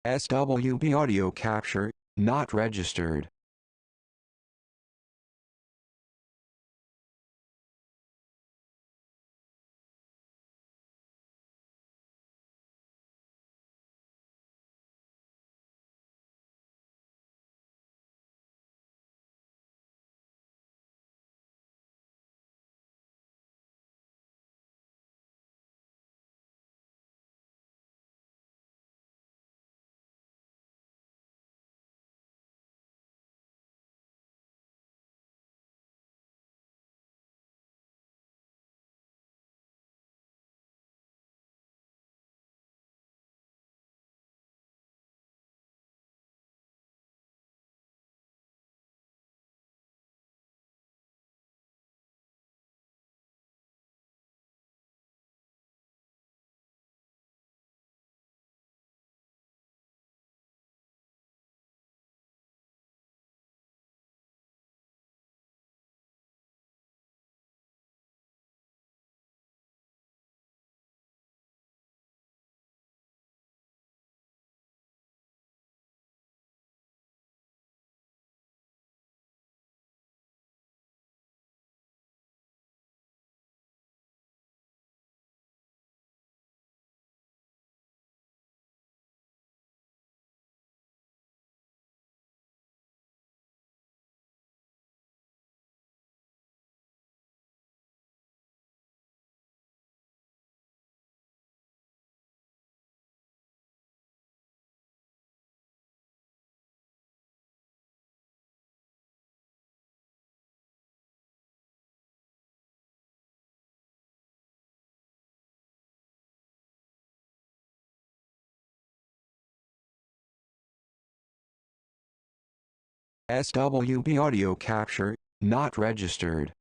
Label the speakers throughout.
Speaker 1: SWB audio capture, not registered. SWB audio capture, not registered.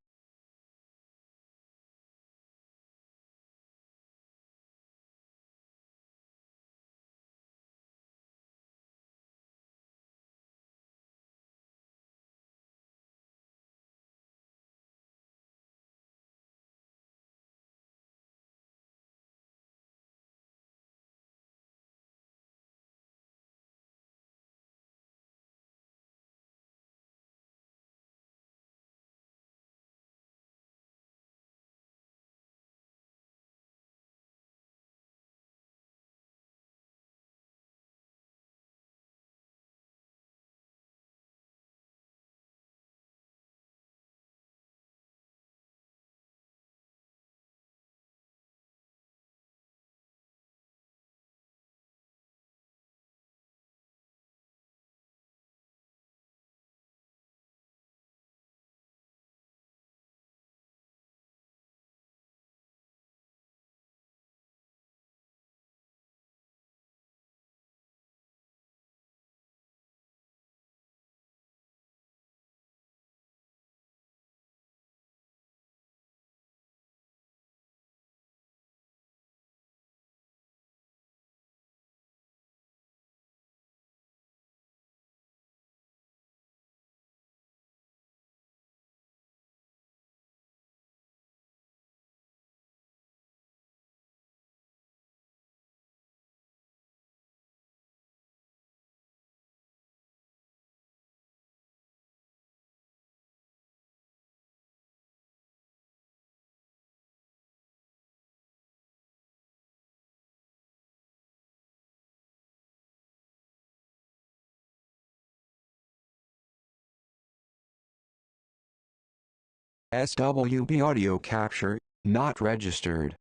Speaker 1: SWB audio capture, not registered.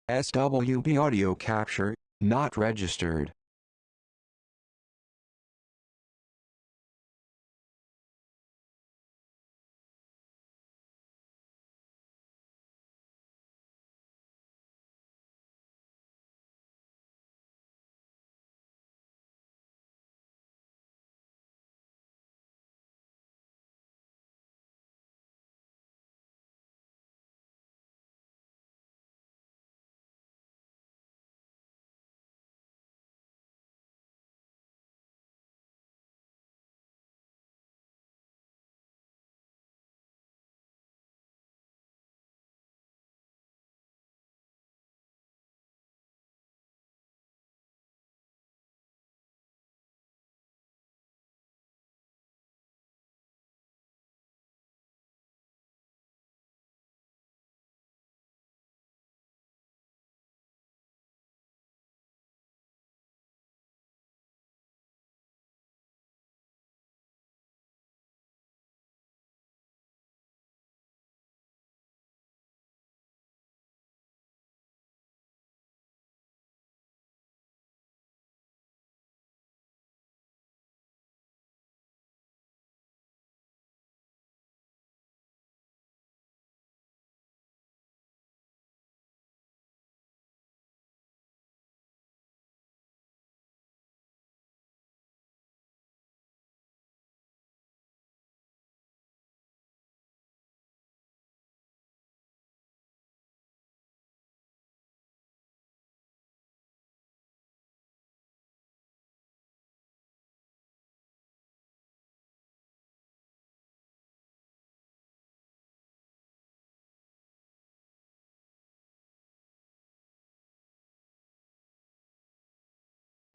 Speaker 1: SWB audio capture, not registered.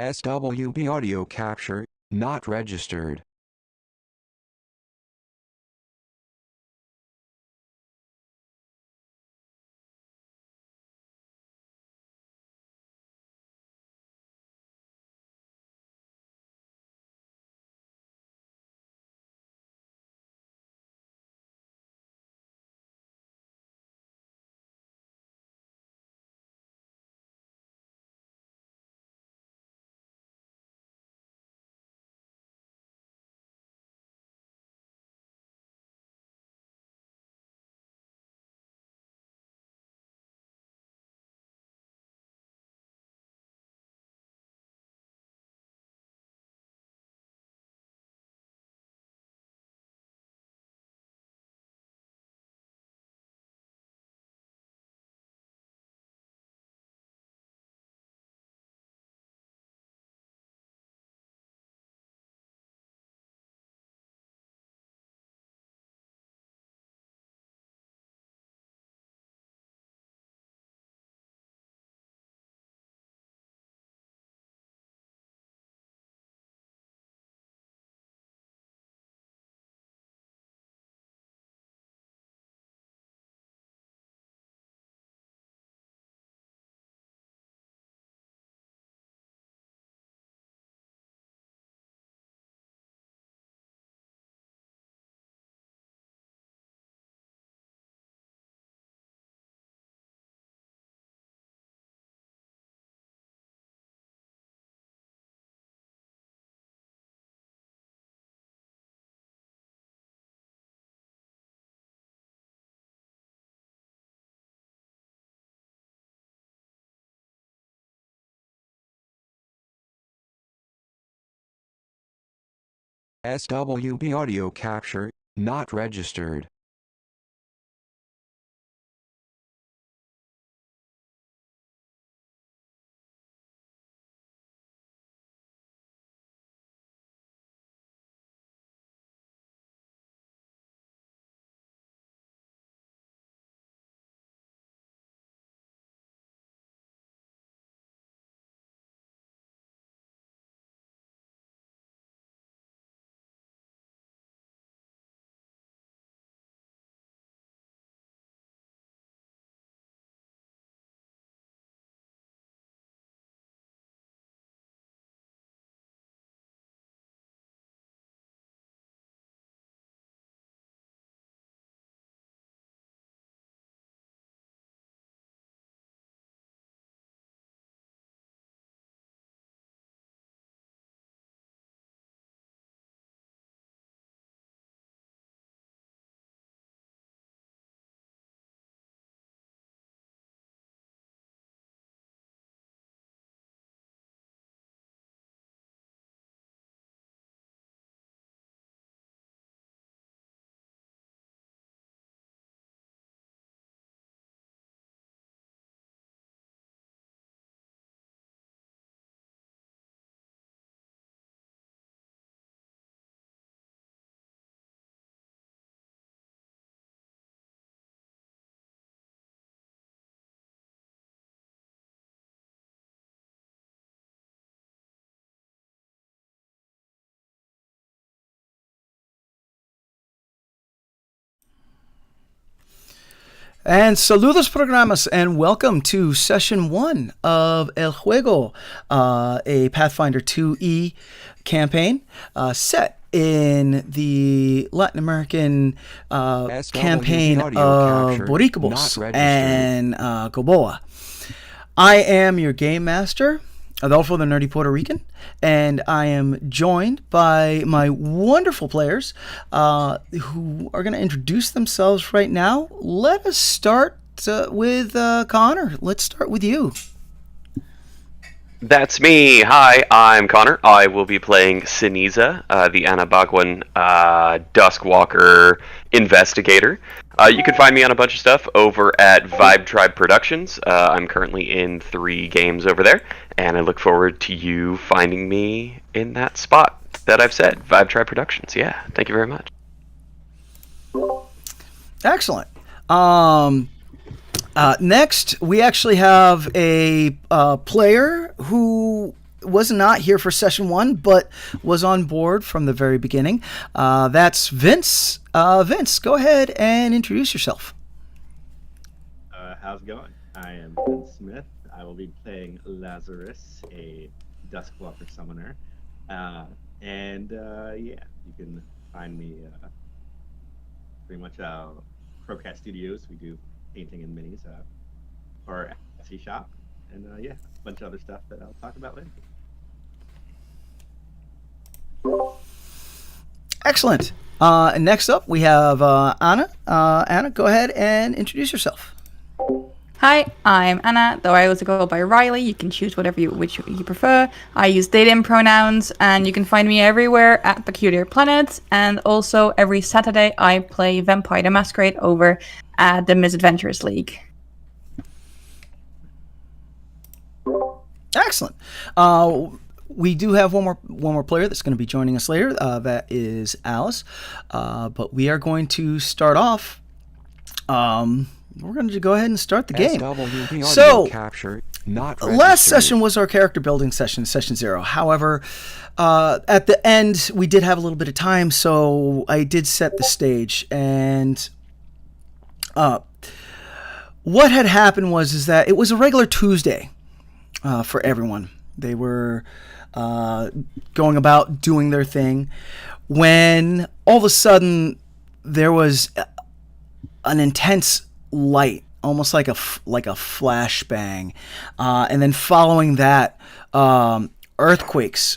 Speaker 1: SWB audio capture, not registered. SWB audio capture, not registered.
Speaker 2: And saludos programas, and welcome to session 1 of El Juego, a Pathfinder 2E campaign set in the Latin American campaign of Boricubos and Koboa. I am your game master, Adolfo the Nerdy Puerto Rican, and I am joined by my wonderful players who are going to introduce themselves right now. Let us start with Connor. Let's start with you.
Speaker 3: That's me. Hi, I'm Connor. I will be playing Senisa, the Anabaguan Duskwalker investigator. You can find me on a bunch of stuff over at Vibe Tribe Productions. I'm currently in 3 games over there, and I look forward to you finding me in that spot that I've said, Vibe Tribe Productions. Yeah, thank you very much.
Speaker 2: Excellent. Next, we actually have a player who was not here for session 1, but was on board from the very beginning. That's Vince. Vince, go ahead and introduce yourself.
Speaker 4: How's it going? I am Vince Smith. I will be playing Lazarus, a Duskwalker summoner. Yeah, you can find me pretty much Procat Studios. We do painting and minis, or Etsy shop, and a bunch of other stuff that I'll talk about later.
Speaker 2: Excellent. Next up, we have Anna. Anna, go ahead and introduce yourself.
Speaker 5: Hi, I'm Anna, though I also go by Riley. You can choose which you prefer. I use they them pronouns, and you can find me everywhere at Peculiar Planets, and also every Saturday I play Vampire the Masquerade over at the Misadventurers League.
Speaker 2: Excellent. We do have one more player that's going to be joining us later. That is Alice. But we are going to start off. We're going to go ahead and start the game. So, last session was our character building session, session 0. However, at the end, we did have a little bit of time, so I did set the stage. And what had happened was that it was a regular Tuesday for everyone. They were going about doing their thing when all of a sudden there was an intense light, almost like a flashbang, and then following that, earthquakes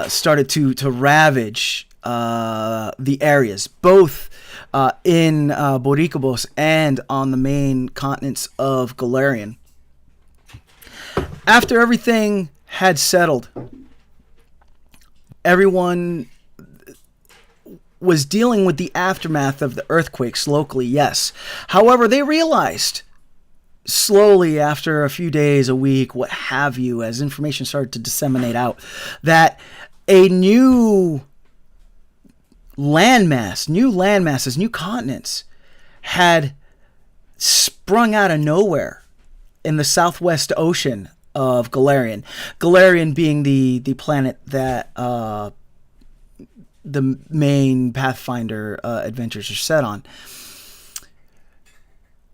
Speaker 2: started to ravage the areas, both in Boricubos and on the main continents of Golarion. After everything had settled, everyone was dealing with the aftermath of the earthquakes locally, yes. However, they realized slowly, after a few days, a week, what have you, as information started to disseminate out, that a new landmasses, new continents had sprung out of nowhere in the southwest ocean of Golarion. Golarion being the planet that the main Pathfinder adventures are set on.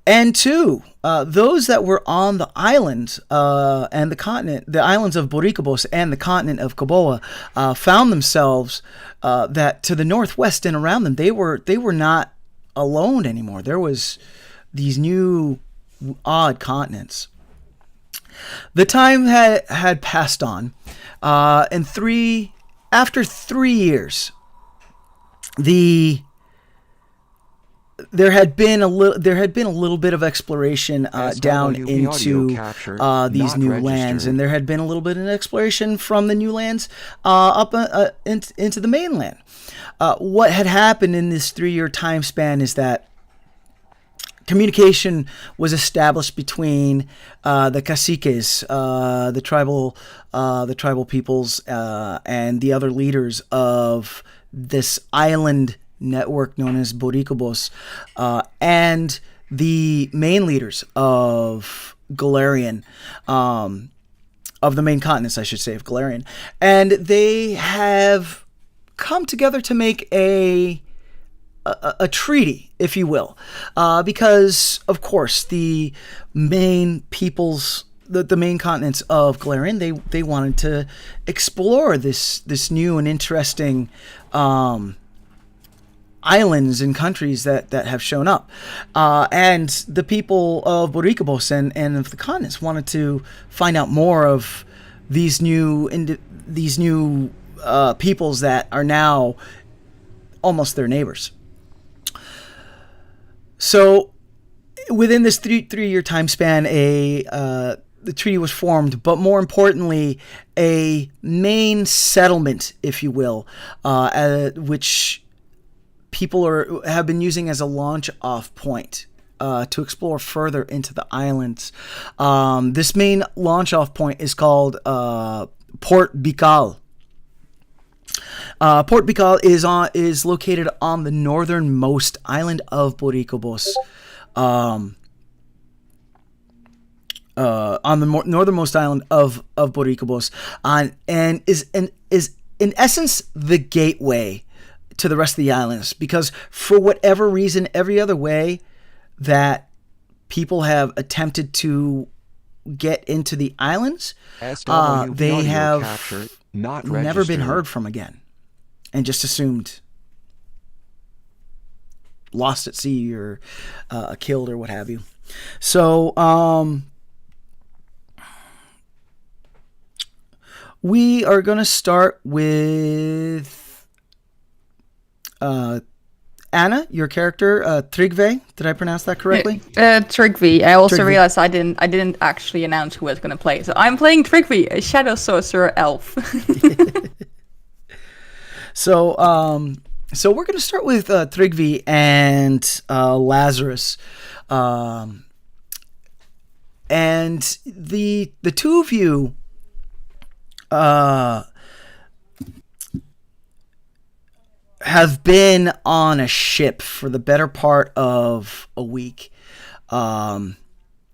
Speaker 2: And 2, those that were on the islands and the continent, the islands of Boricubos and the continent of Koboa, found themselves that to the northwest and around them, they were not alone anymore. There was these new odd continents. The time had passed on, and after 3 years, there had been a little bit of exploration down into these new lands, and there had been a little bit of exploration from the new lands up into the mainland. What had happened in this 3-year time span is that communication was established between the caciques, the tribal peoples, and the other leaders of this island network known as Boricubos, and the main leaders of Golarion, of the main continents, I should say, of Golarion. And they have come together to make a a treaty, if you will, because of course the main peoples, the main continents of Galarian, they wanted to explore this new and interesting islands and countries that have shown up, and the people of Boricubos and of the continents wanted to find out more of these new peoples that are now almost their neighbors. So within this three-year time span, the treaty was formed, but more importantly, a main settlement, if you will, which people have been using as a launch-off point to explore further into the islands. This main launch-off point is called Port Bical. Port Bical is located on the northernmost island of Boricubos. On the northernmost island of Boricubos, and is in essence the gateway to the rest of the islands, because for whatever reason, every other way that people have attempted to get into the islands, they have never been heard from again, and just assumed lost at sea or killed or what have you. So we are going to start with Anna, your character, Trygve. Did I pronounce that correctly?
Speaker 5: Trygve. I also
Speaker 2: Trygve.
Speaker 5: realized I didn't actually announce who I was going to play. So I'm playing Trygve, a shadow sorcerer elf.
Speaker 2: So we're going to start with Trygve and Lazarus. And the two of you have been on a ship for the better part of a week.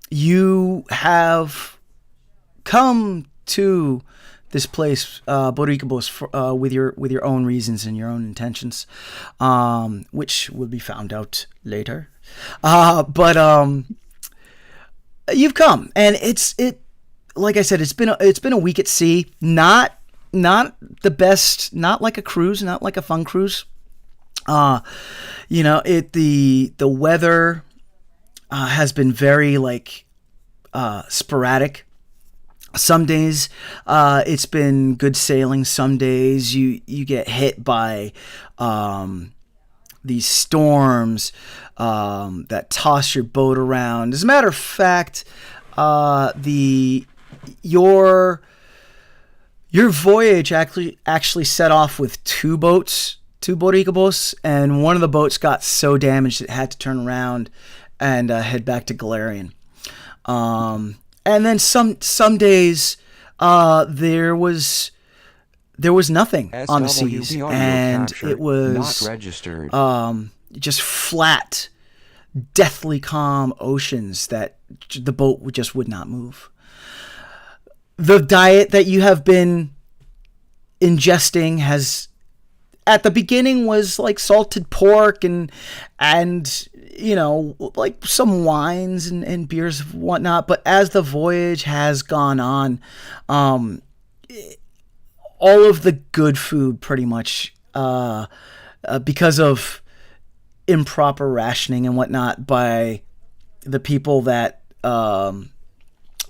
Speaker 2: You have come to this place, Boricubos, with your own reasons and your own intentions, which will be found out later. But you've come, and it like I said, it's been a week at sea. Not the best, not like a cruise, not like a fun cruise. The weather has been very sporadic. Some days it's been good sailing. Some days you get hit by these storms that toss your boat around. As a matter of fact, your voyage actually set off with two boats to Boricubos, and one of the boats got so damaged it had to turn around and head back to Galarian. And then some days there was nothing on the seas, and it was
Speaker 1: not registered.
Speaker 2: Just flat, deathly calm oceans that the boat just would not move. The diet that you have been ingesting has, at the beginning, was like salted pork and like some wines and beers and whatnot. But as the voyage has gone on, all of the good food pretty much, because of improper rationing and whatnot by the people that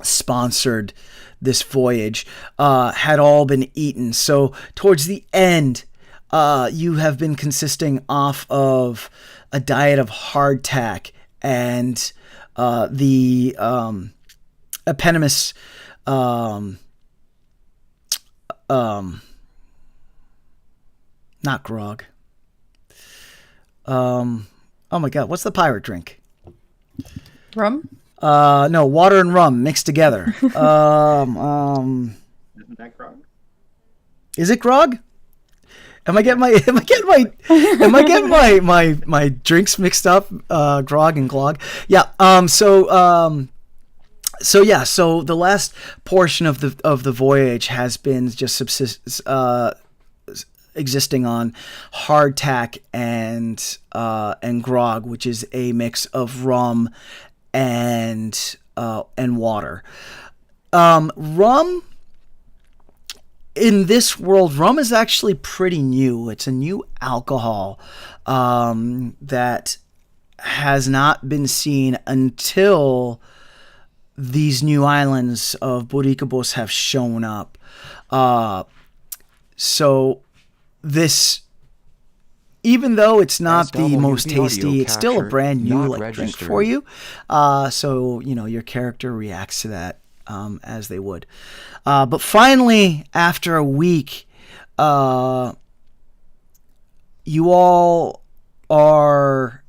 Speaker 2: sponsored this voyage, had all been eaten. So towards the end, you have been consisting off of a diet of hardtack and the eponymous not grog. Oh my god, what's the pirate drink?
Speaker 5: Rum?
Speaker 2: No, water and rum mixed together.
Speaker 4: Isn't that grog?
Speaker 2: Is it grog? Am I getting my my drinks mixed up? Grog and glog. Yeah. So the last portion of the voyage has been just existing on hardtack and grog, which is a mix of rum and water. Rum in this world, rum is actually pretty new. It's a new alcohol that has not been seen until these new islands of Boricubos have shown up. So this, even though it's not the most tasty, it's still a brand new drink for you. So, your character reacts to that as they would. But finally, after a week, you all are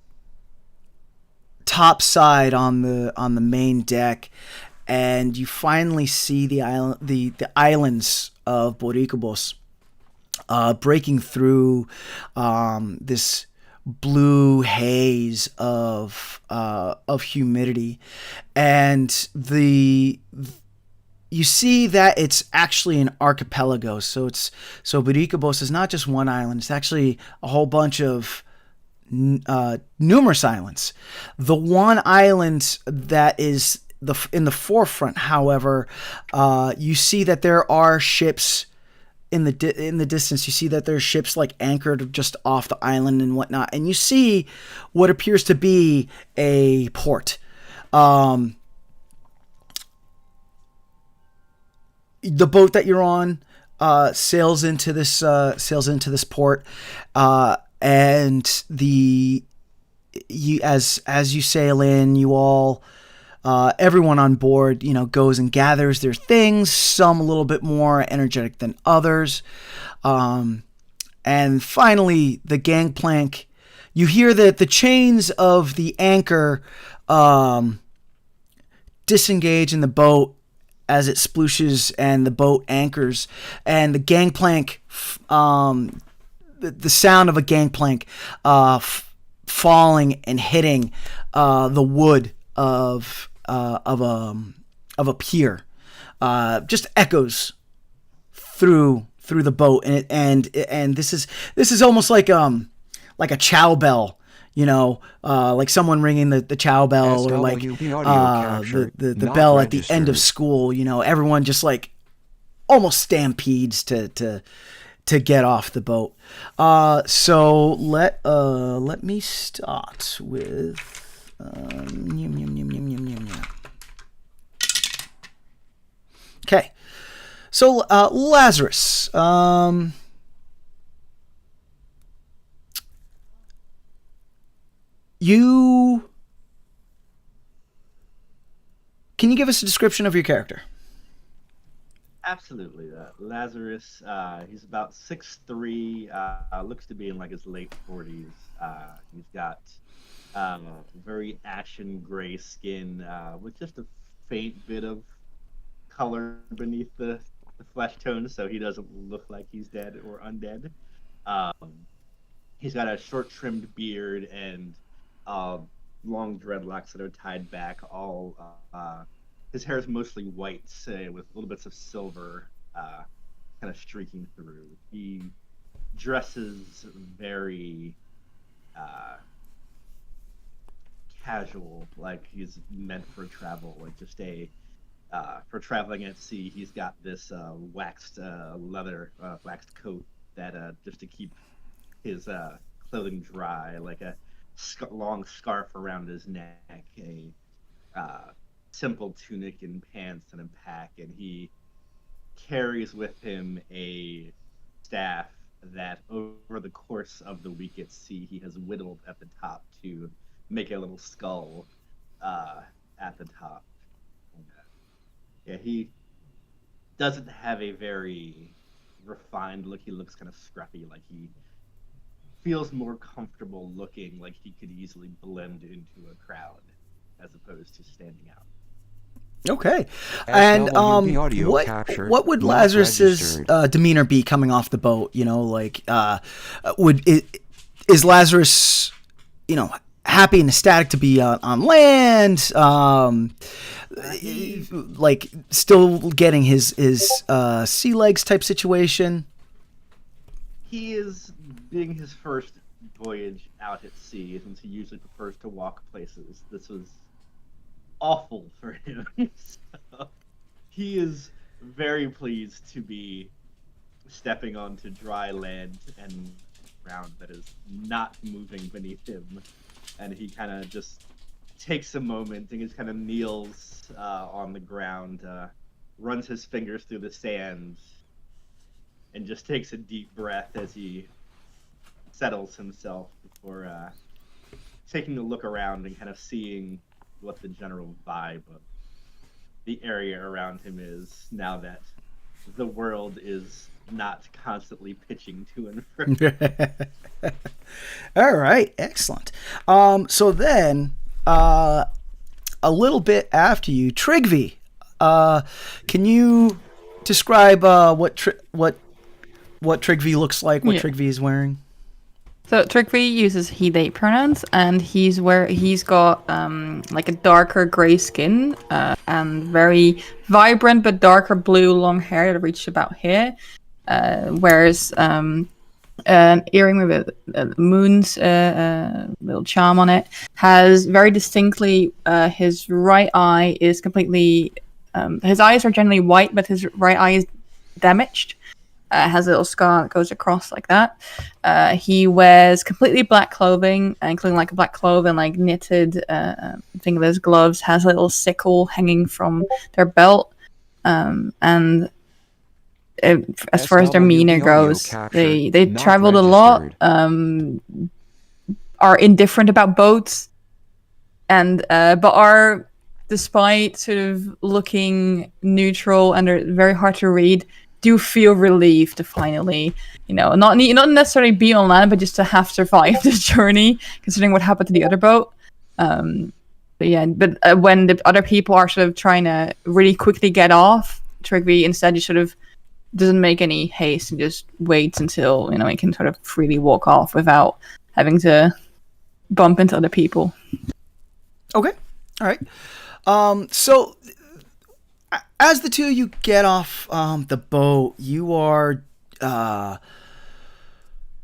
Speaker 2: topside on the main deck, and you finally see the islands of Boricubos breaking through this blue haze of humidity, and you see that it's actually an archipelago. So Boricubos is not just one island; it's actually a whole bunch of numerous islands. The one island that is in the forefront, however, you see that there are ships in the distance. You see that there's ships like anchored just off the island and whatnot, and you see what appears to be a port. The boat that you're on sails into this port. And as you sail in, you all, everyone on board, goes and gathers their things. Some a little bit more energetic than others. And finally, the gangplank. You hear that the chains of the anchor disengage in the boat as it splooshes and the boat anchors, and the gangplank. The sound of a gangplank falling and hitting the wood of a pier just echoes through the boat, and this is almost like a chow bell, like someone ringing the chow bell, or like the bell at the end of school. Everyone just like almost stampedes to get off the boat. So let me start with Okay. So Lazarus, can you give us a description of your character?
Speaker 4: Absolutely. Lazarus, he's about 6'3", looks to be in like his late 40s. He's got very ashen gray skin with just a faint bit of color beneath the flesh tone, so he doesn't look like he's dead or undead. He's got a short trimmed beard and long dreadlocks that are tied back. His hair is mostly white, with little bits of silver kind of streaking through. He dresses very casual, like he's meant for travel, like just for traveling at sea. He's got this waxed leather, waxed coat that just to keep his clothing dry, like a long scarf around his neck, a simple tunic and pants and a pack, and he carries with him a staff that over the course of the week at sea he has whittled at the top to make a little skull at the top. He doesn't have a very refined look. He looks kind of scruffy, like he feels more comfortable looking like he could easily blend into a crowd as opposed to standing out.
Speaker 2: Okay. And what would Lazarus's demeanor be coming off the boat? Is Lazarus, happy and ecstatic to be on land? Like still getting his sea legs type situation?
Speaker 4: he is being his first voyage out at sea, since he usually prefers to walk places. This was awful for him. So he is very pleased to be stepping onto dry land and ground that is not moving beneath him. And he kind of just takes a moment and just kind of kneels on the ground, runs his fingers through the sand, and just takes a deep breath as he settles himself before taking a look around and kind of seeing what the general vibe of the area around him is now that the world is not constantly pitching to and fro.
Speaker 2: All right, excellent. So then, a little bit after you, Trygve, can you describe what Trygve looks like? What Trygve is wearing?
Speaker 5: So Trygve uses he/they pronouns, and he's got like a darker gray skin and very vibrant but darker blue long hair that reaches about here. Wears an earring with a moon's little charm on it. Has very distinctly his right eye is completely. His eyes are generally white, but his right eye is damaged. Has a little scar that goes across like that. He wears completely black clothing, including like a black cloth and like knitted thing of his gloves. Has a little sickle hanging from their belt. And as far as their demeanor goes, they traveled a lot, are indifferent about boats, and but are, despite sort of looking neutral and are very hard to read, do feel relieved to finally, not necessarily be on land, but just to have survived this journey, considering what happened to the other boat. But when the other people are sort of trying to really quickly get off, Trygve instead just sort of doesn't make any haste and just waits until he can sort of freely walk off without having to bump into other people.
Speaker 2: Okay, all right. So as the two of you get off the boat, you are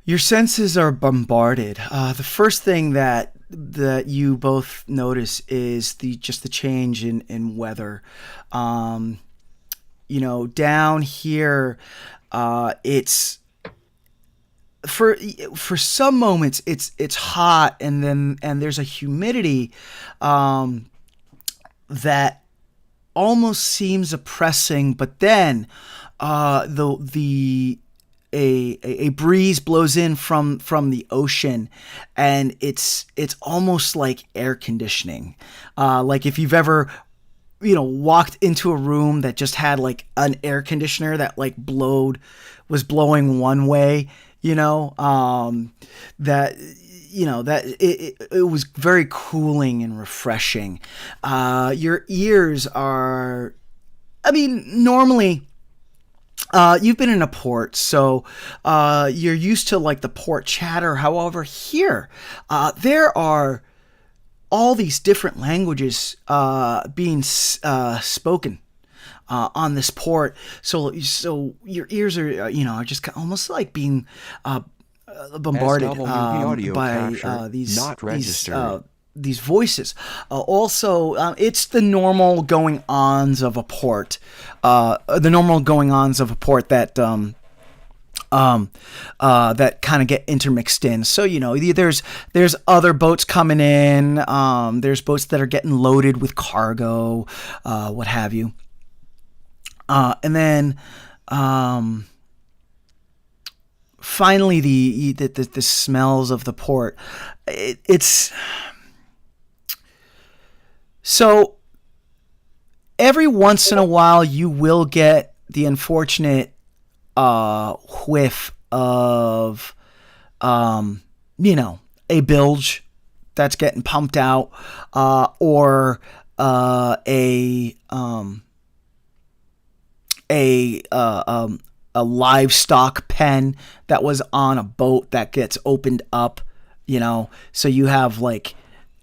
Speaker 2: your senses are bombarded. The first thing that you both notice is the change in weather. Down here, it's for some moments it's hot, and there's a humidity that almost seems oppressing, but then a breeze blows in from the ocean, and it's almost like air conditioning. Like if you've ever walked into a room that just had like an air conditioner that like was blowing one way, that it was very cooling and refreshing. Your ears are, normally you've been in a port, so you're used to like the port chatter. However, here there are all these different languages being spoken on this port. So your ears are are just almost like being bombarded by these voices. Also, it's the normal going-ons of a port. The normal going-ons of a port that that kind of get intermixed in. So there's other boats coming in. There's boats that are getting loaded with cargo, what have you. And then finally, the smells of the port. It's so every once in a while you will get the unfortunate whiff of a bilge that's getting pumped out, or a livestock pen that was on a boat that gets opened up, so you have like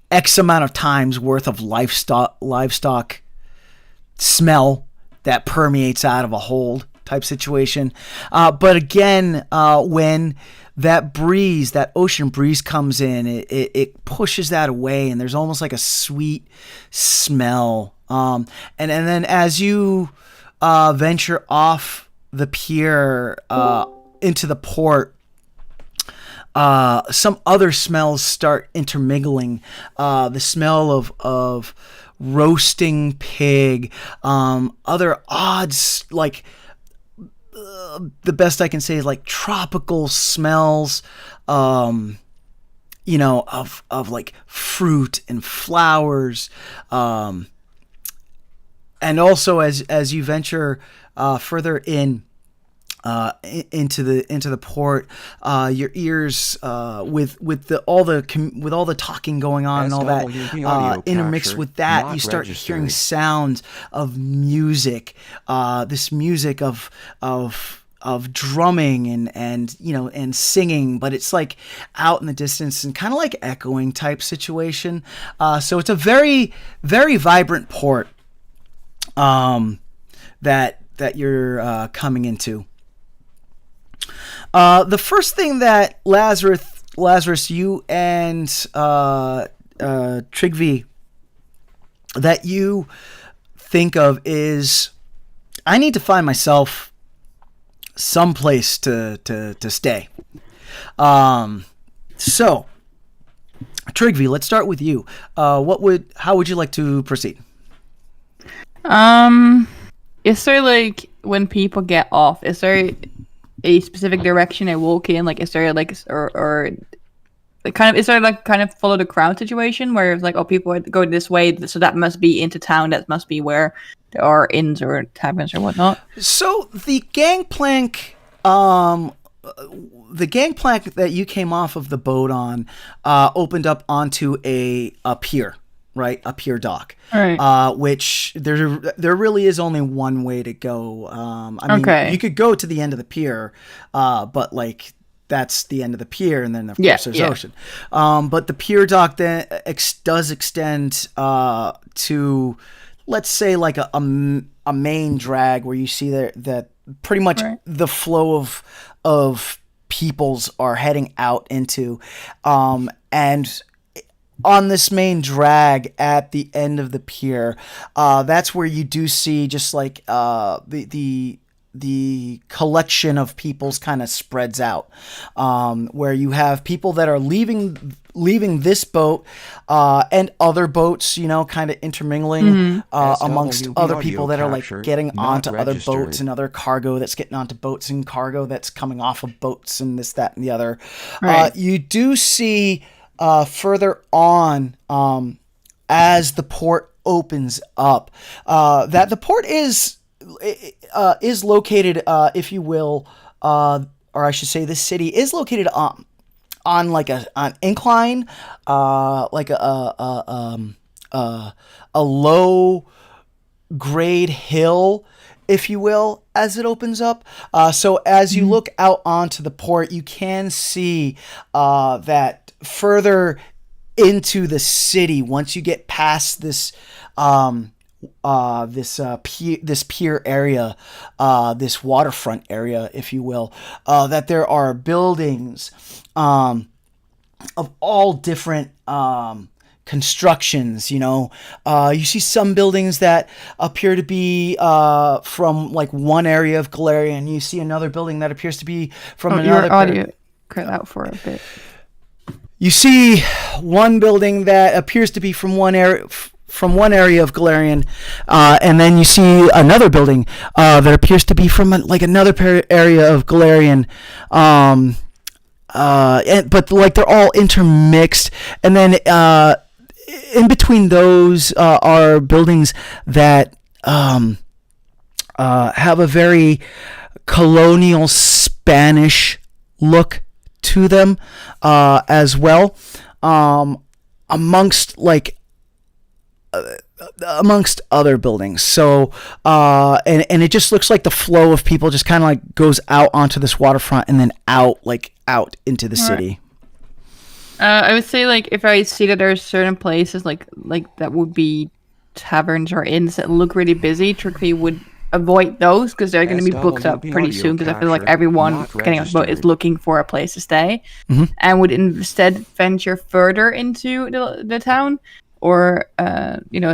Speaker 2: X amount of times worth of livestock smell that permeates out of a hold type situation. But again, when that ocean breeze comes in, it pushes that away, and there's almost like a sweet smell. And then as you venture off the pier into the port, some other smells start intermingling. The smell of roasting pig, other odds, like the best I can say is like tropical smells, of like fruit and flowers, and also as you venture further into the port, your ears with all the talking going on and all that intermixed with that, you start hearing sounds of music, this music of drumming and singing, but it's like out in the distance and kind of like echoing type situation. So it's a very, very vibrant port that you're coming into. The first thing that Lazarus, you and Trygve, that you think of is, I need to find myself someplace to stay. So, Trygve, let's start with you. How would you like to proceed?
Speaker 5: Is there, like, when people get off, is there a specific direction I walk in? Like, is there like, or like kind of, is there like kind of follow the crowd situation where it's like, oh, people go this way, so that must be into town, that must be where there are inns or taverns or whatnot?
Speaker 2: So the gangplank that you came off of the boat on opened up onto a pier. Right, a pier dock, right. Which there really is only one way to go. I mean, you could go to the end of the pier, but like that's the end of the pier, and then of course there's ocean. But the pier dock then does extend to, let's say, like a main drag where you see that pretty much the flow of peoples are heading out into, and on this main drag at the end of the pier, that's where you do see just like the collection of peoples kind of spreads out, where you have people that are leaving this boat and other boats, kind of intermingling amongst other people that are like getting onto other boats and other cargo that's getting onto boats and cargo that's coming off of boats and this, that, and the other. Right. You do see further on, as the port opens up, that the port is located, if you will, or I should say, the city is located on like an incline, like a low grade hill, if you will, as it opens up. So as you look out onto the port, you can see that further into the city, once you get past this pier area, this waterfront area, if you will, that there are buildings of all different constructions. You see some buildings that appear to be from like one area of Galarian. You see another building that appears to be from another.
Speaker 5: Your audio cut out for a bit.
Speaker 2: You see one building that appears to be from one area of Galarian, and then you see another building that appears to be from another area of Galarian, but like they're all intermixed, and then in between those are buildings that have a very colonial Spanish look to them, as well, amongst other buildings. So and it just looks like the flow of people just kind of like goes out onto this waterfront and then out into the city.
Speaker 5: I would say, like, if I see that there are certain places like that would be taverns or inns that look really busy, Trygve would avoid those because they're going to be booked up
Speaker 1: SWB
Speaker 5: pretty soon. Because I feel like
Speaker 1: capture
Speaker 5: everyone
Speaker 1: not
Speaker 5: getting on the boat is
Speaker 1: registered.
Speaker 5: looking for a place to stay,
Speaker 2: Mhm.
Speaker 5: and would instead venture further into the town, or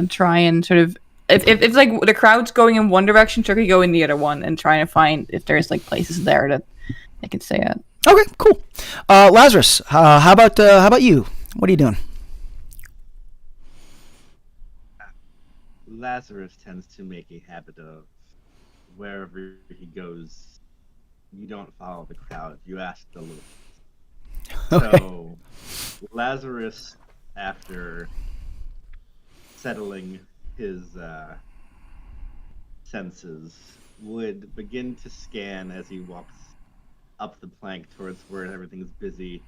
Speaker 5: try and sort of if like the crowd's going in one direction, Turkey go in the other one, and try to find if there's like places there that they can stay at.
Speaker 2: Okay, cool. Lazarus, how about you? What are you doing?
Speaker 4: Lazarus tends to make a habit of wherever he goes, you don't follow the crowd, you ask the locals.
Speaker 2: Okay.
Speaker 4: So, Lazarus, after settling his senses, would begin to scan as he walks up the plank towards where everything's busy.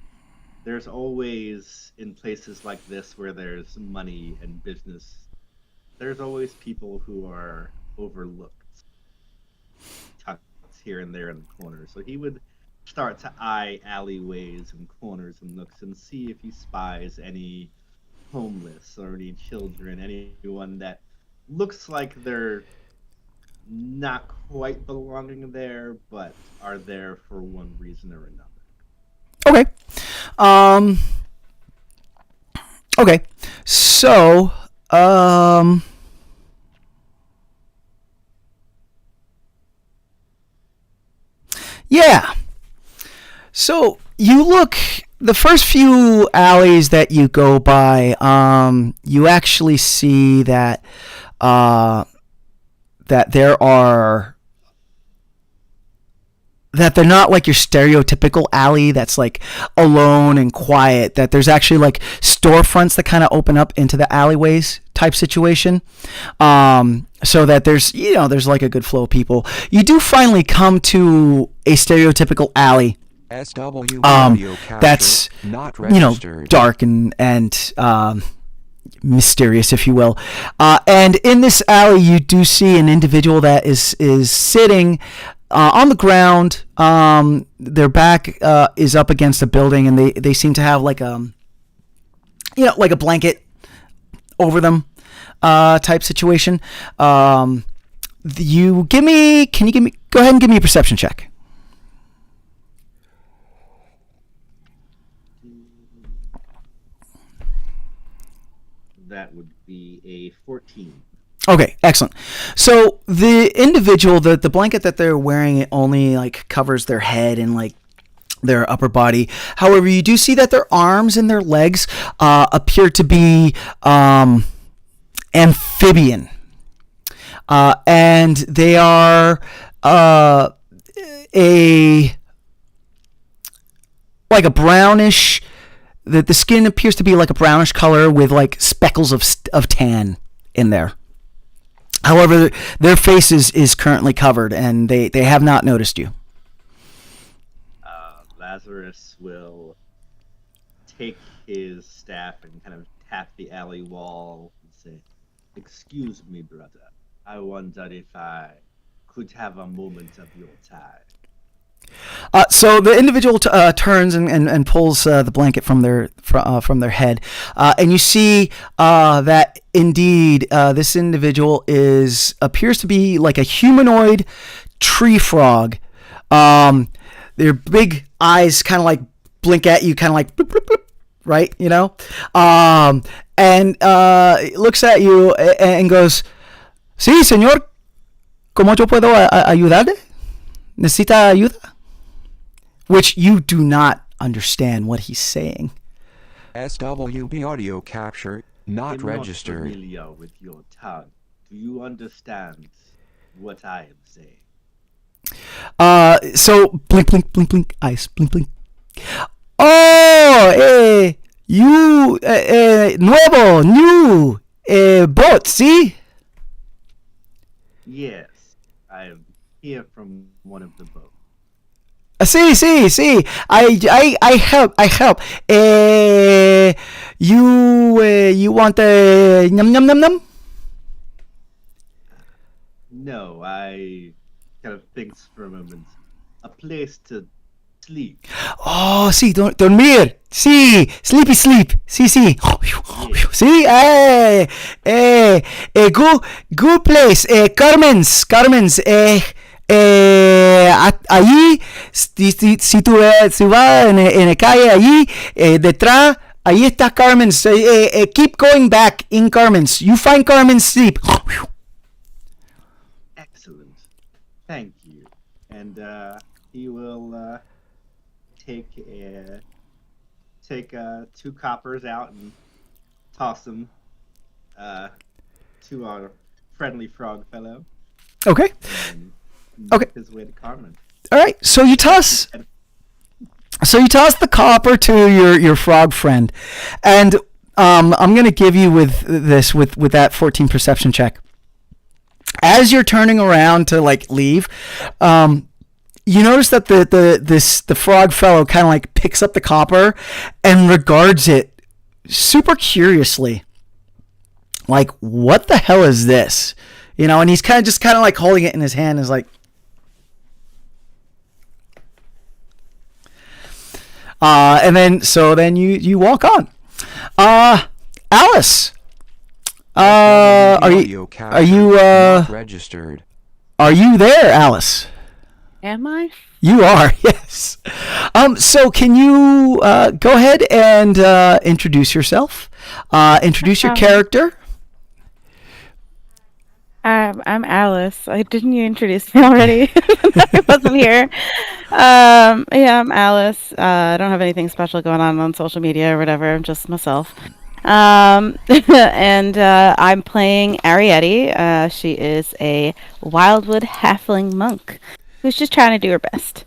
Speaker 4: There's always, in places like this where there's money and business, there's always people who are overlooked, tucked here and there in the corners. So he would start to eye alleyways and corners and nooks and see if he spies any homeless or any children, anyone that looks like they're not quite belonging there, but are there for one reason or another.
Speaker 2: Okay. Okay. So, yeah. So you look the first few alleys that you go by, you actually see that that they're not like your stereotypical alley that's like alone and quiet, that there's actually like storefronts that kind of open up into the alleyways type situation, so that there's like a good flow of people. You do finally come to a stereotypical alley
Speaker 1: SWB audio capture
Speaker 2: that's
Speaker 1: not registered.
Speaker 2: dark and mysterious, if you will, and in this alley you do see an individual that is sitting on the ground. Their back is up against a building, and they seem to have like like a blanket over them type situation. Can you go ahead and give me a perception check?
Speaker 4: That would be a 14.
Speaker 2: Okay, excellent. So the individual, the blanket that they're wearing, it only like covers their head and like their upper body. However, you do see that their arms and their legs appear to be amphibian, and they are like a brownish. The skin appears to be like a brownish color with like speckles of tan in there. However, their face is currently covered, and they have not noticed you.
Speaker 4: Lazarus will take his staff and kind of tap the alley wall and say, "Excuse me, brother. I wonder if I could have a moment of your time."
Speaker 2: So the individual turns and pulls the blanket from their head, and you see that indeed this individual appears to be like a humanoid tree frog. Their big eyes kind of like blink at you, kind of like bloop, bloop, bloop, right, and looks at you and goes, "Sí, señor. ¿Cómo yo puedo ayudarle? ¿Necesita ayuda?" Which you do not understand what he's saying.
Speaker 1: SWB audio capture not
Speaker 4: I'm
Speaker 1: registered.
Speaker 4: not familiar with your tongue. Do you understand what I am saying?
Speaker 2: So blink, blink, blink, blink, eyes, blink, blink. Oh, you, new, boat, see?
Speaker 4: Yes, I am here from one of the boats.
Speaker 2: Sí. I help. You want a num num num num?
Speaker 4: No, I kind of thinks for a moment. A place to Sleep.
Speaker 2: Oh, sí, dormir. Sí, sleepy sleep. Sí, sí. Sí, good place. Carmen's. Allí, si tú vas en la calle, allí, detrás, ahí está Carmen's. Keep going back in Carmen's. You find Carmen's sleep.
Speaker 4: Excellent. Thank you. And he will take 2 coppers out and toss them to our friendly frog fellow.
Speaker 2: Okay.
Speaker 4: And
Speaker 2: Okay.
Speaker 4: his way to Carmen.
Speaker 2: All right. So you toss the copper to your frog friend, and I'm gonna give you with that 14 perception check. As you're turning around to like leave, you notice that the frog fellow kind of like picks up the copper and regards it super curiously, like, what the hell is this? And he's kind of like holding it in his hand, is like. And then you walk on. Alice. Are you
Speaker 1: not registered?
Speaker 2: Are you there, Alice?
Speaker 6: Am I?
Speaker 2: You are, yes. So can you go ahead and introduce yourself? Introduce your character.
Speaker 6: I'm Alice. Didn't you introduce me already? I wasn't here. Yeah, I'm Alice. I don't have anything special going on social media or whatever. I'm just myself. And I'm playing Arietty. She is a Wildwood halfling monk who's just trying to do her best.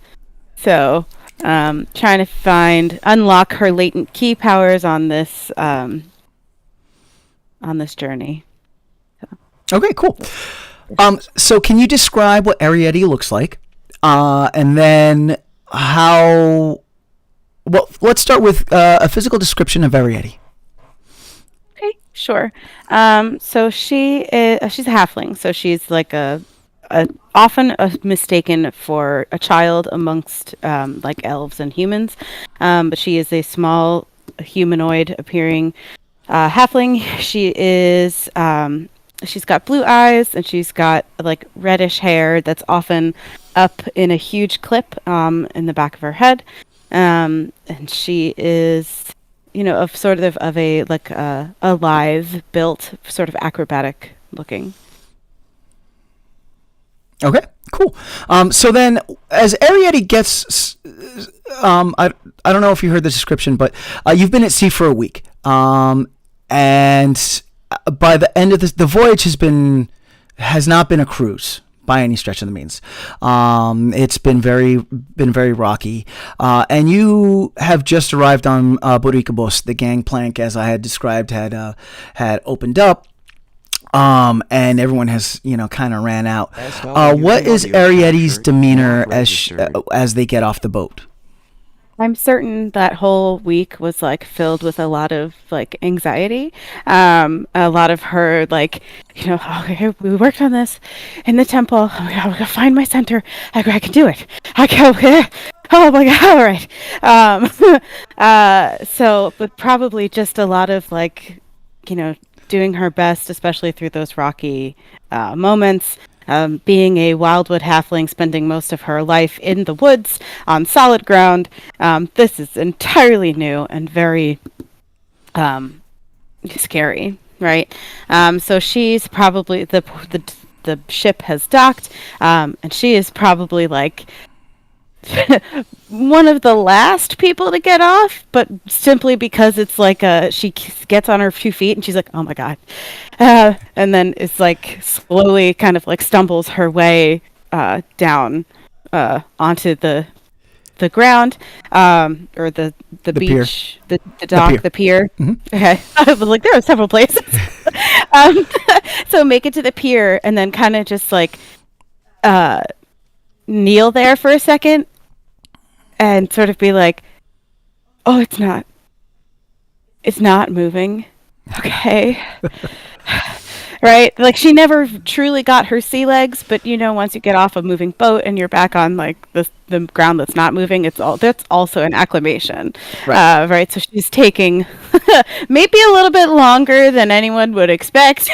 Speaker 6: So, trying to unlock her latent key powers on this journey.
Speaker 2: Okay, cool. So can you describe what Arietty looks like? And then how... Well, let's start with a physical description of Arietty.
Speaker 6: Okay, sure. So she's a halfling. So she's like often mistaken for a child amongst like elves and humans. But she is a small humanoid appearing halfling. She is... she's got blue eyes, and she's got like reddish hair that's often up in a huge clip in the back of her head. And she is, of a like alive, built, sort of acrobatic looking.
Speaker 2: Okay, cool. So then, as Arietty gets, I don't know if you heard the description, but you've been at sea for a week, and by the end of the voyage has not been a cruise by any stretch of the means. It's been very rocky, and you have just arrived on Boricubos. The gangplank, as I had described, had opened up, and everyone has kind of ran out. What is Arietty's demeanor as they get off the boat?
Speaker 6: I'm certain that whole week was like filled with a lot of like anxiety. A lot of her like, okay, we worked on this in the temple. Oh my God, we're gonna find my center. I can do it. Okay. Oh my God, all right. So, but probably just a lot of like, doing her best, especially through those rocky moments. Being a Wildwood halfling, spending most of her life in the woods on solid ground, this is entirely new and very scary, right? So she's probably the ship has docked, and she is probably like one of the last people to get off, but simply because it's like she gets on her 2 feet and she's like, oh my God, and then it's like slowly kind of like stumbles her way down onto the ground, or the beach,
Speaker 2: pier.
Speaker 6: the dock, the pier.
Speaker 2: Mm-hmm.
Speaker 6: Okay, I was like, there are several places. So make it to the pier and then kind of just like kneel there for a second and sort of be like, oh, it's not moving. Okay. right? Like she never truly got her sea legs, but once you get off a moving boat and you're back on like the ground that's not moving, that's also an acclimation,
Speaker 2: Right.
Speaker 6: right? So she's taking maybe a little bit longer than anyone would expect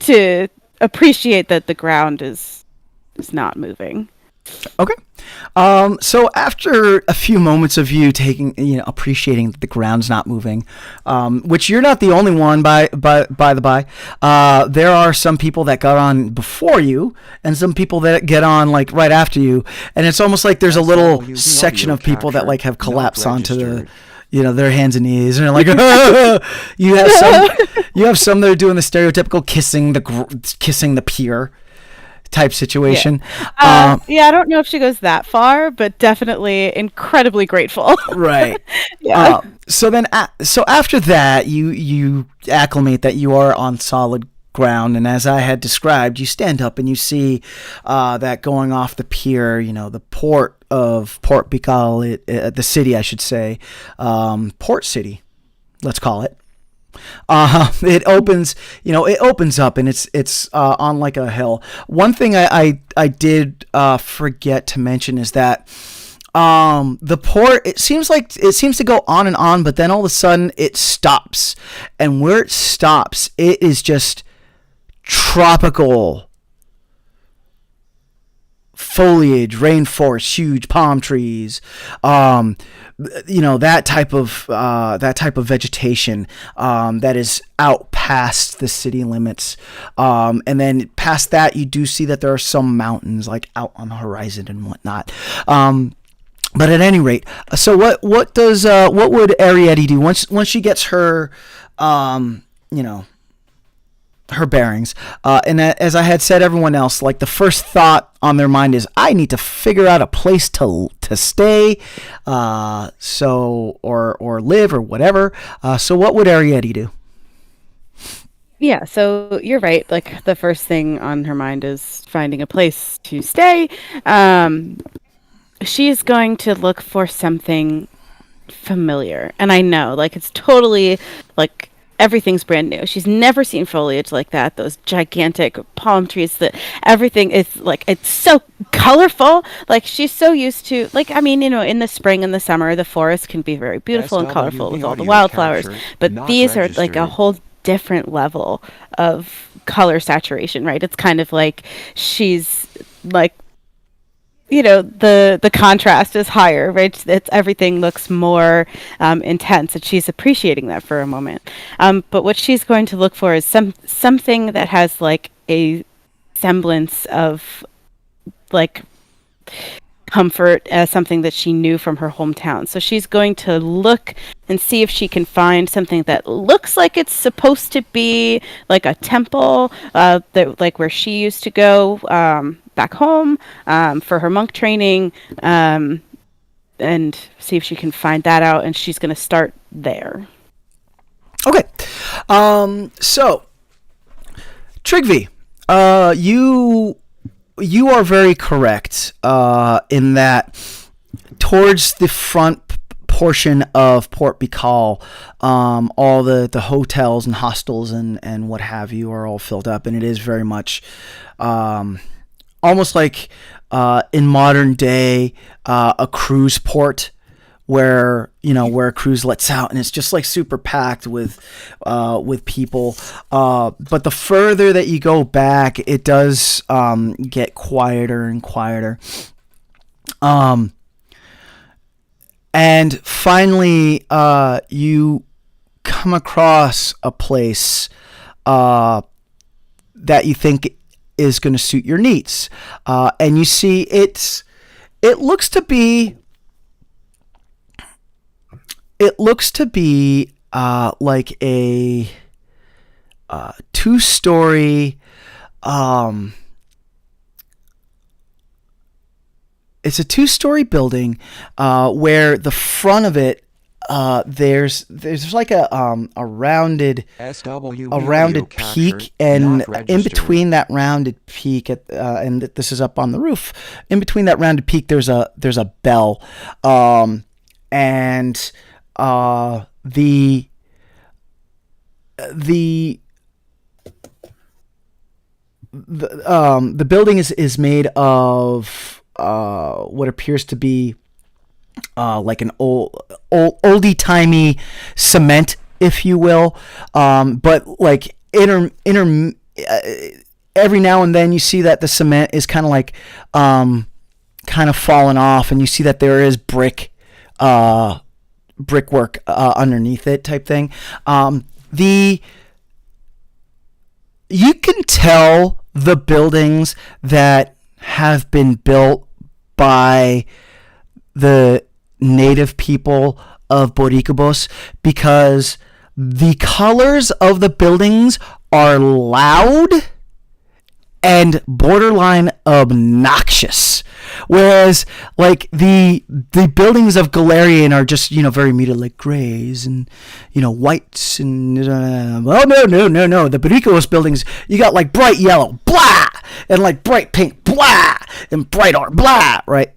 Speaker 6: to appreciate that the ground is not moving.
Speaker 2: Okay. So after a few moments of you appreciating that the ground's not moving, which you're not the only one by the by, there are some people that got on before you and some people that get on like right after you. And it's almost like there's a little
Speaker 1: SW
Speaker 2: section of people that like have
Speaker 1: capture, not
Speaker 2: collapsed onto
Speaker 1: registered.
Speaker 2: their hands and knees, and they're like, you have some that are doing the stereotypical kissing the pier type situation.
Speaker 6: Yeah, I don't know if she goes that far, but definitely incredibly grateful.
Speaker 2: Right.
Speaker 6: Yeah.
Speaker 2: So after that, you acclimate that you are on solid ground, and as I had described, you stand up and you see that going off the pier, the port of Port Bical, the city, I should say, Port City, let's call it. It opens up, and it's on like a hill. One thing I did forget to mention is that the port, it seems to go on and on, but then all of a sudden it stops, and where it stops, it is just tropical foliage, rainforest, huge palm trees, that type of vegetation that is out past the city limits, and then past that you do see that there are some mountains like out on the horizon and whatnot. But at any rate, so what would Arietty do once she gets her her bearings, and as I had said, everyone else, like the first thought on their mind is, I need to figure out a place to stay, or live or whatever. So what would Arietty do?
Speaker 6: Yeah, so you're right. Like the first thing on her mind is finding a place to stay. She's going to look for something familiar, and I know, like it's totally like everything's brand new. She's never seen foliage like that. Those gigantic palm trees, that everything is like, it's so colorful. Like she's so used to, like, I mean, in the spring and the summer, the forest can be very beautiful and colorful with all the wildflowers. But these are like a whole different level of color saturation, right? It's kind of like she's like, the contrast is higher, right? Everything looks more intense, and she's appreciating that for a moment. But what she's going to look for is something that has like a semblance of like comfort, as something that she knew from her hometown. So she's going to look and see if she can find something that looks like it's supposed to be like a temple, like where she used to go back home for her monk training, and see if she can find that out. And she's going to start there.
Speaker 2: Okay. So Trygve, you are very correct in that towards the front portion of Port Bical, all the hotels and hostels and what have you are all filled up, and it is very much almost like in modern day a cruise port, where a cruise lets out, and it's just like super packed with people. But the further that you go back, it does get quieter and quieter. And finally, you come across a place that you think is going to suit your needs, and you see it looks to be. It looks to be like a two-story. It's a two-story building where the front of it there's like a rounded peak, and in between that rounded peak and this is up on the roof. In between that rounded peak, there's a bell, and the the building is made of what appears to be like an oldie timey cement, if you will, but like every now and then you see that the cement is kind of like kind of fallen off, and you see that there is brickwork underneath it, type thing. You can tell the buildings that have been built by the native people of Boricubos, because the colors of the buildings are loud and borderline obnoxious, whereas like the buildings of Galarian are just, you know, very muted, like grays and, you know, whites and well, no, the Boricubos buildings, you got like bright yellow, blah, and like bright pink, blah, and bright orange, blah, right?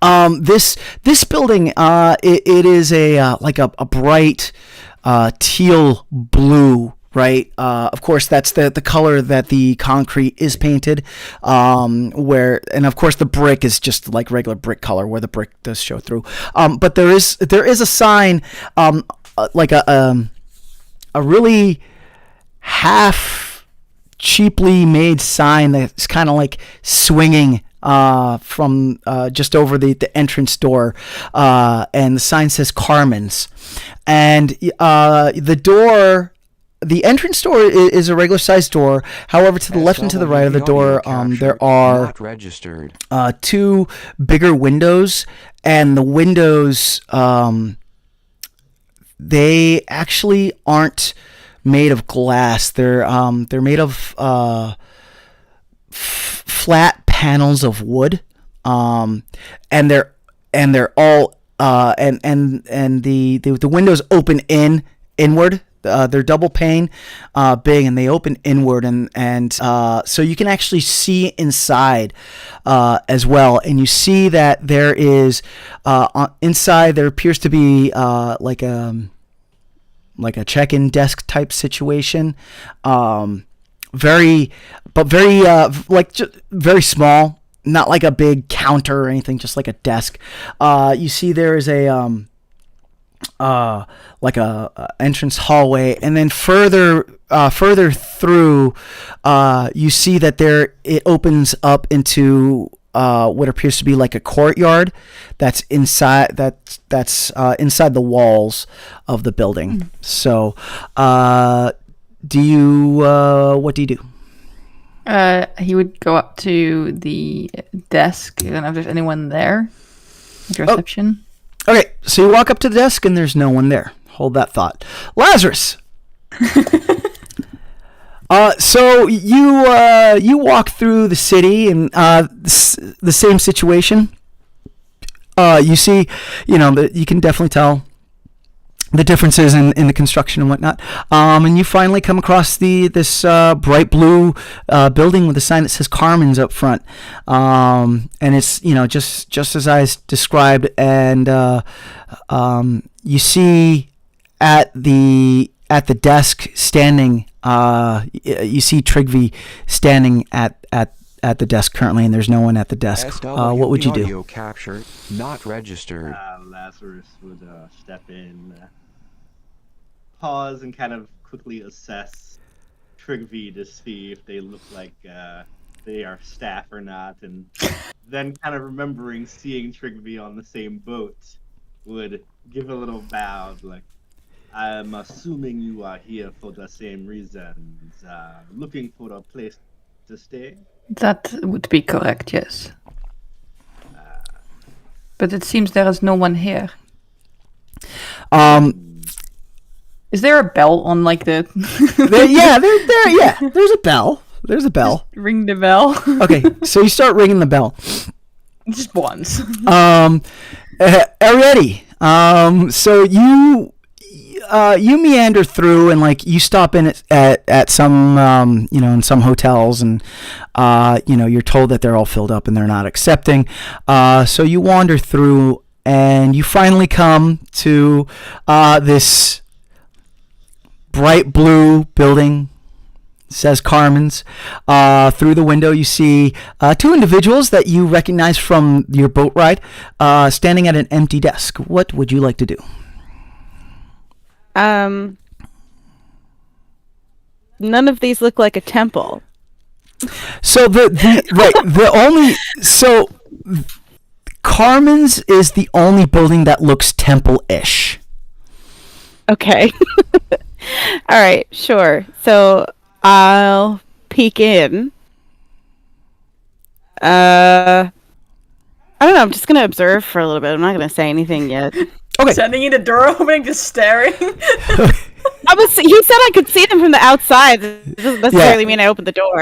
Speaker 2: This building, it is like a bright teal blue, right? Of course, that's the color that the concrete is painted. And of course the brick is just like regular brick color, where the brick does show through. But there is a sign, like a really half cheaply made sign that's kind of like swinging from just over the entrance door, and the sign says Carmen's, and the entrance door is a regular sized door. However, to the left and to the right of the door, there are
Speaker 1: not registered.
Speaker 2: Two bigger windows, and the windows, they actually aren't made of glass. They're made of flat panels of wood, and they're all and the windows open inward. They're double pane, big, and they open inward, and so you can actually see inside as well. And you see that there is inside there appears to be like a check-in desk type situation, very very small, not like a big counter or anything, just like a desk. You see there is a like a entrance hallway, and then further through, you see that it opens up into what appears to be like a courtyard that's inside inside the walls of the building. So what do you do?
Speaker 5: He would go up to the desk. I don't know if there's anyone there at the reception.
Speaker 2: Okay, so you walk up to the desk and there's no one there. Hold that thought. Lazarus! So you walk through the city, and the same situation. You see, you can definitely tell the differences in the construction and whatnot. And you finally come across this bright blue building with a sign that says Carmen's up front. And it's just as I described. And you see at the desk standing. You see Trygve standing at the desk currently, and there's no one at the desk. What would you do?
Speaker 1: Audio capture not registered.
Speaker 4: Lazarus would step in, pause, and kind of quickly assess Trygve to see if they look like they are staff or not, and then kind of remembering seeing Trygve on the same boat, would give a little bow, like, I'm assuming you are here for the same reasons, looking for a place to stay?
Speaker 5: That would be correct, yes. But it seems there is no one here. Is there a bell on like the...
Speaker 2: There's a bell. There's a bell.
Speaker 5: Just ring the bell.
Speaker 2: Okay, so you start ringing the bell.
Speaker 5: Just once.
Speaker 2: Arietty, so you meander through, and like you stop in at some in some hotels, and you're told that they're all filled up and they're not accepting, so you wander through, and you finally come to this bright blue building says Carmen's. Through the window, you see two individuals that you recognize from your boat ride standing at an empty desk. What would you like to do?
Speaker 6: None of these look like a temple.
Speaker 2: So Carmen's is the only building that looks temple-ish.
Speaker 6: Okay. All right, sure. So I'll peek in. I don't know. I'm just gonna observe for a little bit. I'm not gonna say anything yet.
Speaker 2: Okay.
Speaker 5: Standing in the door opening, just staring.
Speaker 6: He said I could see them from the outside. It doesn't necessarily mean I opened the door.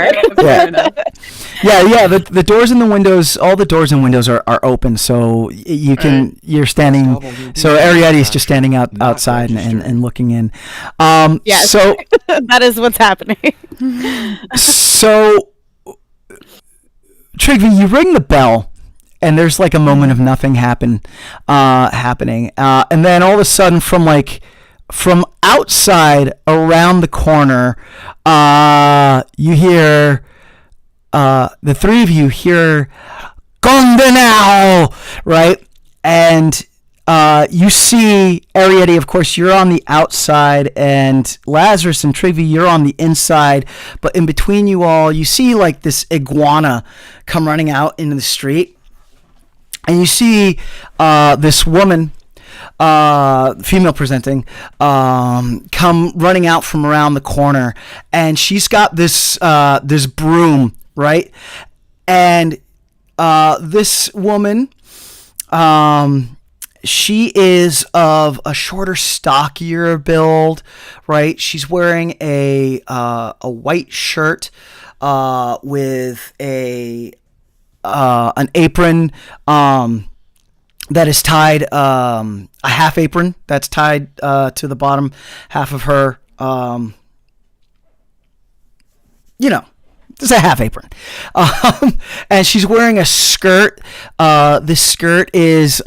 Speaker 2: Yeah. The doors and the windows, all the doors and windows are open, so you can. You're standing. So Arietty's just standing outside and looking in.
Speaker 6: Yes.
Speaker 2: So
Speaker 6: that is what's happening.
Speaker 2: So Trygve, you ring the bell. And there's like a moment of nothing happening, and then all of a sudden, from outside around the corner, you hear the three of you hear "Condenao," right? And you see Arietty. Of course, you're on the outside, and Lazarus and Trygve, you're on the inside. But in between you all, you see like this iguana come running out into the street. And you see this woman, female presenting, come running out from around the corner, and she's got this broom, right? And this woman, she is of a shorter, stockier build, right? She's wearing a white shirt with an apron that is tied, a half apron that's tied to the bottom half of her, it's a half apron. And she's wearing a skirt. This skirt is,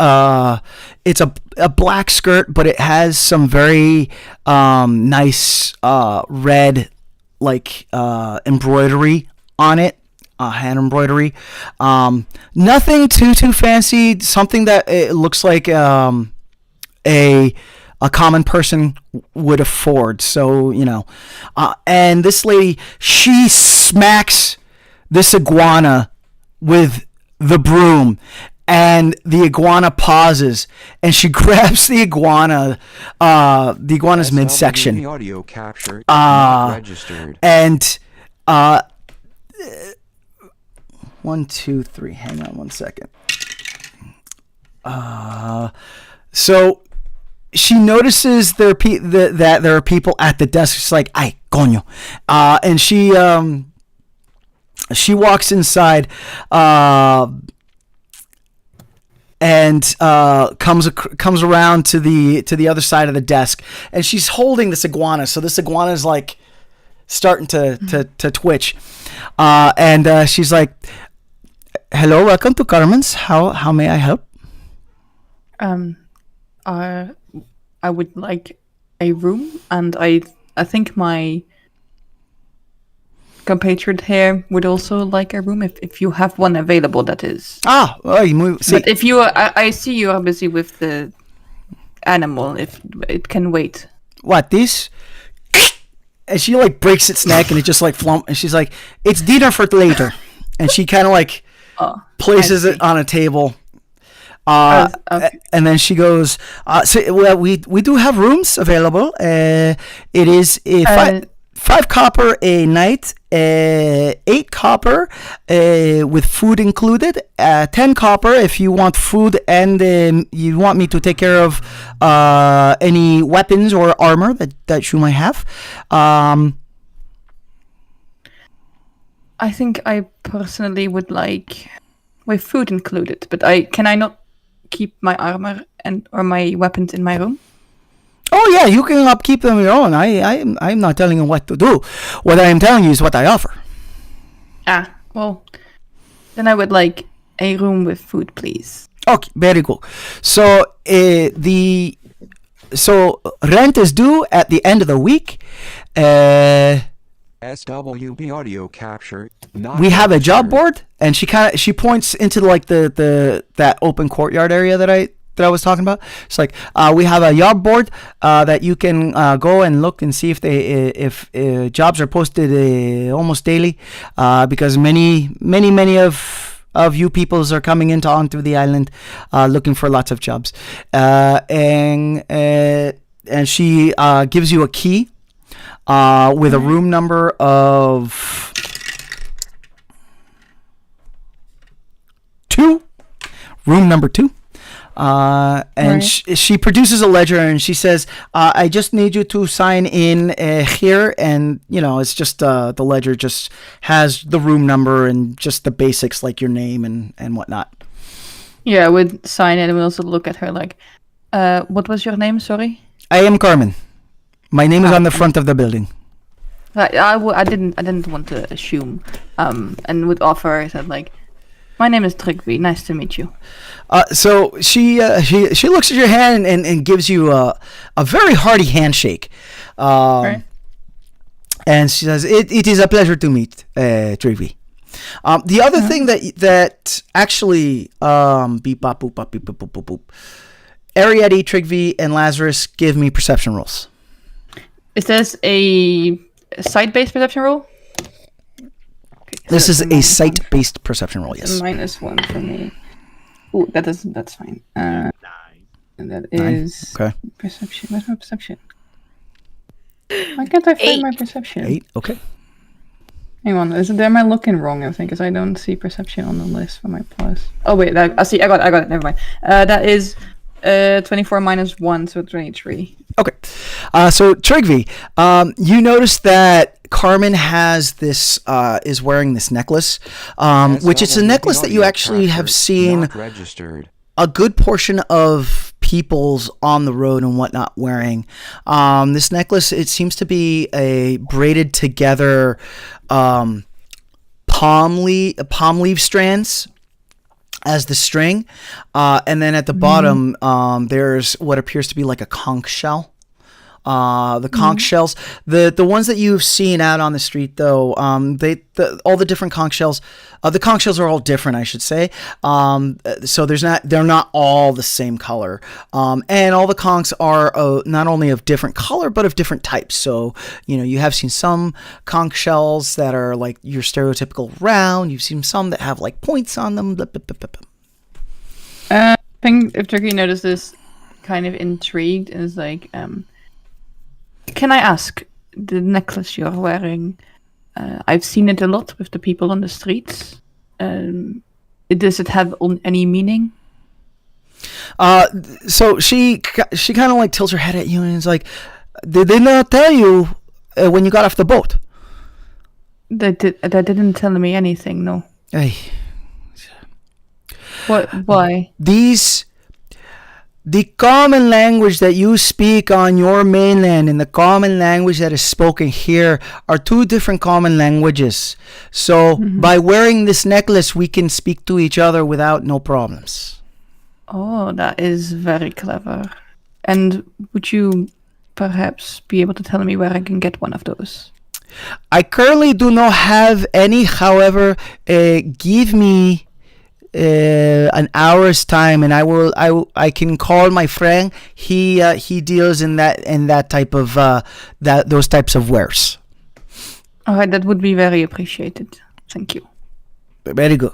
Speaker 2: it's a black skirt, but it has some very nice red, embroidery on it. Hand embroidery, nothing too fancy. Something that it looks like a common person would afford. So and this lady, she smacks this iguana with the broom, and the iguana pauses, and she grabs the iguana, the iguana's midsection.
Speaker 1: Audio capture not registered.
Speaker 2: And 1, 2, 3. Hang on 1 second. So she notices that there are people at the desk. She's like, "Ay, coño," and she walks inside, and comes around to the other side of the desk, and she's holding this iguana. So this iguana is like starting to twitch, and she's like, "Hello, welcome to Carmen's. How may I help?"
Speaker 5: I would like a room, and I think my compatriot here would also like a room if you have one available. That is.
Speaker 2: Sí.
Speaker 5: But if you, I see you are busy with the animal. If it can wait.
Speaker 2: What, this? And she like breaks its neck, and it just like flump. And she's like, "It's dinner for later." And she kind of like places it on a table.
Speaker 5: Okay.
Speaker 2: And then she goes, we do have rooms available. It is five copper a night, 8 copper with food included, 10 copper if you want food and you want me to take care of any weapons or armor that you might have.
Speaker 5: I think I personally would like with food included, but can I not keep my armor or my weapons in my room?
Speaker 2: Oh yeah, you can upkeep them your own. I'm not telling you what to do. What I am telling you is what I offer.
Speaker 5: Well, then I would like a room with food, please.
Speaker 2: Okay, very cool. So rent is due at the end of the week.
Speaker 1: SWB audio capture. Not
Speaker 2: we have a job
Speaker 1: registered.
Speaker 2: board, and she points into like the that open courtyard area that I was talking about. It's like we have a job board that you can go and look and see if jobs are posted almost daily, because many of you peoples are coming onto the island looking for lots of jobs, and she gives you a key with a room number of 2. Room number 2. And
Speaker 5: Right.
Speaker 2: she produces a ledger, and she says, I just need you to sign in here. And, it's just the ledger just has the room number and just the basics like your name and whatnot.
Speaker 5: Yeah, I would sign it and we also look at her like, what was your name? Sorry.
Speaker 2: I am Carmen. My name is on the front of the building.
Speaker 5: Right, I didn't want to assume, and would offer. I said like, my name is Trygve. Nice to meet you.
Speaker 2: So she looks at your hand and gives you a very hearty handshake.
Speaker 5: Right.
Speaker 2: And she says, it is a pleasure to meet Trygve. The other thing that actually beep bop boop bop beep boop boop boop boop. Arietty, Trygve, and Lazarus, give me perception rolls.
Speaker 5: Is this a site-based perception roll? Okay, so
Speaker 2: This is
Speaker 5: that's
Speaker 2: a site-based perception roll, yes.
Speaker 5: -1 for me. Ooh, that's fine.
Speaker 4: Nice.
Speaker 5: And that
Speaker 2: 9.
Speaker 5: is
Speaker 2: Okay.
Speaker 5: perception. Where's my perception? Why can't I find my perception?
Speaker 2: 8. Okay.
Speaker 5: Hang on, am I looking wrong? I think, because I don't see perception on the list for my plus. Oh wait, I see. I got it. Never mind. That is 24 -1, so 23.
Speaker 2: Okay. So Trygve, you notice that Carmen has this is wearing this necklace, which is a necklace that you
Speaker 1: audio
Speaker 2: actually have
Speaker 1: capture.
Speaker 2: seen
Speaker 1: Not registered.
Speaker 2: a good portion of peoples on the road and whatnot wearing. This necklace, it seems to be a braided together palm leaf strands as the string, and then at the bottom there's what appears to be like a conch shell. The conch shells, the ones that you've seen out on the street, though, all the different conch shells, the conch shells are all different, I should say. So they're not all the same color, and all the conchs are not only of different color but of different types. So you have seen some conch shells that are like your stereotypical round. You've seen some that have like points on them. Blah, blah, blah, blah, blah.
Speaker 5: I think if Turkey noticed this, kind of intrigued, and is like, can I ask, the necklace you're wearing, I've seen it a lot with the people on the streets. Does it have any meaning?
Speaker 2: So she kind of like tilts her head at you and is like, did they not tell you when you got off the boat?
Speaker 5: That didn't tell me anything, no.
Speaker 2: Hey,
Speaker 5: What? Why?
Speaker 2: The common language that you speak on your mainland and the common language that is spoken here are two different common languages. So by wearing this necklace, we can speak to each other without no problems.
Speaker 5: Oh, that is very clever. And would you perhaps be able to tell me where I can get one of those?
Speaker 2: I currently do not have any. However, give me an hour's time, and I can call my friend. He deals in that type of those types of wares.
Speaker 5: All right, that would be very appreciated. Thank you.
Speaker 2: Very good.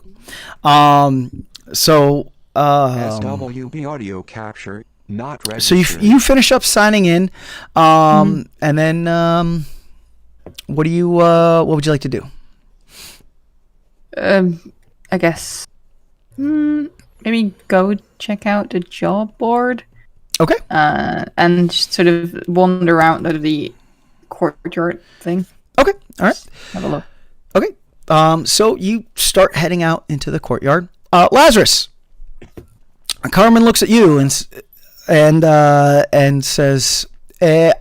Speaker 2: So
Speaker 1: SWB audio capture. Not
Speaker 2: so
Speaker 1: registered.
Speaker 2: you finish up signing in, and then what would you like to do?
Speaker 5: I guess maybe go check out the job board.
Speaker 2: Okay.
Speaker 5: And just sort of wander around the courtyard thing.
Speaker 2: Okay. All right.
Speaker 5: Have a look.
Speaker 2: Okay. So you start heading out into the courtyard. Lazarus. Carmen looks at you and says, "I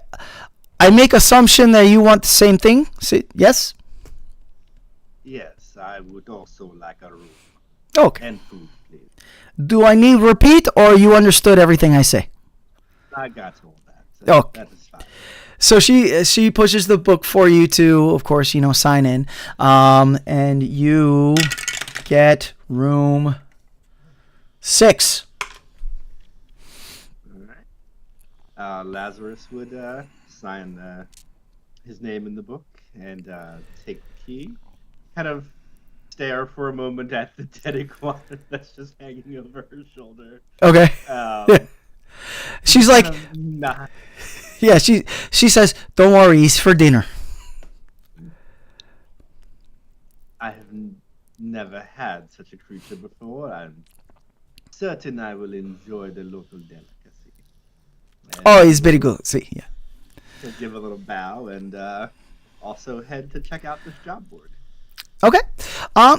Speaker 2: make assumption that you want the same thing. Yes?
Speaker 4: Yes, I would also like a room
Speaker 2: Okay.
Speaker 4: and food, please.
Speaker 2: Do I need repeat, or you understood everything I say?"
Speaker 4: I got all that. So
Speaker 2: Okay.
Speaker 4: that is fine.
Speaker 2: So she pushes the book for you to, of course, sign in, and you get room 6.
Speaker 4: All right. Lazarus would sign his name in the book and take the key. Kind of stare for a moment at the dead iguana that's just hanging over her shoulder.
Speaker 2: Okay. She's like,
Speaker 4: Not.
Speaker 2: yeah. She says, "Don't worry, he's for dinner."
Speaker 4: I have never had such a creature before. I'm certain I will enjoy the local delicacy. And
Speaker 2: Oh, he's very good. See, yeah.
Speaker 4: he'll give a little bow and also head to check out this job board.
Speaker 2: Okay.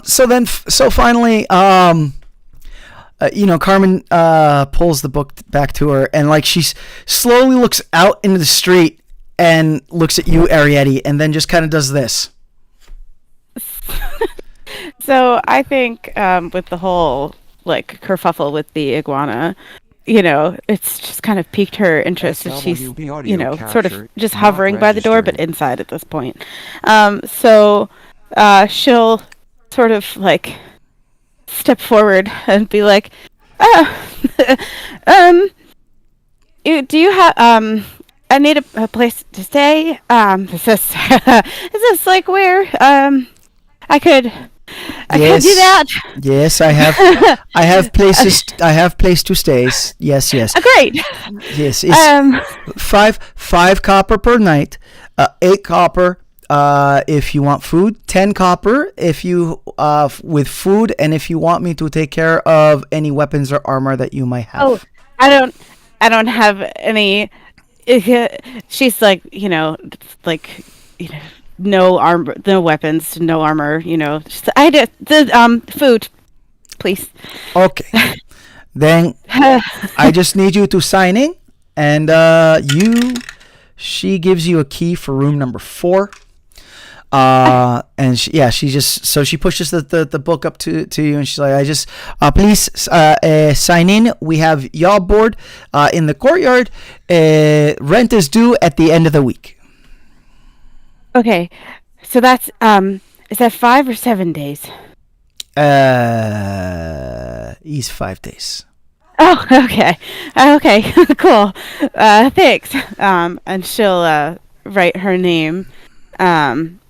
Speaker 2: So finally, Carmen pulls the book back to her, and like she slowly looks out into the street and looks at you, Arietty, and then just kind of does this.
Speaker 6: So I think with the whole like kerfuffle with the iguana, it's just kind of piqued her interest, and she's
Speaker 1: SWB audio
Speaker 6: sort of
Speaker 1: capture
Speaker 6: just
Speaker 1: not
Speaker 6: hovering by the door, but
Speaker 1: registering.
Speaker 6: inside at this point. So she'll sort of like step forward and be like, do you have I need a place to stay. Is this is this like where I could do that?
Speaker 2: Yes, I have. I have places. I have place to stay. Yes.
Speaker 6: Great.
Speaker 2: Yes. It's five copper per night. 8 copper. If you want food, 10 copper if you with food, and if you want me to take care of any weapons or armor that you might have.
Speaker 6: Oh, I don't have any. She's like, no armor, no weapons, no armor. I did the food, please.
Speaker 2: Okay. Then I just need you to sign in, and she gives you a key for room number 4. And she pushes the book up to you, and she's like, please sign in. We have y'all board in the courtyard. Rent is due at the end of the week.
Speaker 6: Okay, so that's is that 5 or 7 days?
Speaker 2: He's 5 days.
Speaker 6: Oh, okay, cool. Thanks. And she'll write her name on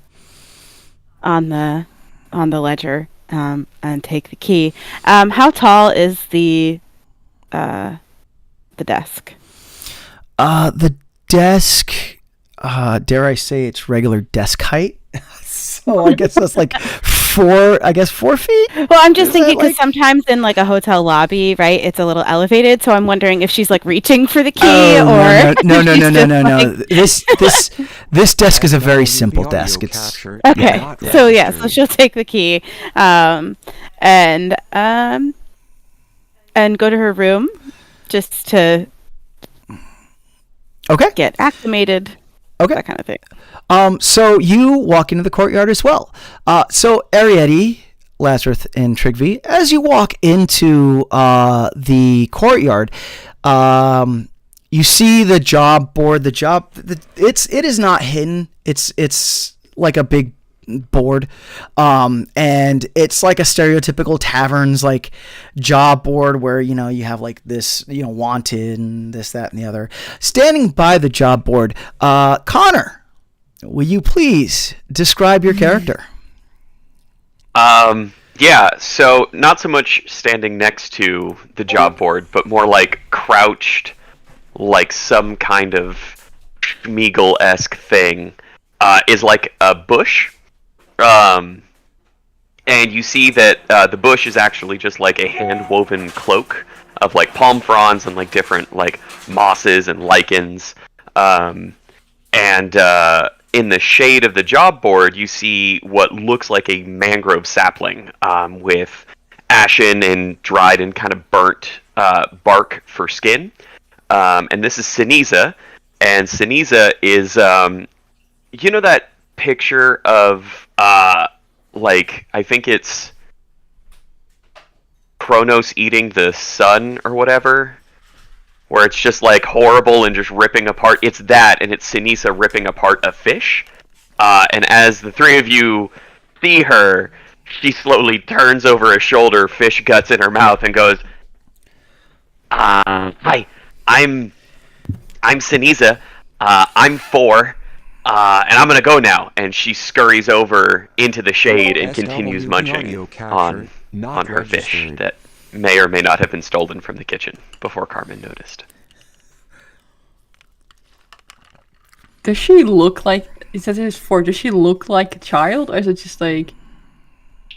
Speaker 6: the ledger and take the key. How tall is the desk?
Speaker 2: The desk, dare I say, it's regular desk height. So I guess that's like 4 feet.
Speaker 6: Well, I'm just thinking because sometimes in like a hotel lobby, right, it's a little elevated. So I'm wondering if she's like reaching for the key or
Speaker 2: no.
Speaker 6: Like...
Speaker 2: This desk is a very simple desk. It's
Speaker 6: okay. So she'll take the key, and go to her room just to get acclimated.
Speaker 2: Okay.
Speaker 6: That kind of thing.
Speaker 2: So you walk into the courtyard as well. So Arietty, Lazarus, and Trygve, as you walk into the courtyard, you see the job board. It is not hidden. It's like a big board, and it's like a stereotypical taverns like job board where you have like this wanted and this, that, and the other. Standing by the job board, Connor, will you please describe your character?
Speaker 3: Yeah, so not so much standing next to the job board, but more like crouched, like some kind of Schmeagle-esque thing, is like a bush. And you see that the bush is actually just like a hand-woven cloak of like palm fronds and like different like mosses and lichens. And in the shade of the job board, you see what looks like a mangrove sapling with ashen and dried and kind of burnt bark for skin. And this is Senisa. And Senisa is, that picture of, like, I think it's Kronos eating the sun or whatever, where it's just like horrible and just ripping apart. It's that, and it's Senisa ripping apart a fish. And as the three of you see her, she slowly turns over a shoulder, fish guts in her mouth, and goes, "Hi, I'm Senisa. I'm 4, and I'm gonna go now." And she scurries over into the shade and continues munching on her fish that may or may not have been stolen from the kitchen before Carmen noticed.
Speaker 5: Does she look like? It says it's 4. Does she look like a child, or is it just like?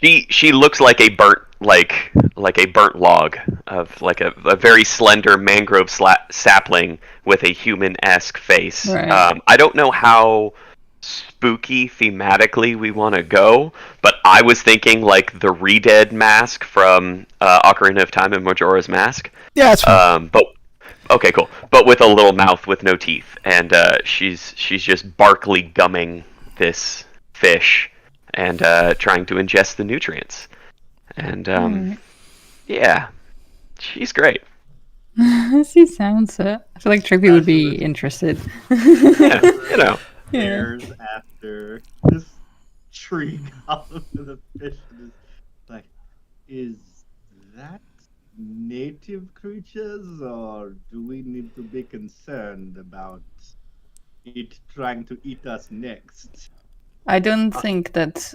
Speaker 3: She looks like a burnt a burnt log of like a very slender mangrove sapling with a human-esque face.
Speaker 5: Right.
Speaker 3: I don't know how spooky thematically we want to go, but I was thinking like the Re-Dead mask from Ocarina of Time and Majora's Mask.
Speaker 2: Yeah, that's fine.
Speaker 3: But okay, cool. But with a little mouth with no teeth, and she's just barkly gumming this fish and trying to ingest the nutrients. And yeah, she's great.
Speaker 5: She sounds it. I feel like Trygve would be interested.
Speaker 3: Yeah, you know.
Speaker 4: Stares after this tree column of the fish and is like, is that native creatures, or do we need to be concerned about it trying to eat us next?
Speaker 5: I don't think that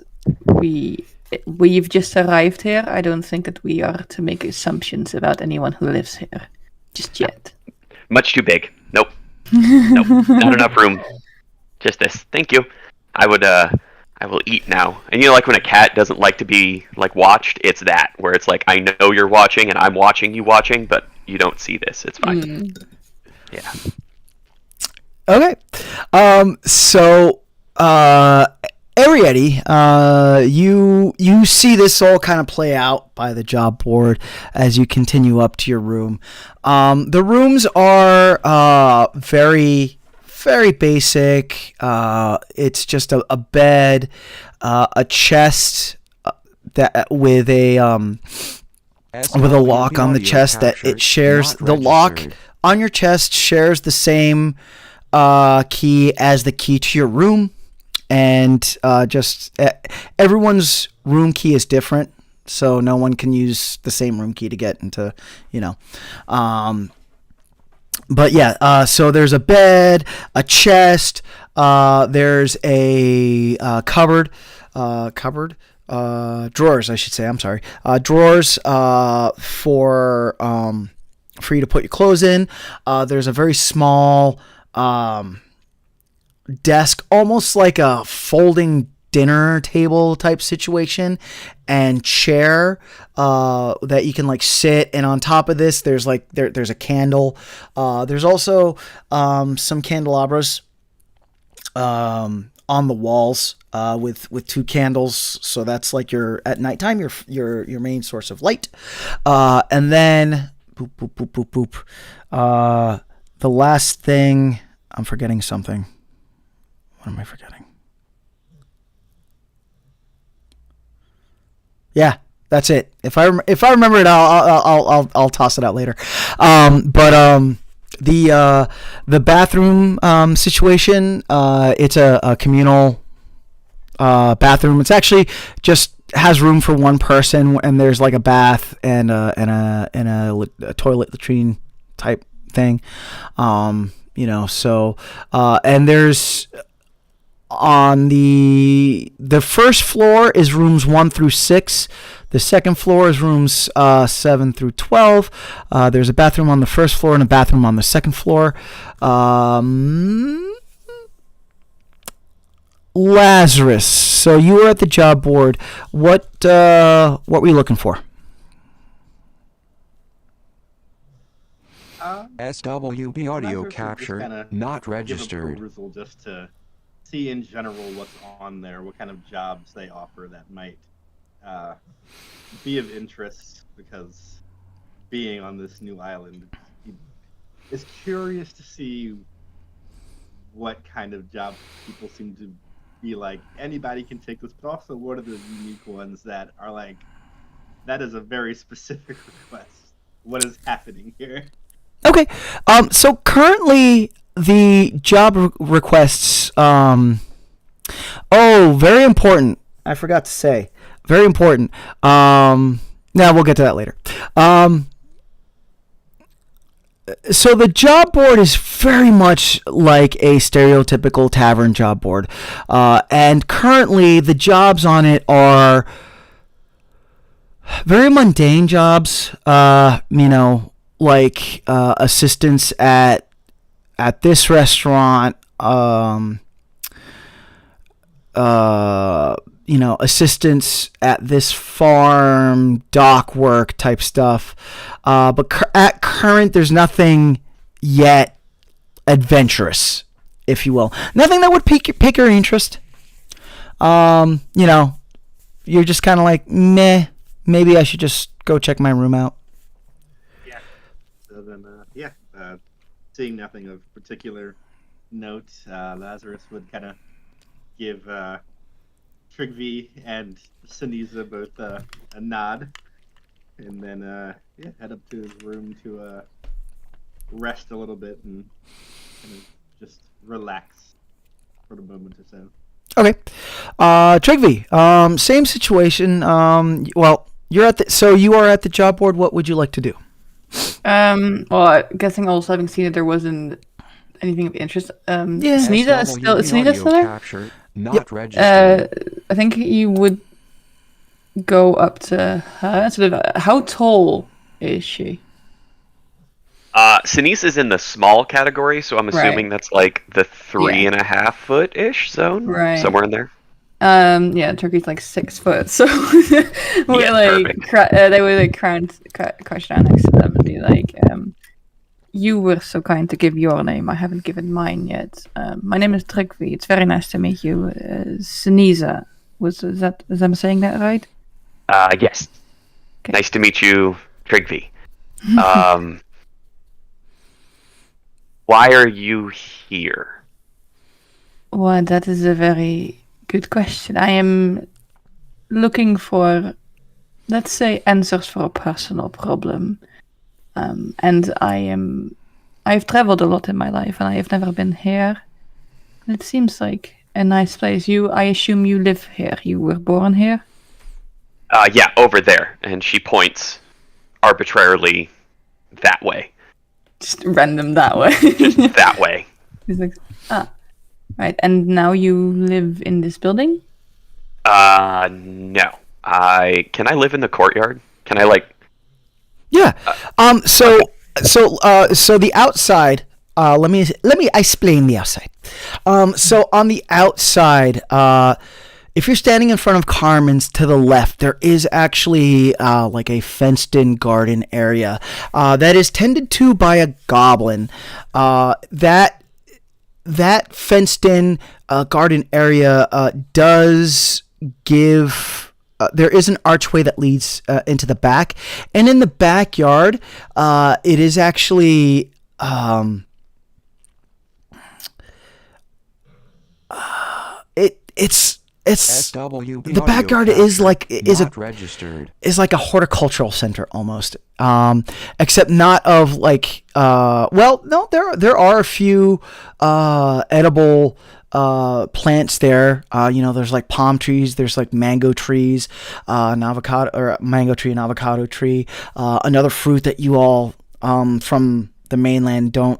Speaker 5: we've just arrived here. I don't think that we are to make assumptions about anyone who lives here just yet.
Speaker 3: Much too big. Nope. Nope. Not enough room. Just this. Thank you. I will eat now. And you know, like when a cat doesn't like to be like watched, it's that where it's like, I know you're watching and I'm watching you watching, but you don't see this. It's fine. Yeah.
Speaker 2: Okay. So, Arietty, you see this all kind of play out by the job board as you continue up to your room. The rooms are very, very basic. It's just a bed, a chest that with a lock on the chest that it shares. The lock on your chest shares the same key as the key to your room. And everyone's room key is different, so no one can use the same room key to get into, But yeah, so there's a bed, a chest, there's a cupboard, drawers, I should say. I'm sorry, drawers for you to put your clothes in. There's a very small desk, almost like a folding dinner table type situation, and chair that you can like sit, and on top of this there's like there's a candle. There's also some candelabras on the walls with 2 candles, so that's like your at nighttime your main source of light. And then boop boop boop boop boop. The last thing, I'm forgetting something. What am I forgetting? Yeah, that's it. If I remember it, I'll toss it out later. But the bathroom situation, it's a communal bathroom. It's actually just has room for one person, and there's like a bath and a toilet latrine type thing. So and there's on the first floor is rooms 1 through 6. The second floor is rooms 7 through 12. There's a bathroom on the first floor and a bathroom on the second floor. Lazarus, so you were at the job board. What were you looking for?
Speaker 1: SWB audio capture not registered.
Speaker 4: Just to see in general what's on there, what kind of jobs they offer that might be of interest, because being on this new island is curious to see what kind of jobs people seem to be like, anybody can take this, but also what are the unique ones that are like, that is a very specific request. What is happening here?
Speaker 2: Okay. So currently the job requests. Very important. I forgot to say. Very important. Now we'll get to that later. So the job board is very much like a stereotypical tavern job board, and currently the jobs on it are very mundane jobs. Like assistants at this restaurant. Assistants at this farm, dock work type stuff. But at current, there's nothing yet adventurous, if you will. Nothing that would pique your interest. You're just kind of like, meh, maybe I should just go check my room out.
Speaker 4: Yeah. So then, seeing nothing of particular note, Lazarus would kind of give Trygve and Senisa both a nod, and then head up to his room to rest a little bit and kind of just relax for a moment or so.
Speaker 2: Okay, Trygve, same situation. Well, you are at the job board. What would you like to do?
Speaker 5: Well, guessing also having seen that there wasn't anything of interest. Senisa is still there?
Speaker 1: Capture, not registered.
Speaker 5: I think you would go up to her. Sort of. How tall is she?
Speaker 3: Senisa is in the small category, so I'm assuming that's like the 3.5 foot ish zone, somewhere in there.
Speaker 5: Turkey's like 6 foot, so we're they were like crouch down next to them and be like, you were so kind to give your name. I haven't given mine yet. My name is Trygve. It's very nice to meet you. Senisa. Is I'm saying that right?
Speaker 3: Yes. Okay. Nice to meet you, Trygve. Why are you here?
Speaker 5: Well, that is a very good question. I am looking for, let's say, answers for a personal problem. And I've traveled a lot in my life, and I have never been here. It seems like a nice place. I assume you live here. You were born here?
Speaker 3: Yeah, over there. And she points arbitrarily that way.
Speaker 5: Just random that way.
Speaker 3: Just that way.
Speaker 5: He's like, right. And now you live in this building?
Speaker 3: No. Can I live in the courtyard? Can I
Speaker 2: Yeah. So the outside. Let me explain the outside. So on the outside, if you're standing in front of Carmen's to the left, there is actually like a fenced-in garden area that is tended to by a goblin. That fenced-in garden area does give. There is an archway that leads into the back, and in the backyard, it is actually it's the backyard is like
Speaker 1: registered.
Speaker 2: Is like a horticultural center almost, except not of like no, there are a few edible plants there. There's like palm trees, there's like mango trees, an avocado or mango tree, an avocado tree, another fruit that you all from the mainland don't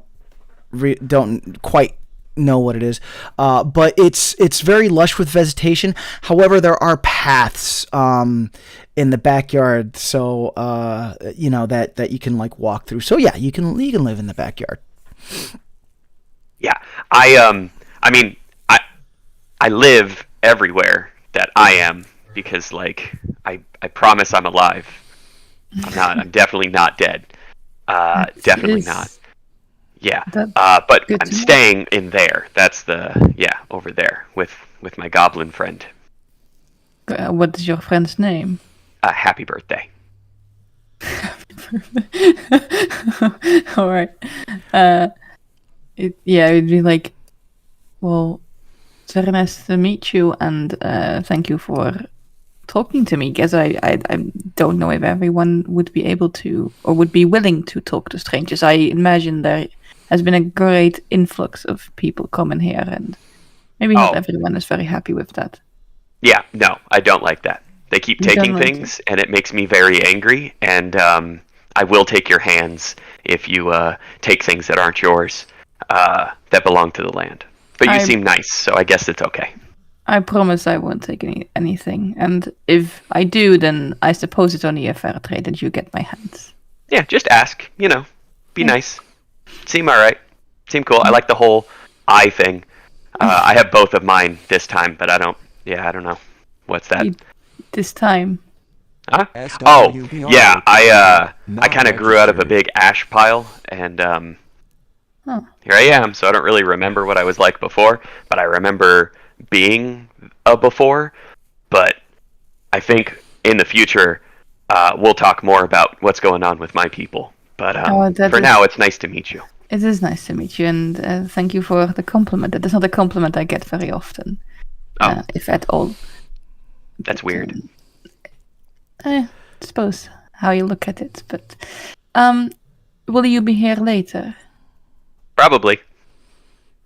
Speaker 2: quite know what it is, but it's very lush with vegetation. However, there are paths in the backyard, so that you can like walk through. So yeah, you can live in the backyard.
Speaker 3: Yeah, I live everywhere that I am because like I promise I'm alive. I'm definitely not dead. Definitely not. Yeah, but I'm staying in there. That's over there with my goblin friend.
Speaker 5: What is your friend's name?
Speaker 3: Happy birthday.
Speaker 5: Happy birthday. All right. It'd be like, well, it's very nice to meet you, and thank you for talking to me, because I don't know if everyone would be able to or would be willing to talk to strangers. I imagine there has been a great influx of people coming here, and maybe not
Speaker 3: Oh.
Speaker 5: everyone is very happy with that.
Speaker 3: Yeah, no, I don't like that. They keep
Speaker 5: You don't
Speaker 3: taking
Speaker 5: like
Speaker 3: things, and it makes me very angry. And I will take your hands if you take things that aren't yours, that belong to the land. But you seem nice, so I guess it's okay.
Speaker 5: I promise I won't take anything. And if I do, then I suppose it's only a fair trade that you get my hands.
Speaker 3: Yeah, just ask. Be nice. Seem all right. Seem cool. I like the whole eye thing. I have both of mine this time, but I don't. Yeah, I don't know. What's that?
Speaker 5: This time.
Speaker 3: Huh? Oh,
Speaker 1: SWBR
Speaker 3: yeah. I
Speaker 1: not
Speaker 3: kind of grew out of a
Speaker 1: registered.
Speaker 3: big ash pile, and here I am. So I don't really remember what I was like before, but I remember being a before. But I think in the future, we'll talk more about what's going on with my people. But for now, it's nice to meet you.
Speaker 5: It is nice to meet you, and thank you for the compliment. That is not a compliment I get very often, if at all.
Speaker 3: That's weird.
Speaker 5: I suppose how you look at it. But will you be here later?
Speaker 3: Probably.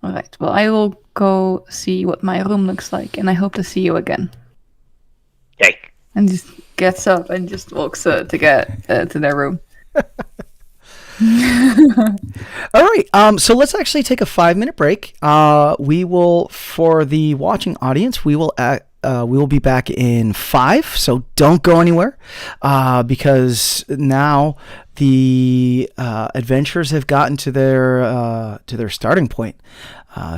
Speaker 5: All right. Well, I will go see what my room looks like, and I hope to see you again.
Speaker 3: Yay.
Speaker 5: And just gets up and just walks to get to their room.
Speaker 2: All right. So let's actually take a 5-minute break. We will, for the watching audience, we will be back in 5. So don't go anywhere, because now the adventurers have gotten to their starting point.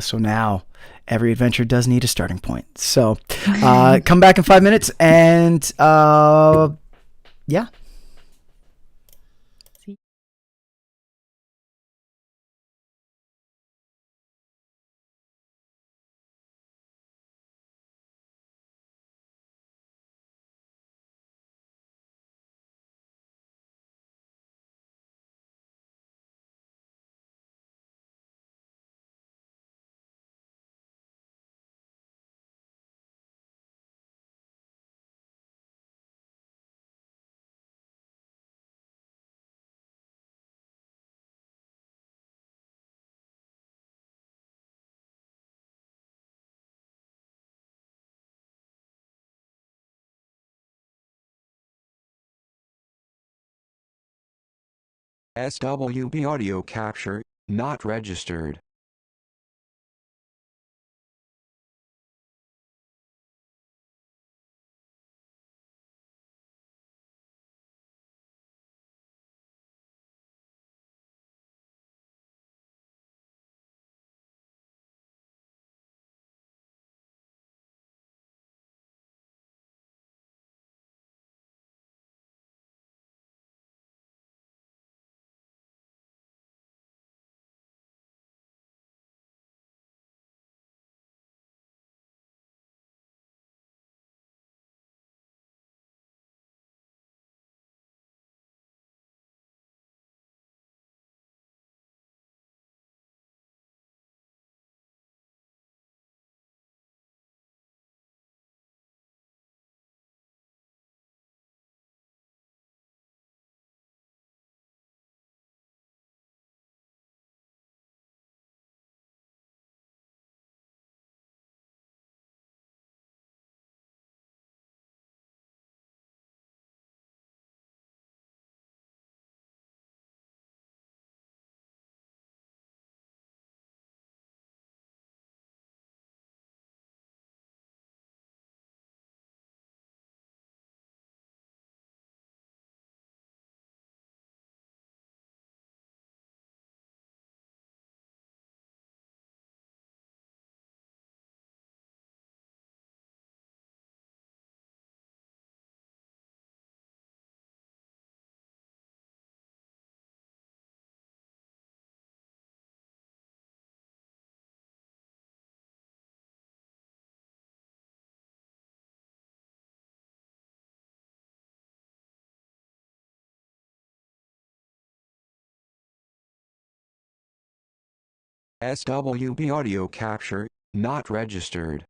Speaker 2: So now every adventure does need a starting point. So come back in 5 minutes, and yeah.
Speaker 1: SWB audio capture, not registered. SWB audio capture, not registered.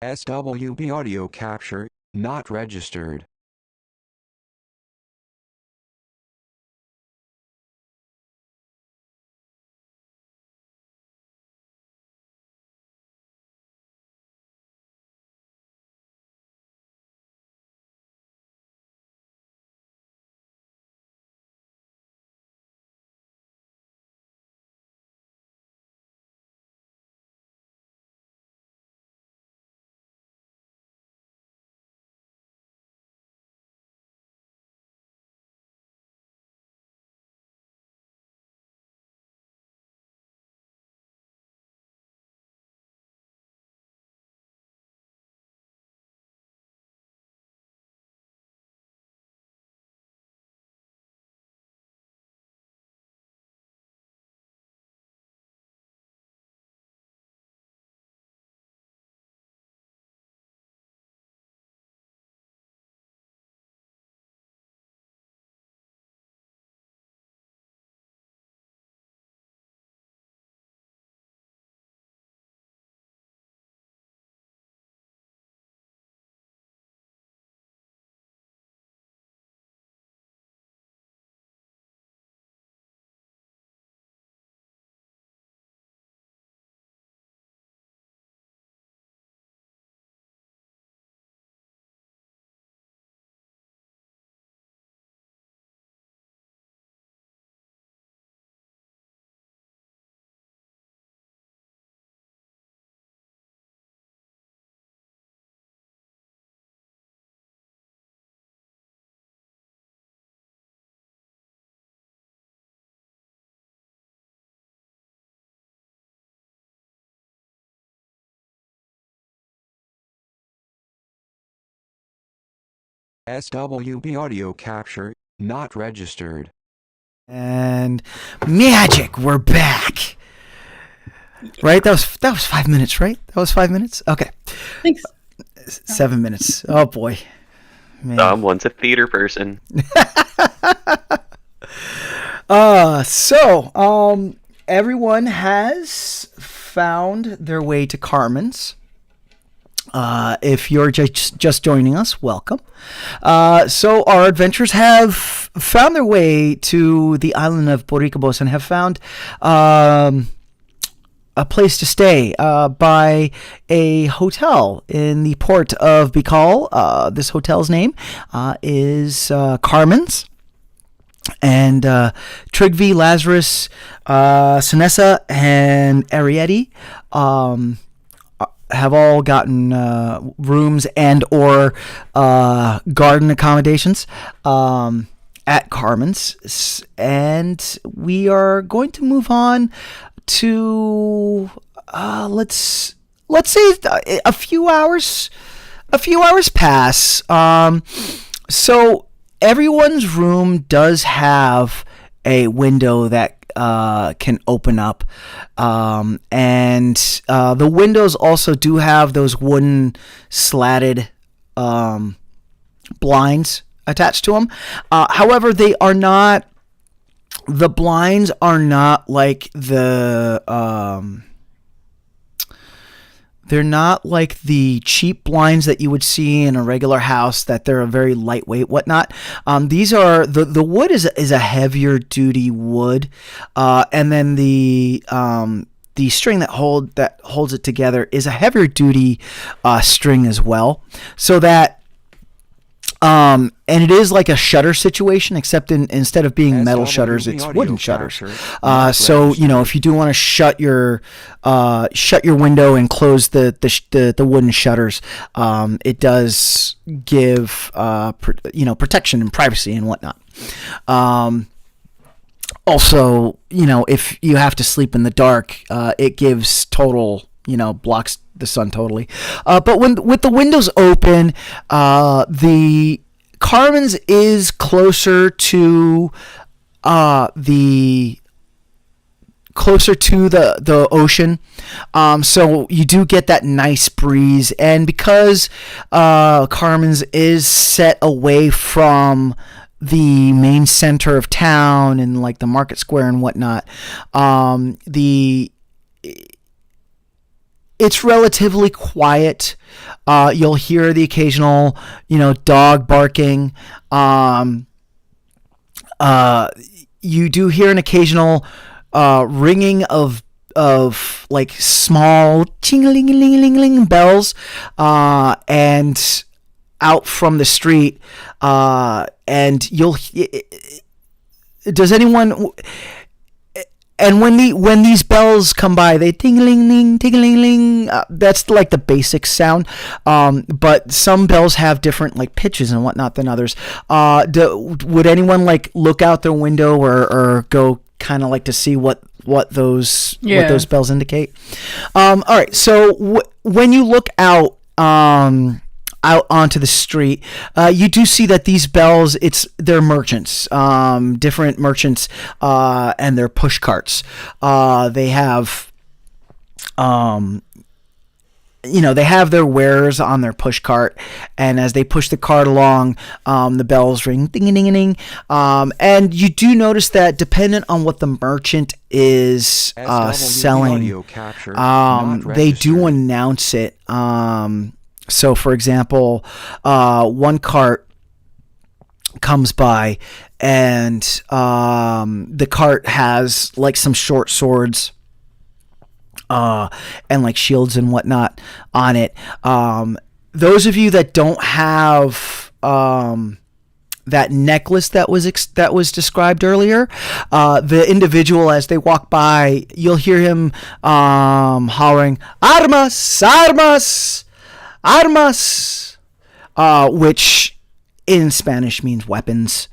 Speaker 1: SWB audio capture, not registered. SWB audio capture, not registered.
Speaker 2: And magic, we're back. Right? That was 5 minutes, right? That was 5 minutes? Okay.
Speaker 5: Thanks.
Speaker 2: 7 minutes. Oh boy. Man.
Speaker 3: Someone's a theater person.
Speaker 2: Everyone has found their way to Carmen's. If you're just joining us, welcome. So our adventurers have found their way to the island of Boricubos and have found a place to stay by a hotel in the port of Bicol. This hotel's name is Carmen's. And Trygve, Lazarus, Senisa, and Arietty have all gotten rooms and or garden accommodations at Carmen's, and we are going to move on to let's say a few hours pass. So everyone's room does have a window that can open up, and the windows also do have those wooden slatted blinds attached to them. However, the blinds are not like they're not like the cheap blinds that you would see in a regular house, that they're a very lightweight, whatnot. These are, the wood is a heavier duty wood. And then the string that holds it together is a heavier duty string as well. So that, and it is like a shutter situation, except instead of being metal shutters, it's wooden shutters. So if you do want to shut your window and close the wooden shutters, it does give protection and privacy and whatnot. Also, if you have to sleep in the dark, it gives total, blocks the sun totally. But with the windows open, the Carmen's is closer to the ocean, so you do get that nice breeze. And because Carmen's is set away from the main center of town and like the market square and whatnot, it's relatively quiet. You'll hear the occasional, dog barking. You do hear an occasional ringing of like small ting-a-ling-a-ling-a-ling bells, and out from the street, and does anyone? And when these bells come by, they ting-a-ling-ling, ting-a-ling-ling. That's like the basic sound. But some bells have different like pitches and whatnot than others. Would anyone like look out their window or go kind of like to see what those bells indicate? All right. So when you look out onto the street, you do see that these bells, they're merchants, different merchants, and they're push carts. They have, they have their wares on their push cart, and as they push the cart along, the bells ring, ding ding ding. And you do notice that dependent on what the merchant is selling, they do announce it. So, for example, one cart comes by, and the cart has like some short swords and like shields and whatnot on it. Those of you that don't have that necklace that was described earlier, the individual, as they walk by, you'll hear him hollering, "Armas! Armas! Armas," which in Spanish means weapons.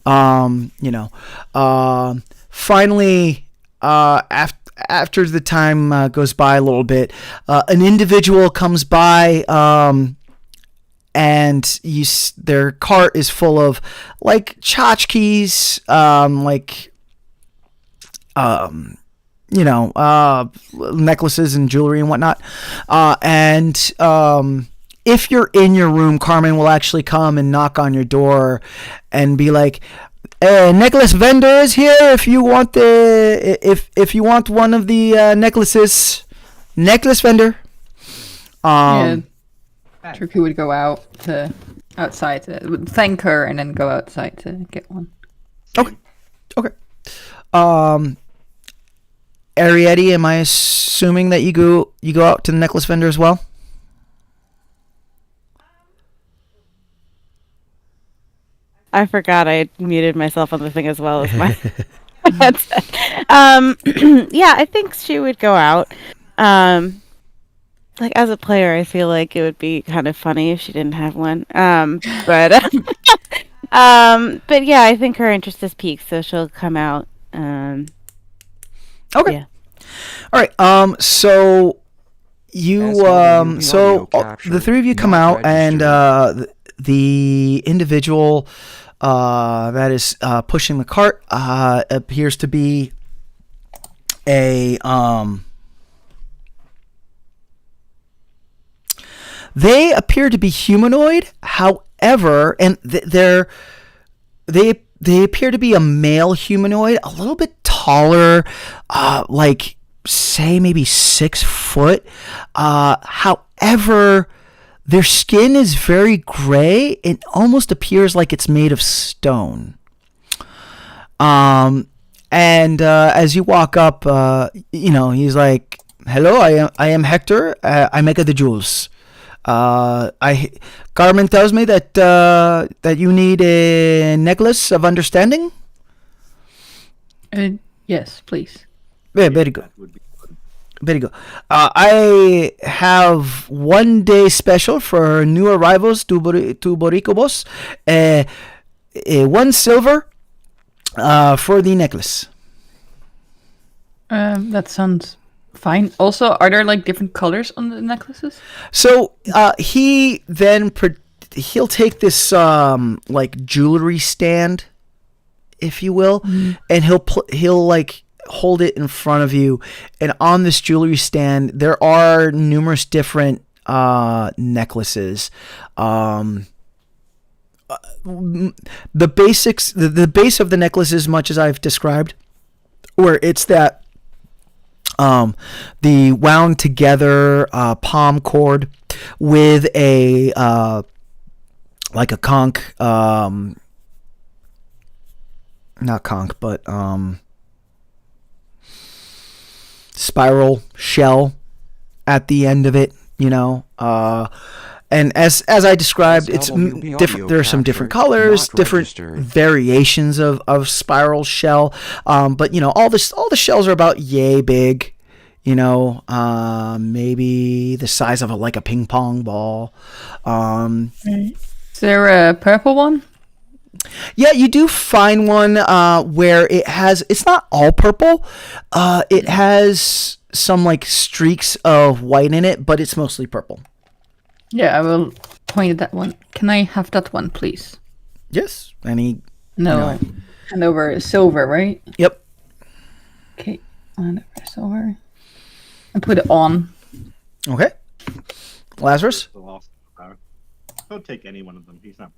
Speaker 2: Finally, after the time goes by a little bit, an individual comes by, and their cart is full of like tchotchkes, necklaces and jewelry and whatnot. If you're in your room, Carmen will actually come and knock on your door and be like, "Necklace vendor is here. If you want if you want one of the necklaces, necklace vendor."
Speaker 5: Trygve would go outside to thank her and then go outside to get one.
Speaker 2: Okay. Arietty, am I assuming that you go out to the necklace vendor as well?
Speaker 6: I forgot I muted myself on the thing as well as my headset. Yeah, I think she would go out. Like, as a player, I feel like it would be kind of funny if she didn't have one. But yeah, I think her interest is piqued, so she'll come out.
Speaker 2: Okay.
Speaker 6: Yeah.
Speaker 2: All right. So you the three of you come out, and the individual that is pushing the cart appears to be a they appear to be humanoid. However, and they appear to be a male humanoid, a little bit taller, like say maybe 6 foot. However, their skin is very gray. It almost appears like it's made of stone. And as you walk up, he's like, "Hello, I am Hector. I make the jewels. Carmen tells me that you need a necklace of understanding."
Speaker 5: Yes, please.
Speaker 2: Yeah, very good. Very good. I have 1 day special for new arrivals to Boricubos. 1 silver for the necklace.
Speaker 5: That sounds fine. Also, are there like different colors on the necklaces?
Speaker 2: So he'll take this like jewelry stand, if you will, and he'll like hold it in front of you, and on this jewelry stand there are numerous different necklaces. The basics, the base of the necklace is much as I've described, where it's that the wound together palm cord with a like a conch, not conch, but spiral shell at the end of it, and as I described, it's different. There are some different colors, different variations of spiral shell, but all the shells are about yay big, maybe the size of like a ping pong ball.
Speaker 5: Is there a purple one?
Speaker 2: Yeah, you do find one where it's not all purple. It has some like streaks of white in it, but it's mostly purple.
Speaker 5: Yeah, I will point at that one. Can I have that one, please?
Speaker 2: Yes.
Speaker 5: No. Hand over silver, right?
Speaker 2: Yep.
Speaker 5: Okay. Hand over silver. And put it on.
Speaker 2: Okay. Lazarus?
Speaker 4: Don't take any one of them. He's not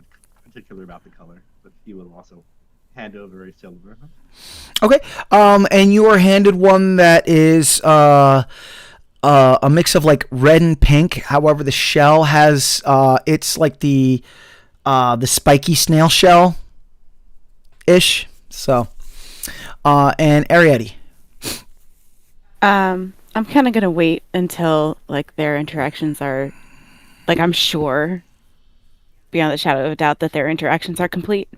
Speaker 4: particular about the color, but he will also hand over a silver.
Speaker 2: Okay. And you are handed one that is a mix of like red and pink. However, the shell has it's like the spiky snail shell ish. So, and Arietty.
Speaker 6: I'm kind of gonna wait until like their interactions are, like, I'm sure beyond the shadow of a doubt that their interactions are complete.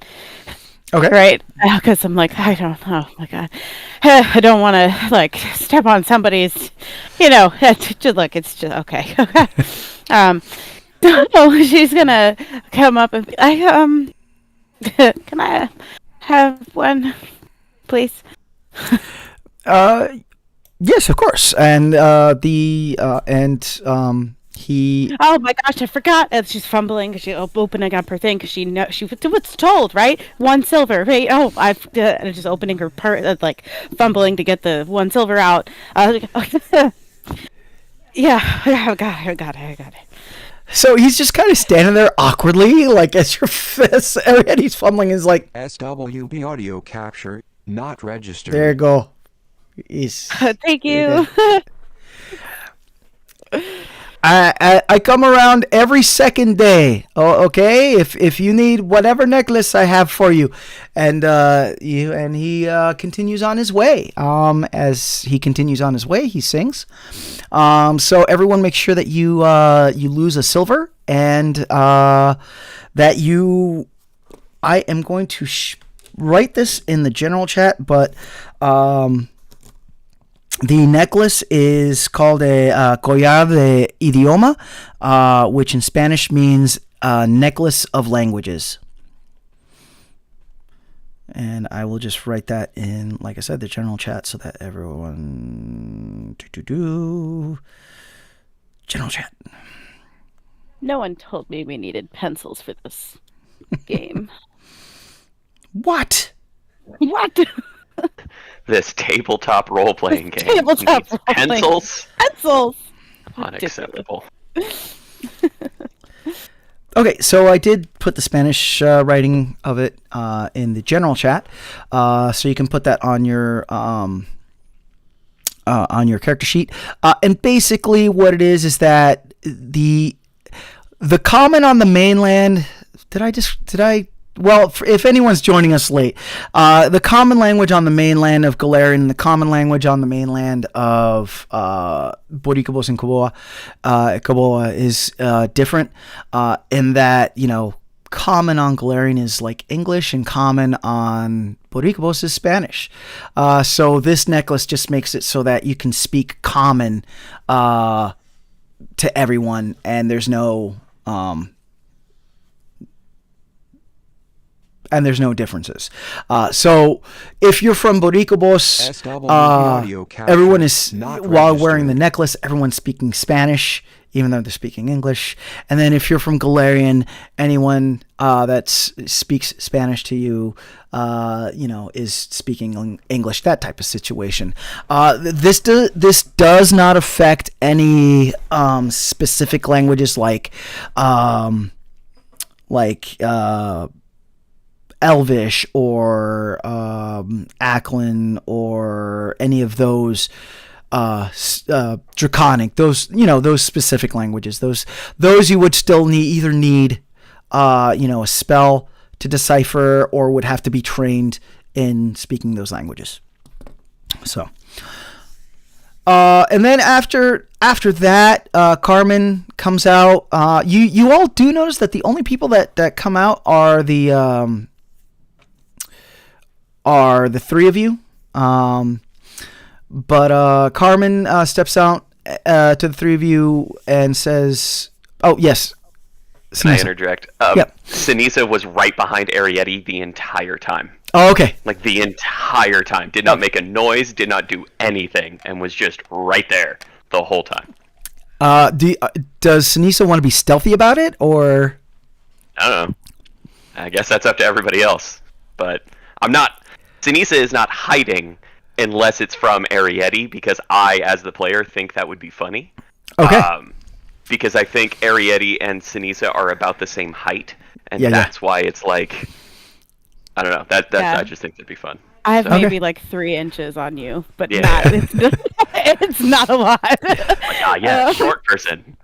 Speaker 2: Okay.
Speaker 6: Right? Because I'm like, I don't know. Oh my God. I don't want to like step on somebody's, look, it's just okay. So she's gonna come up and be like, can I have one, please?
Speaker 2: Yes, of course. And he.
Speaker 6: Oh my gosh, I forgot. And she's fumbling because she's opening up her thing because she was told, right? 1 silver, right? Oh, and just opening her like fumbling to get the 1 silver out. Yeah, I got it.
Speaker 2: So he's just kind of standing there awkwardly, like as your fist. And he's fumbling. Is like
Speaker 1: SWB audio capture not registered.
Speaker 2: There you go.
Speaker 6: Thank you.
Speaker 2: I come around every second day. Oh, okay. If you need whatever necklace I have for you, and he continues on his way. As he continues on his way, he sings. So everyone, make sure that you lose a silver, and that you. I am going to write this in the general chat, but the necklace is called a collar de idioma, which in Spanish means necklace of languages. And I will just write that in, like I said, the general chat so that everyone... General chat.
Speaker 6: No one told me we needed pencils for this game.
Speaker 2: What?
Speaker 6: What?
Speaker 3: This tabletop role-playing game
Speaker 6: Tabletop
Speaker 3: needs
Speaker 6: role-playing.
Speaker 3: pencils?
Speaker 6: Pencils!
Speaker 3: Unacceptable.
Speaker 2: Okay, so I did put the Spanish writing of it in the general chat, so you can put that on your character sheet. And basically, what it is that the common on the mainland. Well, if anyone's joining us late, the common language on the mainland of Galarian and the common language on the mainland of Boricubos and Koboa, Koboa is different in that, common on Galarian is like English and common on Boricubos is Spanish. So this necklace just makes it so that you can speak common to everyone, and there's no... and there's no differences. So if you're from Boricubos, everyone is, while wearing the necklace, everyone's speaking Spanish, even though they're speaking English. And then if you're from Galarian, anyone that speaks Spanish to you, is speaking English, that type of situation. This does not affect any specific languages like Elvish or Ackland or any of those draconic, those specific languages. Those you would still need a spell to decipher, or would have to be trained in speaking those languages. So, and then after that, Carmen comes out. You all do notice that the only people that come out are the three of you. But Carmen steps out to the three of you and says, "Oh yes."
Speaker 3: Can I interject?
Speaker 2: Yep.
Speaker 3: Senisa was right behind Arietty the entire time.
Speaker 2: Oh, okay.
Speaker 3: Like the entire time. Did not make a noise, did not do anything, and was just right there the whole time.
Speaker 2: Does Senisa want to be stealthy about it, or?
Speaker 3: I don't know. I guess that's up to everybody else. But I'm not... Senisa is not hiding unless it's from Arietty, because I, as the player, think that would be funny.
Speaker 2: Okay.
Speaker 3: Because I think Arietty and Senisa are about the same height, and that's why it's like... I don't know. I just think that'd be fun.
Speaker 6: I have maybe like 3 inches on you, but it's not a lot.
Speaker 3: Short person.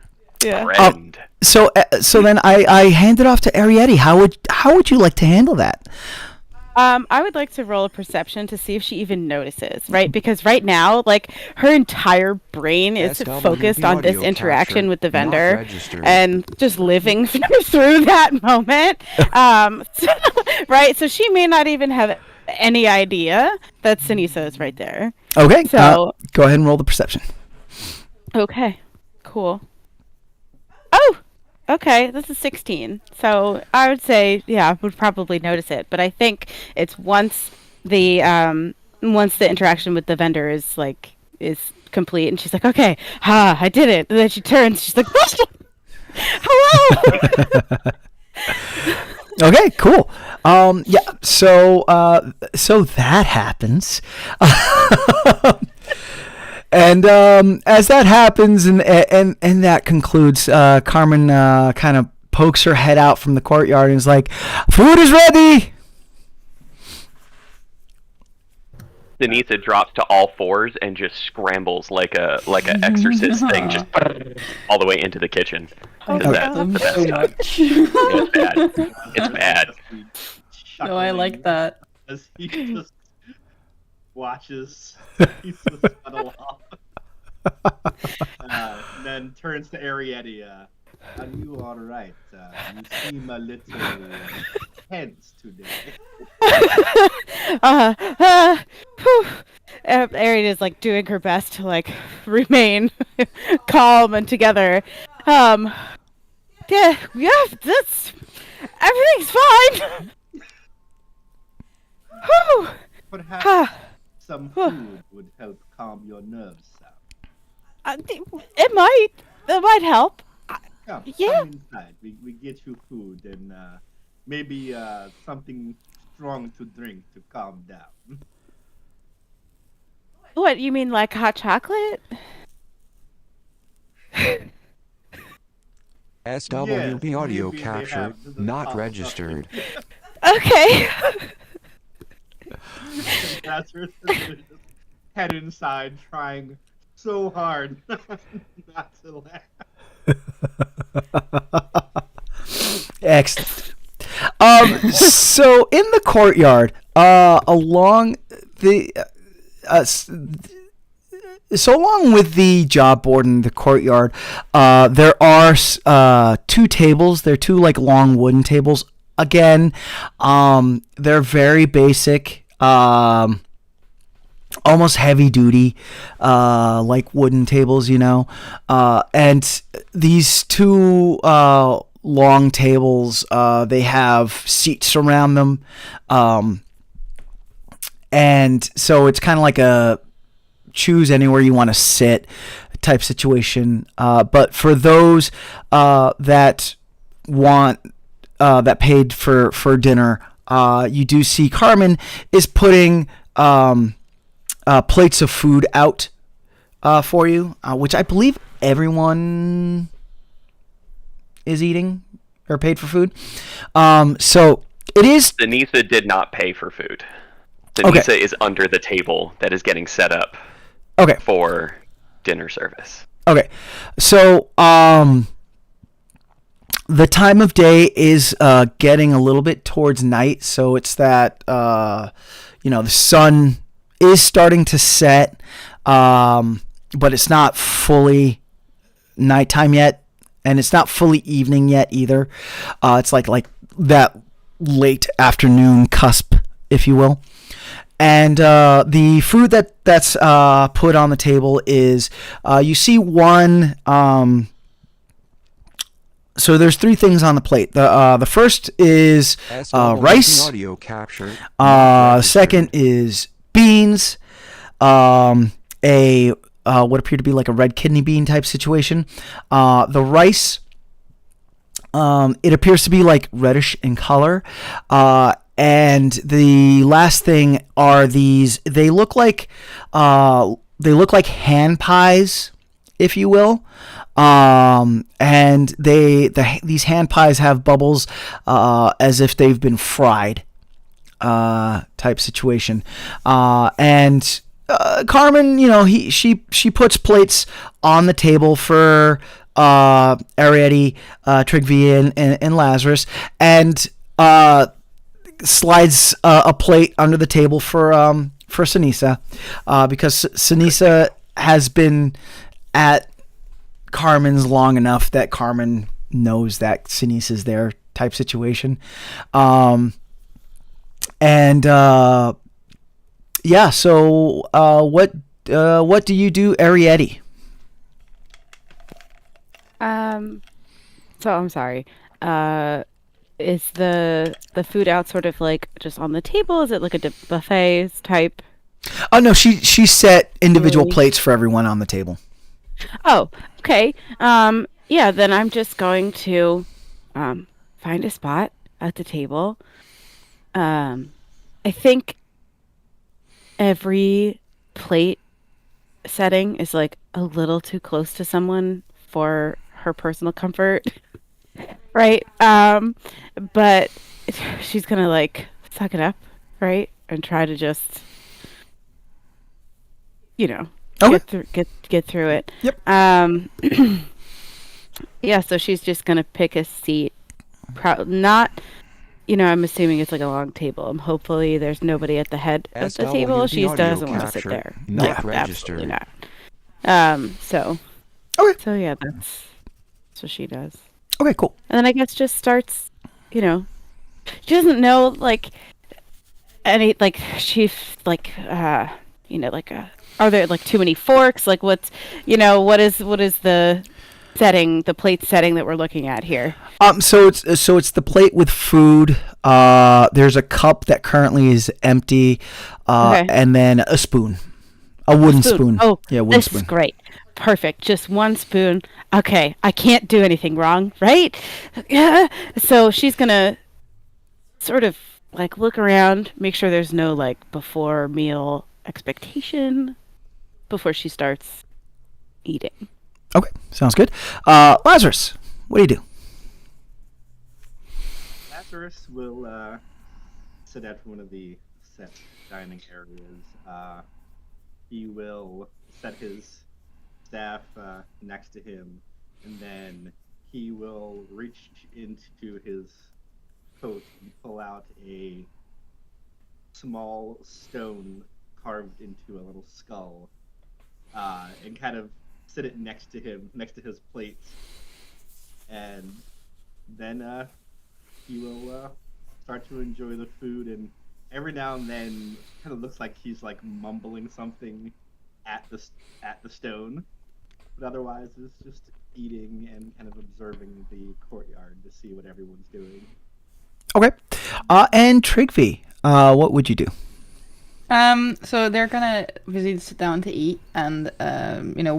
Speaker 6: Yeah.
Speaker 3: Friend.
Speaker 2: So then I hand it off to Arietty. How would you like to handle that?
Speaker 6: I would like to roll a perception to see if she even notices, right? Because right now, like, her entire brain is focused on this interaction with the vendor and just living through that moment. Right? So she may not even have any idea that Senisa is right there.
Speaker 2: Okay.
Speaker 6: So
Speaker 2: go ahead and roll the perception.
Speaker 6: Okay. Cool. Oh! Okay, this is 16. So I would say, would probably notice it. But I think it's once the interaction with the vendor is complete, and she's like, okay, I did it. And then she turns, she's like, hello.
Speaker 2: Okay, cool. So that happens. And as that happens, and that concludes, Carmen kind of pokes her head out from the courtyard and is like, "Food is ready."
Speaker 3: Senisa drops to all fours and just scrambles like a exorcist thing, just all the way into the kitchen. That's the best time. It's bad. It's bad.
Speaker 5: No, I like that.
Speaker 4: As he just watches Senisa scuttle off. Then turns to Arietty. Are you all right? You seem a little tense today.
Speaker 6: Arietty is like doing her best to like remain calm and together. That's everything's fine.
Speaker 4: Perhaps some food would help calm your nerves down.
Speaker 6: It might help.
Speaker 4: Come inside. We get you food and maybe something strong to drink to calm down.
Speaker 6: What, you mean like hot chocolate?
Speaker 1: SWB audio capture not registered.
Speaker 6: Okay.
Speaker 4: Lazarus is head inside, trying so hard not to laugh.
Speaker 2: Excellent. So in the courtyard, along with the job board in the courtyard, there are 2 tables. They're 2 like long wooden tables. Again, they're very basic, almost heavy duty, like wooden tables, and these 2 long tables, they have seats around them, and so it's kind of like a choose anywhere you want to sit type situation, but for those that paid for dinner, you do see Carmen is putting plates of food out for you, which I believe everyone is eating or paid for food. So it is.
Speaker 3: Senisa did not pay for food. Senisa is under the table that is getting set up.
Speaker 2: Okay.
Speaker 3: for dinner service.
Speaker 2: Okay. So, the time of day is getting a little bit towards night, so it's that the sun is starting to set, but it's not fully nighttime yet, and it's not fully evening yet either. It's like that late afternoon cusp, if you will. And the food that's put on the table is you see one. So there's 3 things on the plate. The first is rice.
Speaker 1: Audio capture.
Speaker 2: Second is beans. What appear to be like a red kidney bean type situation. The rice, it appears to be like reddish in color. And the last thing are these. They look like hand pies, if you will. And these hand pies have bubbles as if they've been fried, type situation. And Carmen, she puts plates on the table for Arietty, Trygve, and Lazarus, and slides a plate under the table for Senisa, because Senisa has been at Carmen's long enough that Carmen knows that Senisa's there type situation. So what do you do, Arietty?
Speaker 6: So I'm sorry. Is the food out sort of like just on the table? Is it like a buffet type?
Speaker 2: Oh no, she set individual plates for everyone on the table.
Speaker 6: Oh, okay. Yeah, then I'm just going to find a spot at the table. I think every plate setting is like a little too close to someone for her personal comfort. Right? But she's gonna like suck it up, right? And try to just get through it.
Speaker 2: Yep.
Speaker 6: Yeah, so she's just gonna pick a seat. Not, I'm assuming it's like a long table. Hopefully there's nobody at the head of the table. She doesn't want to sit there.
Speaker 1: Not registered.
Speaker 6: Absolutely not. So yeah, that's what she does.
Speaker 2: Okay, cool.
Speaker 6: And then I guess just starts, she doesn't know like any like she's like are there like too many forks? Like what is the setting, the plate setting that we're looking at here?
Speaker 2: So it's the plate with food. There's a cup that currently is empty,
Speaker 6: Okay.
Speaker 2: and then a spoon, a wooden spoon.
Speaker 6: Oh,
Speaker 2: yeah, wooden
Speaker 6: this
Speaker 2: spoon.
Speaker 6: is great. Perfect. Just one spoon. Okay, I can't do anything wrong, right? Yeah. So she's gonna sort of like look around, make sure there's no like before meal expectation before she starts eating.
Speaker 2: Okay, sounds good. Lazarus, what do you do?
Speaker 4: Lazarus will sit at one of the set dining areas. He will set his staff next to him, and then he will reach into his coat and pull out a small stone carved into a little skull, and kind of sit it next to him, next to his plates, and then he will start to enjoy the food, and every now and then kind of looks like he's like mumbling something at the stone, but otherwise it's just eating and kind of observing the courtyard to see what everyone's doing.
Speaker 2: Okay, and Trygve, what would you do?
Speaker 5: So they're gonna obviously sit down to eat, and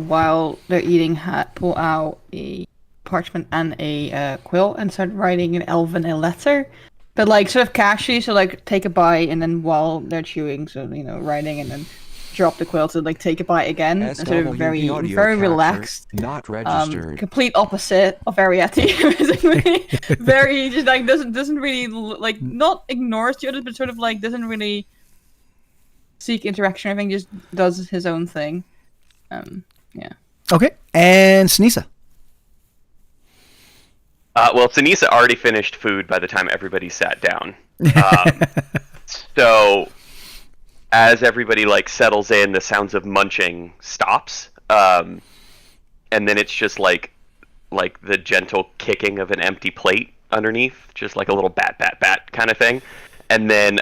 Speaker 5: while they're eating, pull out a parchment and a quill and start writing an elven a letter, but like sort of casually, so like take a bite, and then while they're chewing, so writing, and then drop the quill to like take a bite again, and sort of very relaxed.
Speaker 1: Not registered.
Speaker 5: Complete opposite of Arietty. Basically, very just like doesn't really like not ignores the others, but sort of like doesn't really seek interaction. I think just does his own thing. Yeah.
Speaker 2: Okay, and Senisa.
Speaker 3: Well, Senisa already finished food by the time everybody sat down. So, as everybody like settles in, the sounds of munching stops, and then it's just like the gentle kicking of an empty plate underneath, just like a little bat bat bat kind of thing, and then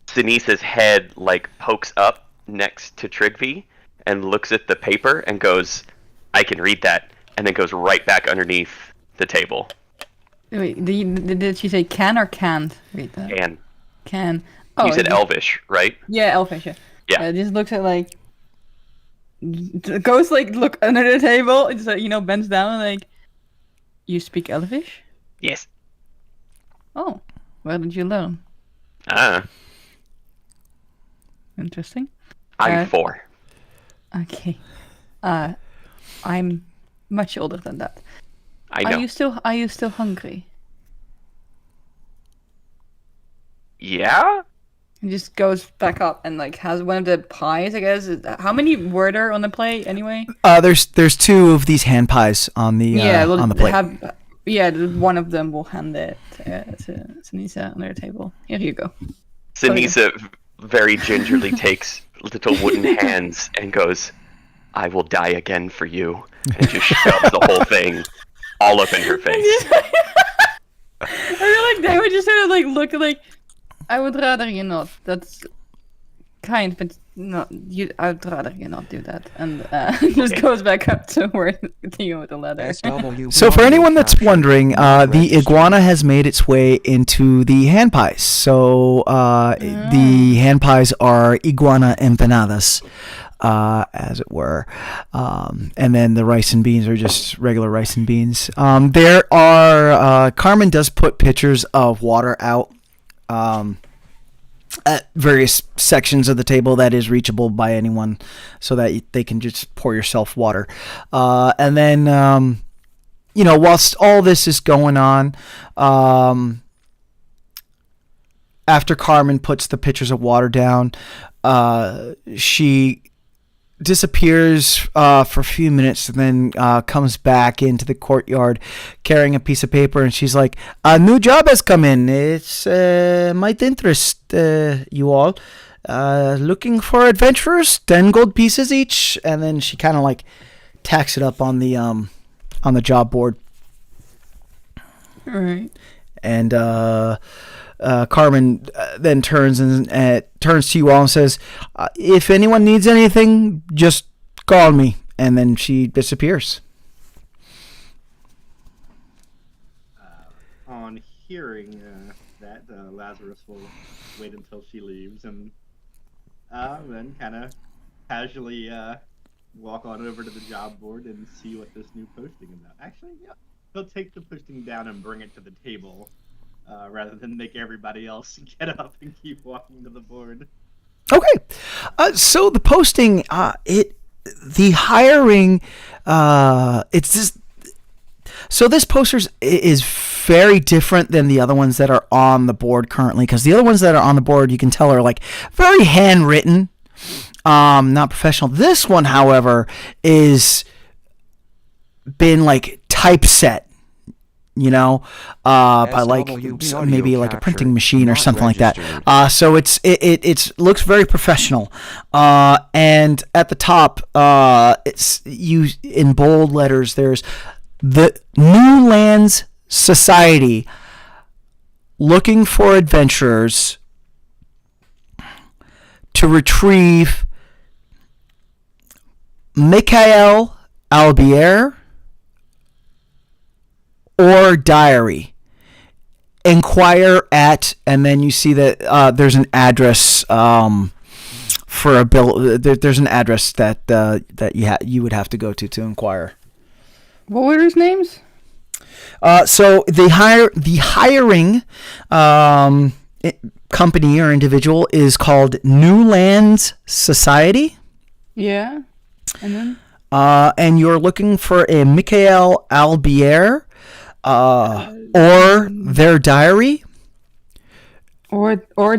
Speaker 3: Senisa's head like pokes up next to Trygve and looks at the paper and goes, "I can read that," and then goes right back underneath the table.
Speaker 5: Wait, did she say can or can't read that? Can. Oh,
Speaker 3: You said Elvish, right?
Speaker 5: Yeah, Elvish.
Speaker 3: Yeah.
Speaker 5: It just looks at like goes like look under the table. It's like, bends down like. You speak Elvish?
Speaker 3: Yes.
Speaker 5: Oh, where did you learn? Interesting.
Speaker 3: I'm 4.
Speaker 5: Okay. I'm much older than that.
Speaker 3: I know.
Speaker 5: Are you still hungry?
Speaker 3: Yeah?
Speaker 5: He just goes back up and like has one of the pies, I guess. How many were there on the plate anyway?
Speaker 2: There's 2 of these hand pies on the on the plate.
Speaker 5: One of them will hand it to Senisa on their table. Here you go.
Speaker 3: Senisa very gingerly takes little wooden hands and goes, "I will die again for you," and just shoves the whole thing all up in her face.
Speaker 5: I feel like they would just sort of like look like, I would rather you not. That's kind, but no, I would rather you not do that. And just goes back up to where continue with the letter.
Speaker 2: So for anyone that's wondering, the iguana has made its way into the hand pies. So the hand pies are iguana empanadas, as it were. And then the rice and beans are just regular rice and beans. There are, Carmen does put pictures of water out at various sections of the table that is reachable by anyone, so that they can just pour yourself water. And then, whilst all this is going on, after Carmen puts the pitchers of water down, she disappears for a few minutes and then comes back into the courtyard carrying a piece of paper, and she's like, "A new job has come in. It's might interest you all. Looking for adventurers, 10 gold pieces each." And then she kind of like tacks it up on the job board.
Speaker 5: All right.
Speaker 2: And Carmen then turns to you all and says, "If anyone needs anything, just call me." And then she disappears.
Speaker 4: On hearing that, Lazarus will wait until she leaves and then kind of casually walk on over to the job board and see what this new posting is about. Actually, yeah, he'll take the posting down and bring it to the table. Rather than make everybody else get up and keep walking to the board.
Speaker 2: Okay, so the posting, the hiring, it's just. So this poster is very different than the other ones that are on the board currently, because the other ones that are on the board, you can tell, are like very handwritten, not professional. This one, however, is been like typeset. By like maybe like a printing machine or something like that. So it looks very professional. And at the top, it's used in bold letters. There's the New Lands Society looking for adventurers to retrieve Mikhail Albier or diary. Inquire at, and then you see that there's an address for a bill. There's an address that you would have to go to inquire.
Speaker 5: What were his names?
Speaker 2: So the hiring company or individual is called New Lands Society.
Speaker 5: Yeah, and then.
Speaker 2: And you're looking for a Mikhail Albier. Or their diary,
Speaker 5: or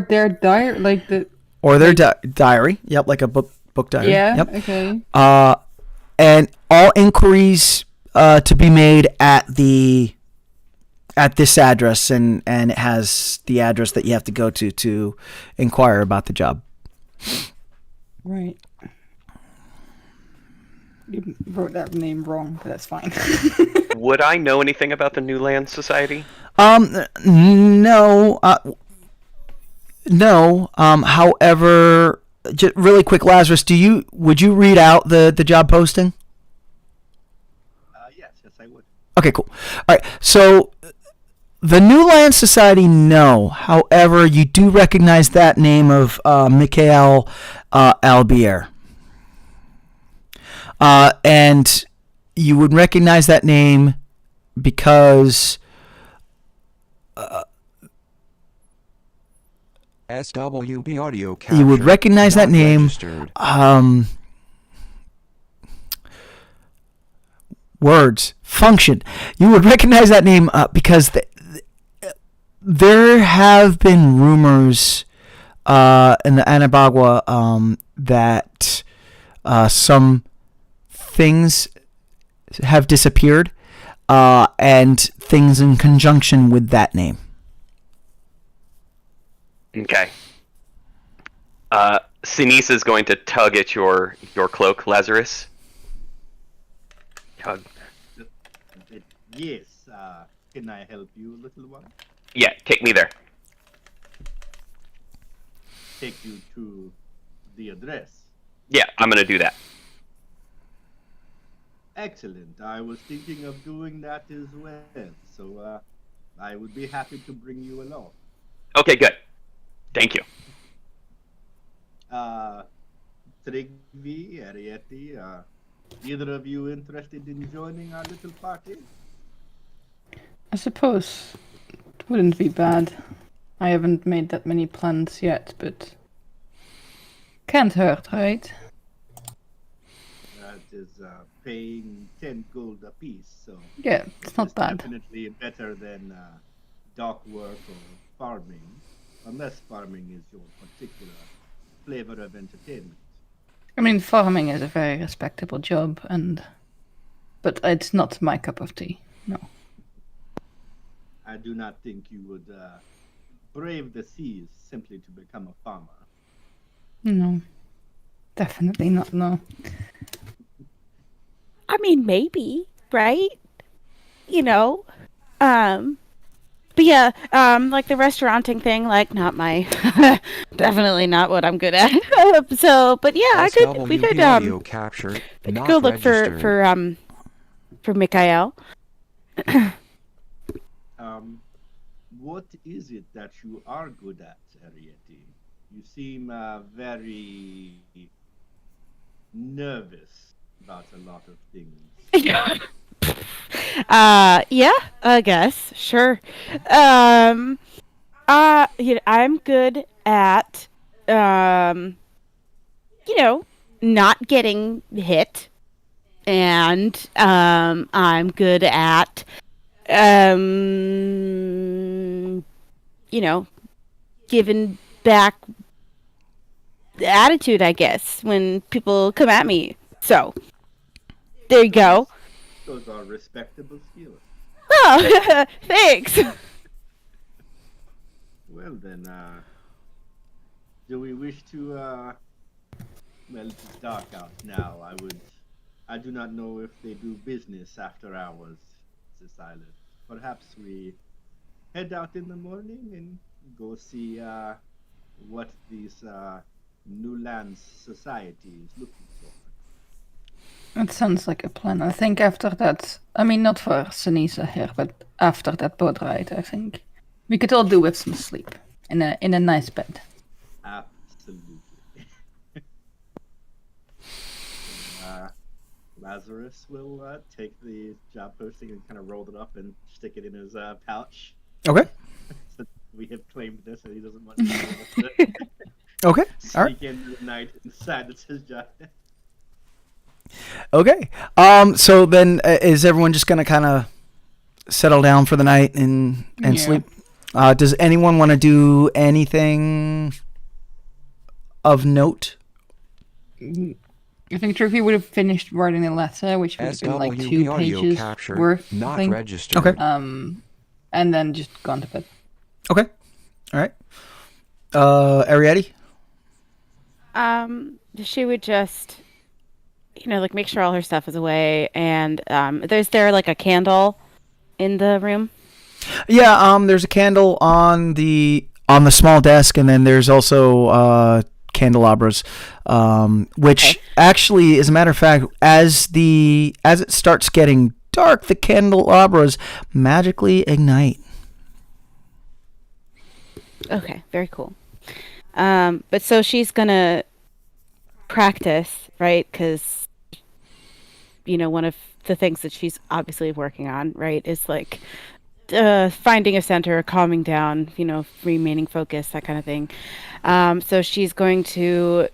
Speaker 5: their diary, like the
Speaker 2: or their diary. Yep, like a book book diary.
Speaker 5: Yeah.
Speaker 2: Yep.
Speaker 5: Okay.
Speaker 2: And all inquiries to be made at this address, and it has the address that you have to go to inquire about the job.
Speaker 5: Right. You wrote that name wrong, but that's fine.
Speaker 3: Would I know anything about the New Land Society?
Speaker 2: No. No. However, just really quick, Lazarus, would you read out the job posting?
Speaker 4: Yes, I would.
Speaker 2: Okay, cool. All right. So the New Land Society, no. However, you do recognize that name of Mikhail Albier. And you would recognize that name because
Speaker 1: SWB audio capture.
Speaker 2: you would recognize that
Speaker 1: not
Speaker 2: name.
Speaker 1: registered.
Speaker 2: Words function. You would recognize that name because there have been rumors in the Anabagua that some things have disappeared, and things in conjunction with that name.
Speaker 3: Okay. Senisa is going to tug at your cloak, Lazarus. Tug.
Speaker 4: Yes. Can I help you, little one?
Speaker 3: Yeah, take me there.
Speaker 4: Take you to the address.
Speaker 3: Yeah, I'm gonna do that.
Speaker 4: Excellent. I was thinking of doing that as well, so I would be happy to bring you along.
Speaker 3: Okay, good. Thank you.
Speaker 4: Trygve, Arietty, either of you interested in joining our little party?
Speaker 5: I suppose it wouldn't be bad. I haven't made that many plans yet, but can't hurt, right?
Speaker 4: That is paying 10 gold apiece, so
Speaker 5: Yeah, it's not bad.
Speaker 4: definitely better than dock work or farming, unless farming is your particular flavor of entertainment.
Speaker 5: I mean, farming is a very respectable job, but it's not my cup of tea. No.
Speaker 4: I do not think you would brave the seas simply to become a farmer.
Speaker 5: No. Definitely not, no.
Speaker 6: I mean, maybe, right? You know, but yeah, like the restauranting thing, like not my, definitely not what I'm good at. So, but yeah, we could
Speaker 1: audio capture, not
Speaker 6: go look
Speaker 1: registered.
Speaker 6: for Mikhail.
Speaker 4: What is it that you are good at, Arietty? You seem very nervous about a lot of things.
Speaker 6: Yeah, I guess, sure. I'm good at, not getting hit, and I'm good at, giving back the attitude, I guess, when people come at me. So, there you go.
Speaker 4: Those are respectable skills.
Speaker 6: Oh, thanks.
Speaker 4: Well then, do we wish to, well, it's dark out now. I do not know if they do business after hours, this island. Perhaps we head out in the morning and go see, what this, New Lands Society is looking for.
Speaker 5: It sounds like a plan. I think after that, I mean, not for Senisa here, but after that boat ride, I think we could all do with some sleep in a nice bed.
Speaker 4: Absolutely. Lazarus will take the job posting and kind of roll it up and stick it in his pouch.
Speaker 2: Okay.
Speaker 4: So we have claimed this, and he doesn't want to
Speaker 2: Okay. All right.
Speaker 4: sneak in at night and decide it's his job.
Speaker 2: Okay. So then, is everyone just gonna kind of settle down for the night and
Speaker 5: Yeah.
Speaker 2: sleep? Does anyone want to do anything of note
Speaker 5: I think Trygve would have finished writing the letter, which would have been like 2
Speaker 1: SWB audio
Speaker 5: pages
Speaker 1: capture
Speaker 5: worth. I
Speaker 1: not
Speaker 5: think.
Speaker 1: registered.
Speaker 2: Okay.
Speaker 5: And then just gone to bed.
Speaker 2: Okay. All right. Arietty?
Speaker 6: She would just, like make sure all her stuff is away, and there's there like a candle in the room.
Speaker 2: Yeah, there's a candle on the small desk, and then there's also candelabras, which actually, as a matter of fact, as it starts getting dark, the candelabras magically ignite.
Speaker 6: Okay, very cool. But so she's gonna practice, right? Because one of the things that she's obviously working on, right, is like finding a center, calming down, remaining focused, that kind of thing. So she's going to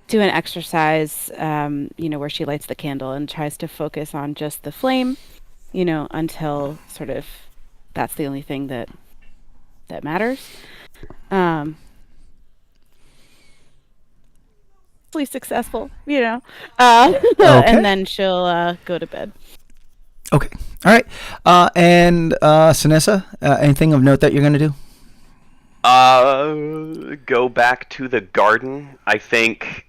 Speaker 6: do an exercise, where she lights the candle and tries to focus on just the flame, until sort of that's the only thing that matters. Hopefully successful,
Speaker 2: Okay.
Speaker 6: and then she'll go to bed.
Speaker 2: Okay. All right. And Senisa, anything of note that you're going to do?
Speaker 3: Go back to the garden. I think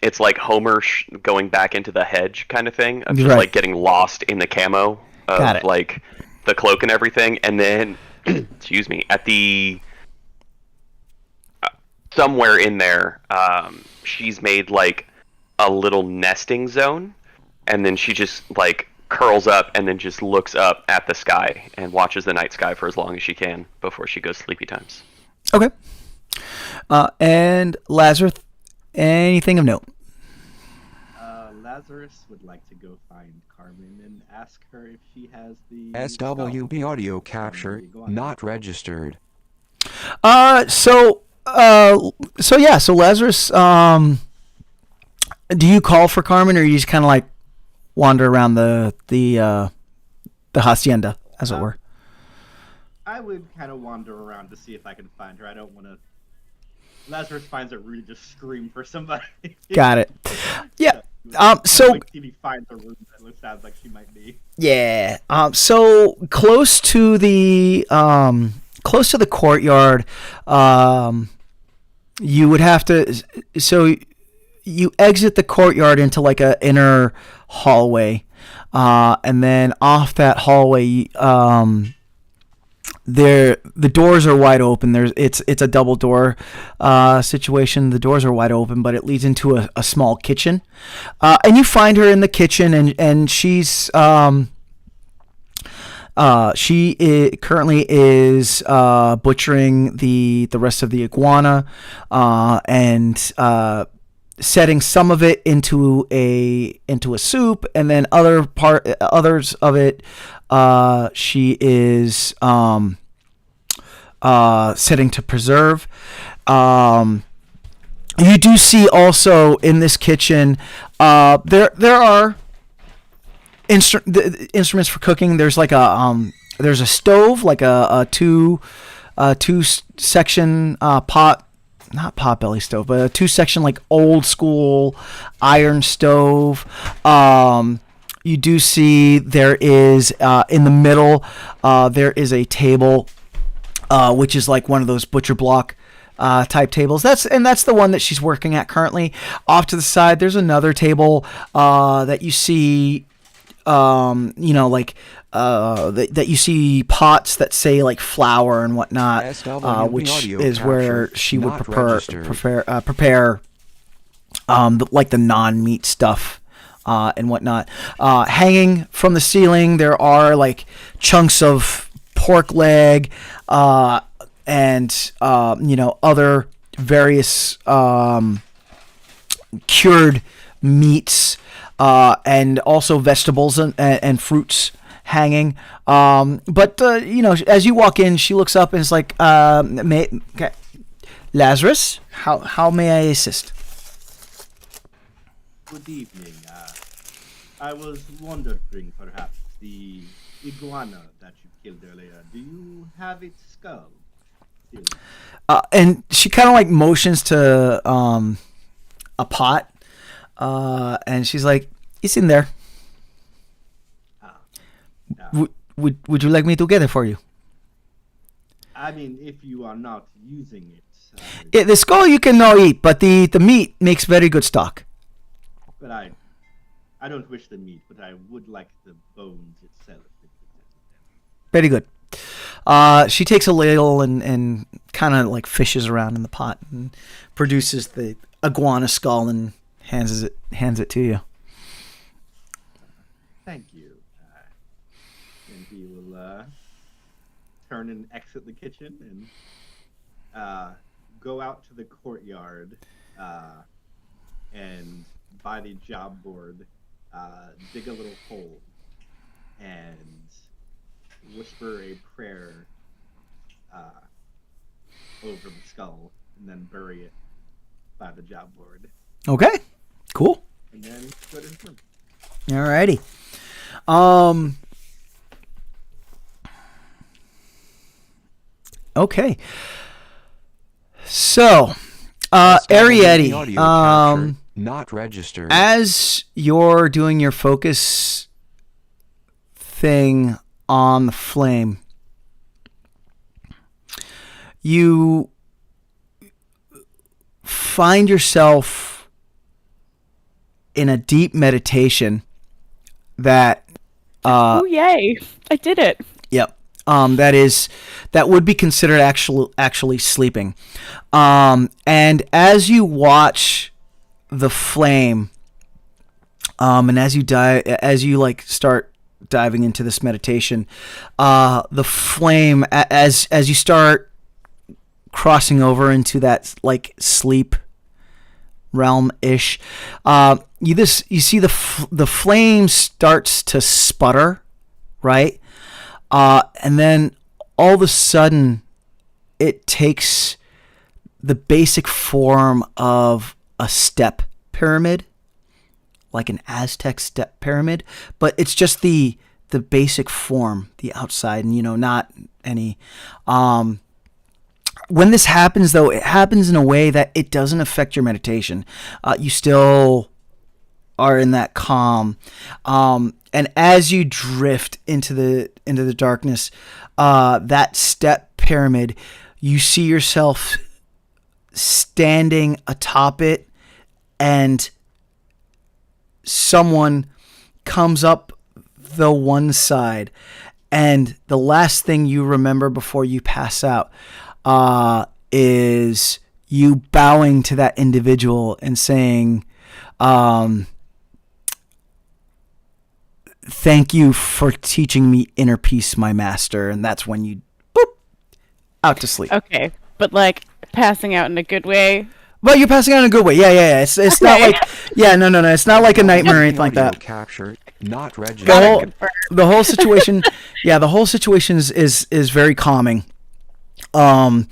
Speaker 3: it's like Homer going back into the hedge kind of thing, of just
Speaker 2: Right.
Speaker 3: like getting lost in the camo of
Speaker 2: Got it.
Speaker 3: like the cloak and everything, and then excuse me, at the somewhere in there, she's made like a little nesting zone, and then she just like curls up and then just looks up at the sky and watches the night sky for as long as she can before she goes sleepy times.
Speaker 2: Okay. And Lazarus, anything of note?
Speaker 4: Lazarus would like to go find Carmen and ask her if she has the
Speaker 1: SWB audio capture not registered.
Speaker 2: So Lazarus, do you call for Carmen, or you just kind of like wander around the hacienda, as it were?
Speaker 4: I would kind of wander around to see if I can find her. I don't want to. Lazarus finds it rude to scream for somebody.
Speaker 2: Got it. Yeah. So
Speaker 4: like he finds a room that sounds like she might be.
Speaker 2: Yeah. So close to the courtyard, you would have to. So you exit the courtyard into like a inner hallway, and then off that hallway, the doors are wide open. It's a double door situation. The doors are wide open, but it leads into a small kitchen, and you find her in the kitchen, and she's currently is butchering the rest of the iguana, and setting some of it into a soup, and then others of it she is setting to preserve. You do see also in this kitchen there are instruments for cooking. There's like there's a stove, like a two section pot. Not potbelly stove, but a 2-section like old school iron stove. You do see there is in the middle there is a table, which is like one of those butcher block type tables. That's the one that she's working at currently. Off to the side, there's another table that you see. That you see pots that say like flour and whatnot, which is where she would prepare like the non-meat stuff and whatnot. Hanging from the ceiling, there are like chunks of pork leg and other various cured meats. And also vegetables and fruits hanging. But as you walk in, she looks up and is like, okay. Lazarus, how may I assist?
Speaker 4: Good evening. I was wondering, perhaps, the iguana that you killed earlier, do you have its skull still?
Speaker 2: And she kind of like motions to a pot, and she's like, "It's in there.
Speaker 4: Yeah.
Speaker 2: Would you like me to get it for you?"
Speaker 4: I mean, if you are not using it.
Speaker 2: The skull you can now eat, but the meat makes very good stock.
Speaker 4: But I don't wish the meat, but I would like the bones itself.
Speaker 2: Very good. She takes a ladle and kind of like fishes around in the pot and produces the iguana skull and hands it to you.
Speaker 4: Thank you. And he will turn and exit the kitchen and go out to the courtyard and by the job board dig a little hole and whisper a prayer over the skull and then bury it by the job board.
Speaker 2: Okay, cool.
Speaker 4: And then go to his room.
Speaker 2: Alrighty. Okay. So, Arietty,
Speaker 1: Audio capture not registered.
Speaker 2: as you're doing your focus thing on the flame, you find yourself in a deep meditation that
Speaker 6: Oh yay! I did it.
Speaker 2: Yep. That would be considered actually sleeping. And as you watch the flame, and as you like start diving into this meditation, the flame as you start crossing over into that like sleep realm ish, you see the flame starts to sputter, right? And then all of a sudden, it takes the basic form of a step pyramid, like an Aztec step pyramid, but it's just the basic form, the outside, and not any. When this happens, though, it happens in a way that it doesn't affect your meditation. You still are in that calm. And as you drift into the darkness, that step pyramid, you see yourself standing atop it, and someone comes up the one side, and the last thing you remember before you pass out is you bowing to that individual and saying, "Thank you for teaching me inner peace, my master." And that's when you boop out to sleep.
Speaker 6: Okay, but like passing out in a good way.
Speaker 2: But you're passing out in a good way. Yeah. It's not like no. It's not like a nightmare or anything like
Speaker 1: Audio
Speaker 2: that.
Speaker 1: capture not
Speaker 2: The
Speaker 1: registered.
Speaker 2: whole situation, the whole situation is very calming. And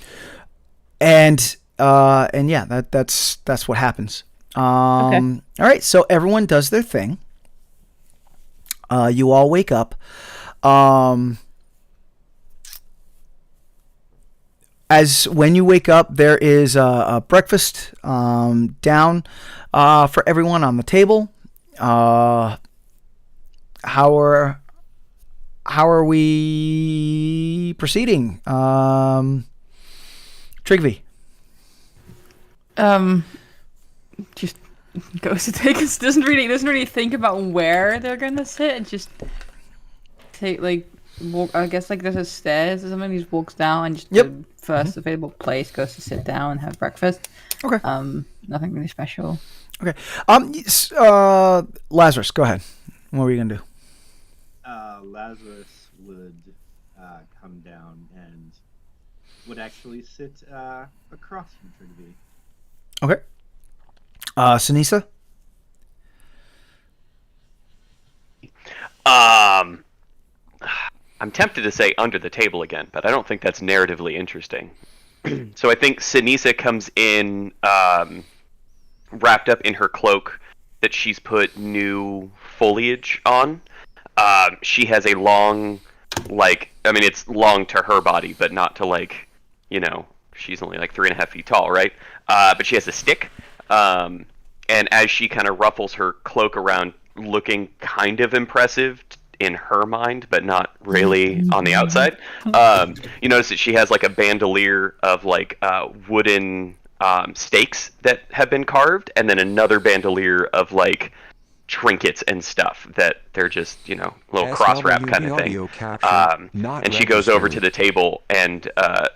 Speaker 2: yeah, that's what happens. All right, so everyone does their thing. You all wake up. As when you wake up, there is a breakfast down for everyone on the table. How are we proceeding? Trygve.
Speaker 5: Just goes to take us. Doesn't really think about where they're gonna sit. And just walk. I guess like there's a stairs or something. He just walks down and just the first available place goes to sit down and have breakfast.
Speaker 2: Okay.
Speaker 5: Nothing really special.
Speaker 2: Okay. Lazarus, go ahead. What were you gonna do?
Speaker 4: Lazarus would come down and would actually sit across from Trygve.
Speaker 2: Okay. Senisa?
Speaker 3: I'm tempted to say under the table again, but I don't think that's narratively interesting. So I think Senisa comes in wrapped up in her cloak that she's put new foliage on. She has a long, it's long to her body, but not to she's only like 3.5 feet tall, right? But she has a stick, and and as she kind of ruffles her cloak around, looking kind of impressive in her mind, but not really on the outside, you notice that she has like a bandolier of like wooden stakes that have been carved, and then another bandolier of like trinkets and stuff that they're just, little cross wrap kind of thing. And she goes over to the table and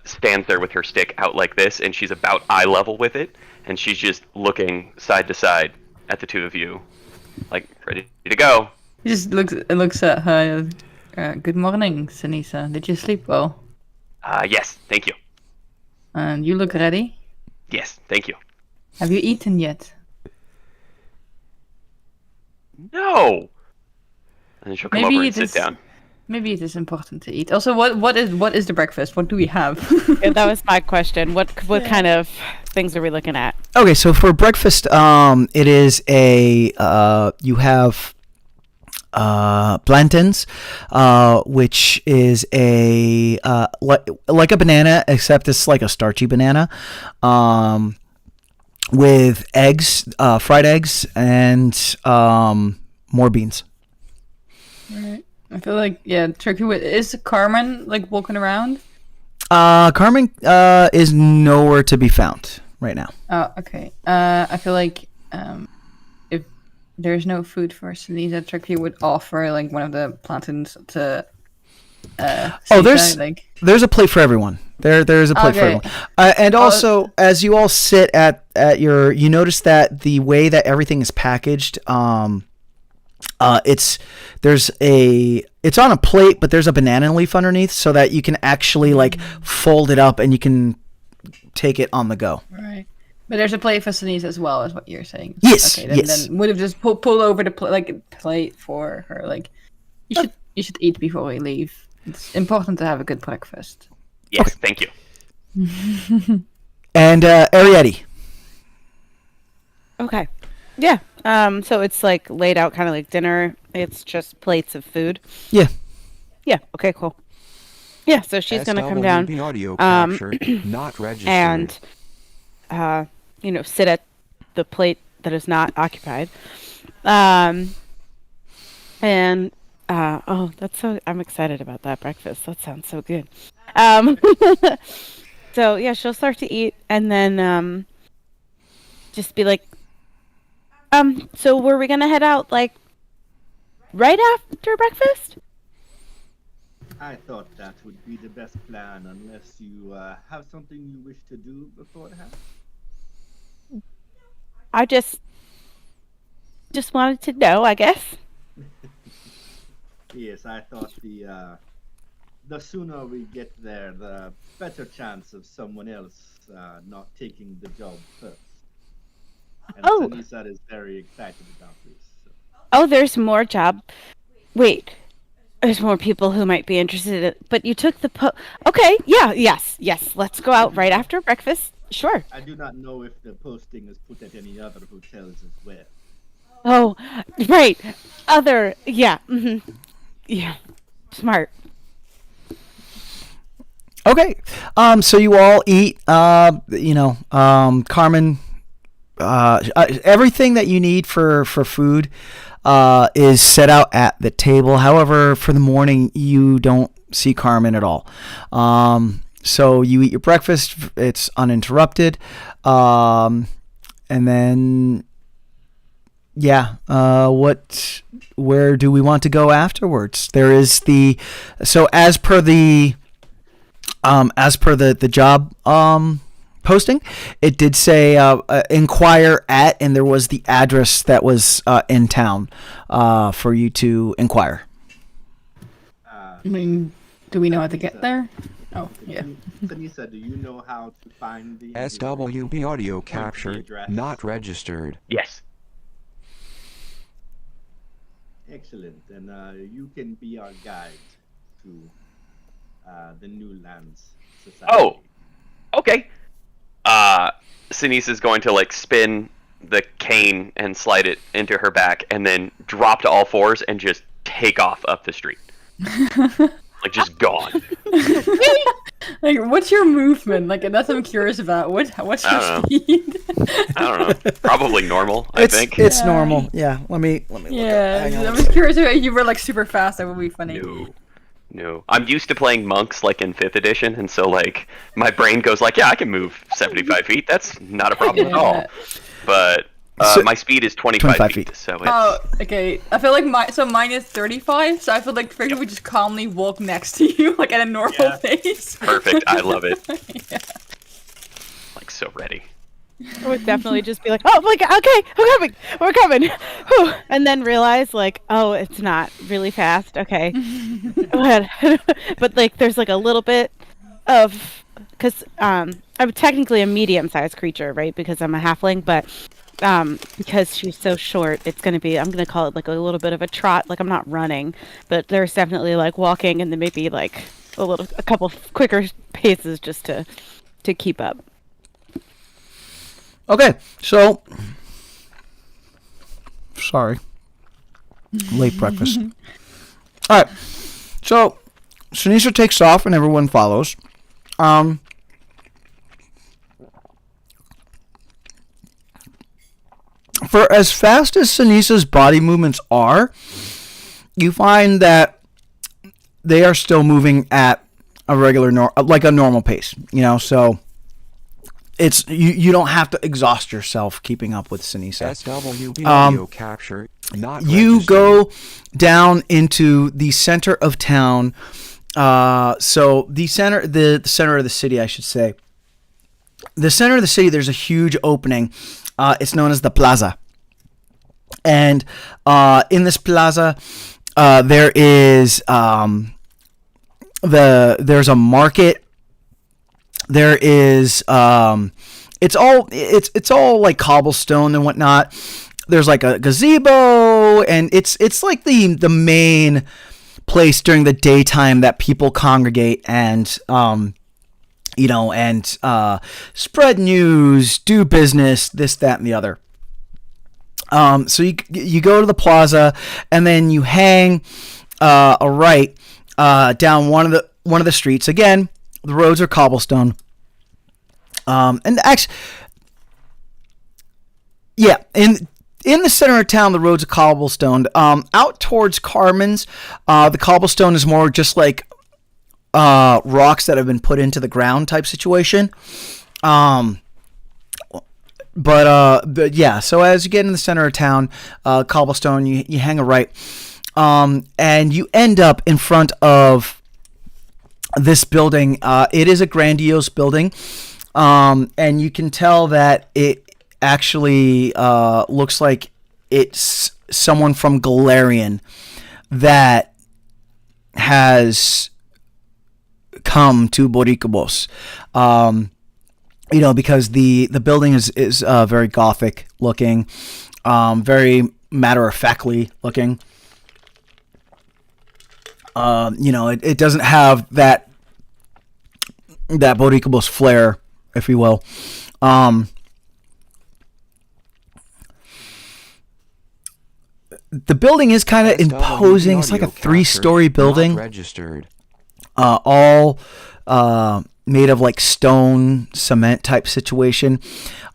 Speaker 3: stands there with her stick out like this, and she's about eye level with it, and she's just looking side to side at the two of you, like ready to go.
Speaker 5: He just looks at her. Good morning, Senisa. Did you sleep well?
Speaker 3: Yes, thank you.
Speaker 5: And you look ready?
Speaker 3: Yes, thank you.
Speaker 5: Have you eaten yet?
Speaker 3: No. And then she'll come over and sit down.
Speaker 5: Maybe it is important to eat. Also, what is the breakfast? What do we have?
Speaker 6: Yeah, that was my question. What kind of things are we looking at?
Speaker 2: Okay, so for breakfast, it is you have plantains, which is like a banana, except it's like a starchy banana, with eggs, fried eggs, and more beans.
Speaker 5: Right. I feel like, Trygve, is Carmen like walking around?
Speaker 2: Carmen is nowhere to be found right now.
Speaker 5: Oh, okay. I feel like if there's no food for Senisa, Trygve would offer like one of the plantains to Senisa,
Speaker 2: there's a plate for everyone. There's a plate for everyone. And also, as you all sit at you notice that the way that everything is packaged, it's on a plate, but there's a banana leaf underneath so that you can actually like fold it up and you can take it on the go.
Speaker 5: Right. But there's a plate for Senisa as well, is what you're saying.
Speaker 2: Yes.
Speaker 5: Okay, then would have just pull over the plate for her. Like, you should eat before we leave. It's important to have a good breakfast.
Speaker 3: Yes, thank you.
Speaker 2: And Arietty.
Speaker 6: Okay. Yeah. So it's like laid out kind of like dinner. It's just plates of food.
Speaker 2: Yeah.
Speaker 6: Yeah. Okay, cool. Yeah, so she's going to come down
Speaker 1: audio capture, not registered.
Speaker 6: and sit at the plate that is not occupied. I'm excited about that breakfast. That sounds so good. So yeah, she'll start to eat and then just be like, so were we gonna head out like right after breakfast?
Speaker 4: I thought that would be the best plan, unless you have something you wish to do beforehand.
Speaker 6: I just wanted to know, I guess.
Speaker 4: Yes, I thought the sooner we get there, the better chance of someone else not taking the job first. And Senisa is very excited about this. So.
Speaker 6: Oh, there's more job. Wait, there's more people who might be interested in, but you took the Okay, yes. Let's go out right after breakfast. Sure.
Speaker 4: I do not know if the posting is put at any other hotels as well.
Speaker 6: Oh, right. Yeah. Mm-hmm. Yeah. Smart.
Speaker 2: Okay. So you all eat. Carmen. Everything that you need for food is set out at the table. However, for the morning, you don't see Carmen at all. So you eat your breakfast. It's uninterrupted. And then, where do we want to go afterwards? There is as per the job posting, it did say inquire at, and there was the address that was in town for you to inquire.
Speaker 5: I mean, do we know how to get there? Oh, yeah.
Speaker 4: Senisa, do you know how to find the
Speaker 1: SWB audio capture, not registered.
Speaker 3: Yes.
Speaker 4: Excellent. And you can be our guide to the New Lands Society.
Speaker 3: Oh, okay. Senisa is going to like spin the cane and slide it into her back, and then drop to all fours and just take off up the street. Like, just gone.
Speaker 5: Like, what's your movement? Like, that's what I'm curious about. What's your speed?
Speaker 3: I don't know. Probably normal, I think.
Speaker 2: It's normal. Yeah. Let me look
Speaker 5: Yeah,
Speaker 2: up. Hang on
Speaker 5: I
Speaker 2: a
Speaker 5: was
Speaker 2: second.
Speaker 5: curious if you were like super fast. That would be funny.
Speaker 3: No. I'm used to playing monks, like, in 5th edition, and so, like, my brain goes like, yeah, I can move 75 feet. That's not a problem at all. But my speed is 25 feet. So it's...
Speaker 5: Oh, okay. I feel like mine is 35, so I feel like Trygve would just calmly walk next to you, like, at a normal pace.
Speaker 3: Perfect. I love it.
Speaker 5: Yeah.
Speaker 3: Like, so ready.
Speaker 6: I would definitely just be like, oh my god, okay, we're coming. Whew. And then realize, like, oh, it's not really fast. Okay. Go ahead. But, like, there's, like, a little bit of, because I'm technically a medium-sized creature, right, because I'm a halfling, but because she's so short, it's going to be, I'm going to call it, like, a little bit of a trot. Like, I'm not running, but there's definitely, like, walking and then maybe, like, a couple quicker paces just to keep up.
Speaker 2: Okay, so sorry, late breakfast. All right, so Senisa takes off and everyone follows. For as fast as Senisa's body movements are, you find that they are still moving at a regular, like a normal pace. You know, so. It's you don't have to exhaust yourself keeping up with Senisa.
Speaker 1: SWB audio capture not
Speaker 2: You
Speaker 1: registered.
Speaker 2: go down into the center of town. So the center of the city, I should say. The center of the city, there's a huge opening. It's known as the plaza. And in this plaza, there is there's a market. There is it's all like cobblestone and whatnot. There's like a gazebo, and it's like the main place during the daytime that people congregate and spread news, do business, this, that, and the other. So you go to the plaza, and then you hang a right down one of the streets. Again, the roads are cobblestone. And actually, yeah, in the center of town, the roads are cobblestone. Out towards Carmen's, the cobblestone is more just like rocks that have been put into the ground type situation. But yeah, so as you get in the center of town, cobblestone, you hang a right, and you end up in front of this building. It is a grandiose building, and you can tell that it actually looks like it's someone from Galarian that has come to Boricubos. Because the building is very gothic looking, very matter-of-factly looking. It doesn't have that Boricubos flair, if you will. The building is kind of imposing. It's like a 3-story building,
Speaker 1: Registered.
Speaker 2: all made of like stone, cement type situation.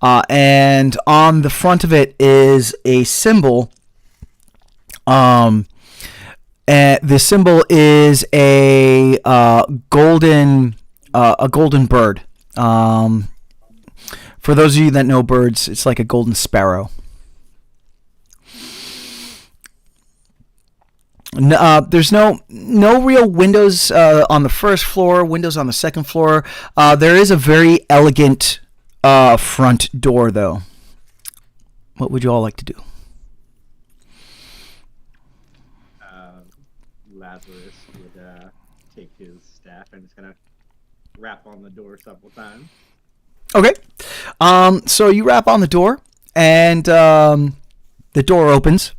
Speaker 2: And on the front of it is a symbol. And the symbol is a golden bird. For those of you that know birds, it's like a golden sparrow. There's no real windows on the first floor, windows on the second floor. There is a very elegant front door, though. What would you all like to do?
Speaker 4: Lazarus would take his staff and it's gonna rap on the door several times.
Speaker 2: Okay. So you rap on the door, and the door opens.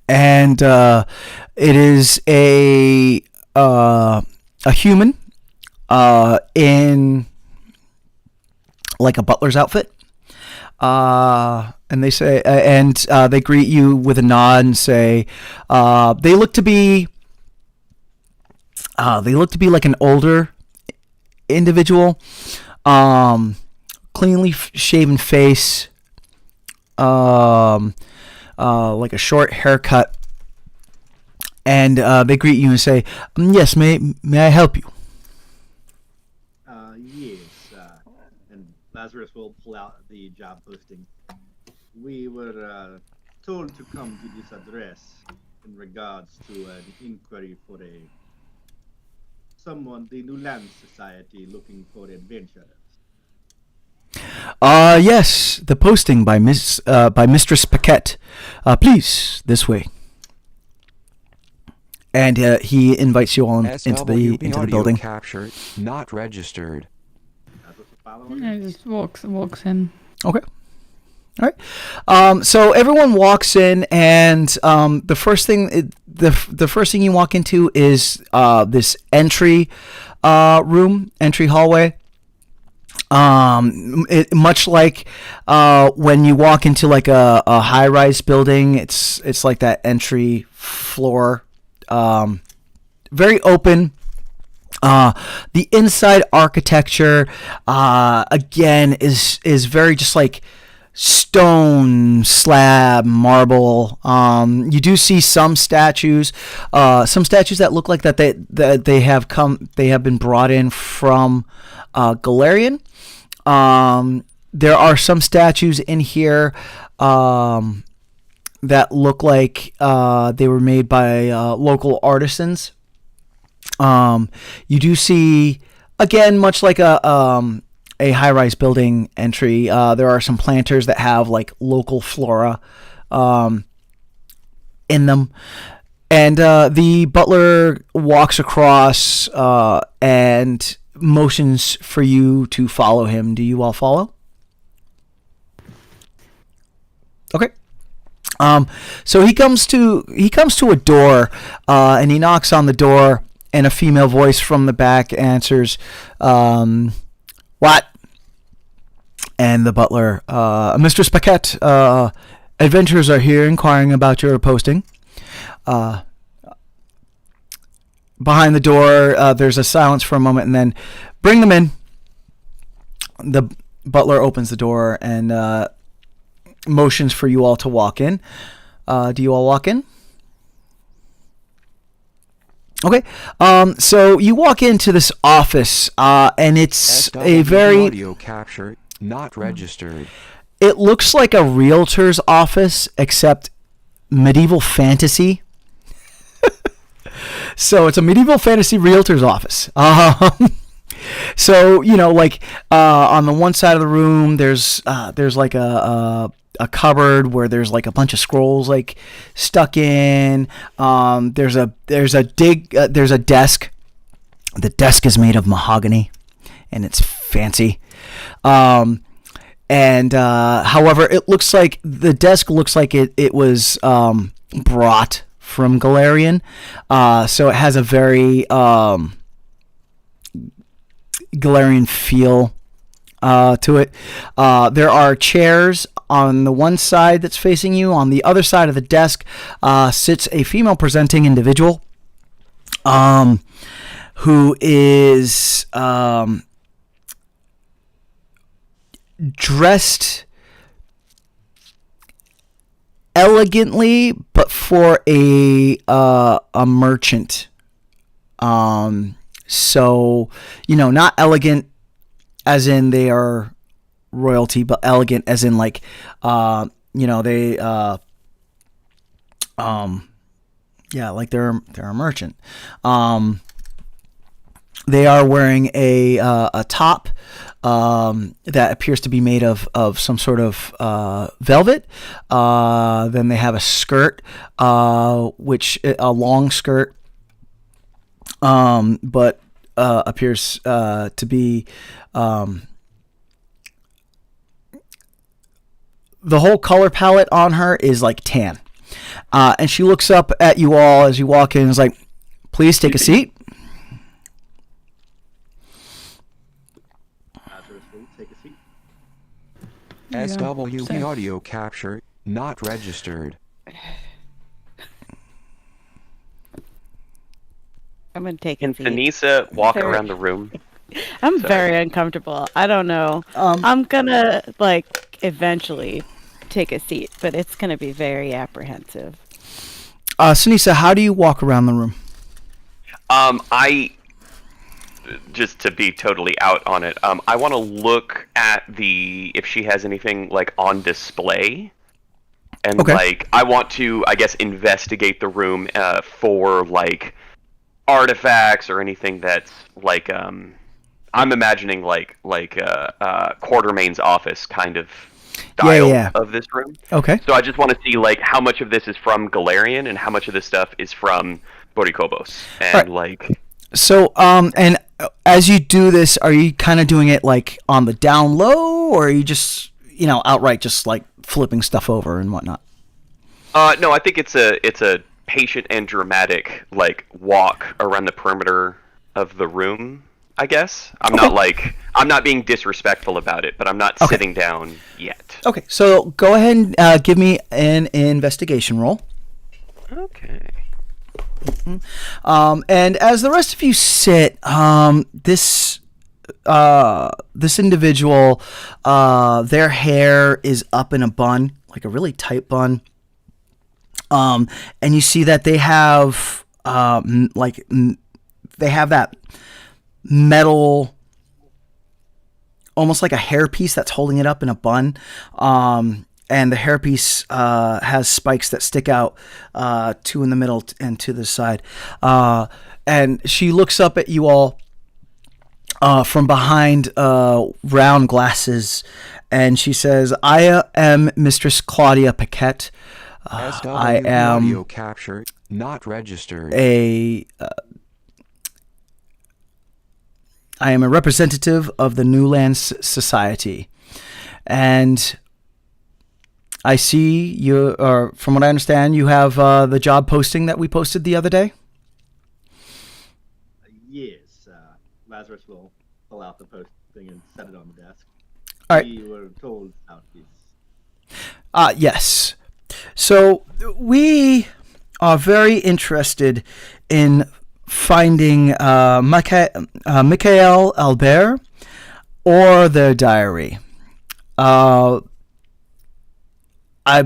Speaker 2: And it is a human in like a butler's outfit, and they say, they greet you with a nod and say, they look to be They look to be like an older individual, cleanly shaven face, like a short haircut, and they greet you and say, "Yes, may I help you?"
Speaker 4: Yes. And Lazarus will pull out the job posting. We were told to come to this address in regards to an inquiry for someone, the New Land Society, looking for adventurers.
Speaker 2: Yes, the posting by Mistress Paquette. Please, this way. And he invites you all into the
Speaker 1: audio
Speaker 2: building.
Speaker 1: capture not registered.
Speaker 4: Lazarus will follow him.
Speaker 5: Yeah, just walks in.
Speaker 2: Okay. All right. So everyone walks in, and the first thing you walk into is this entry hallway. Much like when you walk into like a high-rise building, it's like that entry floor. Very open. The inside architecture again is very just like stone, slab, marble. You do see some statues that look like that they have been brought in from Galarian. There are some statues in here that look like they were made by local artisans. You do see, again, much like a high-rise building entry, there are some planters that have like local flora in them. And the butler walks across and motions for you to follow him. Do you all follow? Okay. So he comes to a door, and he knocks on the door, and a female voice from the back answers, "What?" And the butler, "Mistress Paquette, adventurers are here inquiring about your posting." Behind the door, there's a silence for a moment, and then, "Bring them in." The butler opens the door and motions for you all to walk in. Do you all walk in? Okay. So you walk into this office, and it's a very
Speaker 1: audio capture not registered.
Speaker 2: It looks like a realtor's office, except medieval fantasy. So it's a medieval fantasy realtor's office. So like on the one side of the room, there's like a cupboard where there's like a bunch of scrolls like stuck in. There's a desk. The desk is made of mahogany, and it's fancy. However, it looks like the desk looks like it was brought from Galarian, so it has a very Galarian feel to it. There are chairs on the one side that's facing you. On the other side of the desk sits a female presenting individual who is dressed elegantly, but for a merchant. So not elegant as in they are royalty, but elegant as in like they like they're a merchant. They are wearing a top that appears to be made of some sort of velvet. Then they have a skirt, which a long skirt, but appears to be the whole color palette on her is like tan. And she looks up at you all as you walk in and is like, "Please take a seat."
Speaker 4: Take a seat.
Speaker 1: SWB audio capture not registered.
Speaker 6: I'm gonna take
Speaker 3: Can
Speaker 6: a seat.
Speaker 3: Senisa walk
Speaker 6: Very-
Speaker 3: around the room?
Speaker 6: I'm
Speaker 3: Sorry.
Speaker 6: very uncomfortable. I don't know. I'm gonna eventually take a seat, but it's gonna be very apprehensive.
Speaker 2: Senisa, how do you walk around the room?
Speaker 3: I just to be totally out on it. I want to look at if she has anything on display, and
Speaker 2: Okay.
Speaker 3: I want to, I guess, investigate the room for artifacts or anything that's I'm imagining Quartermain's office kind of style
Speaker 2: Yeah.
Speaker 3: of this room.
Speaker 2: Okay.
Speaker 3: So I just want to see how much of this is from Galarian and how much of this stuff is from Boricubos. And
Speaker 2: So, and as you do this, are you kind of doing it on the down low, or are you just, outright just flipping stuff over and whatnot?
Speaker 3: No, I think it's a patient and dramatic walk around the perimeter of the room, I guess. I'm not being disrespectful about it, but I'm not sitting down yet.
Speaker 2: Okay, so go ahead and give me an investigation roll.
Speaker 3: Okay.
Speaker 2: And as the rest of you sit, this individual, their hair is up in a bun, a really tight bun. And you see that they have that metal, almost like a hairpiece that's holding it up in a bun. And the hairpiece has spikes that stick out, two in the middle and to the side. And she looks up at you all from behind round glasses, and she says, "I am Mistress Claudia Paquette. I am
Speaker 1: audio capture not registered.
Speaker 2: I am a representative of the Newlands Society, and I see you, or from what I understand, you have the job posting that we posted the other day."
Speaker 4: Yes. Lazarus will pull out the posting and set it on the desk.
Speaker 2: All right.
Speaker 4: We were told about this.
Speaker 2: Yes. So we are very interested in finding Michael Albert or their diary.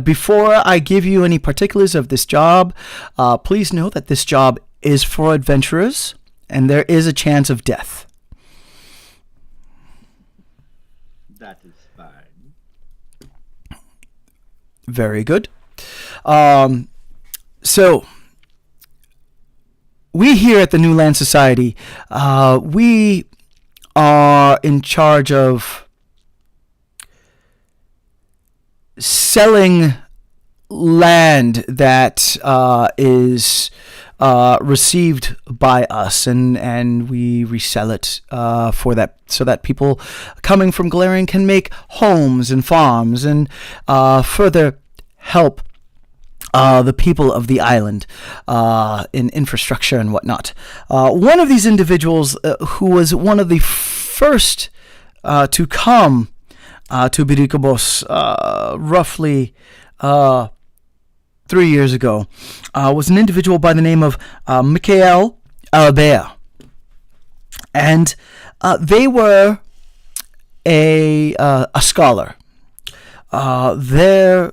Speaker 2: Before I give you any particulars of this job, please know that this job is for adventurers, and there is a chance of death.
Speaker 4: That is fine.
Speaker 2: Very good. So, we here at the Newland Society, we are in charge of selling land that is received by us, and we resell it for that, so that people coming from Galarian can make homes and farms and further help the people of the island in infrastructure and whatnot. One of these individuals, who was one of the first to come to Boricubos roughly 3 years ago, was an individual by the name of Michael Albert. And they were a scholar. Their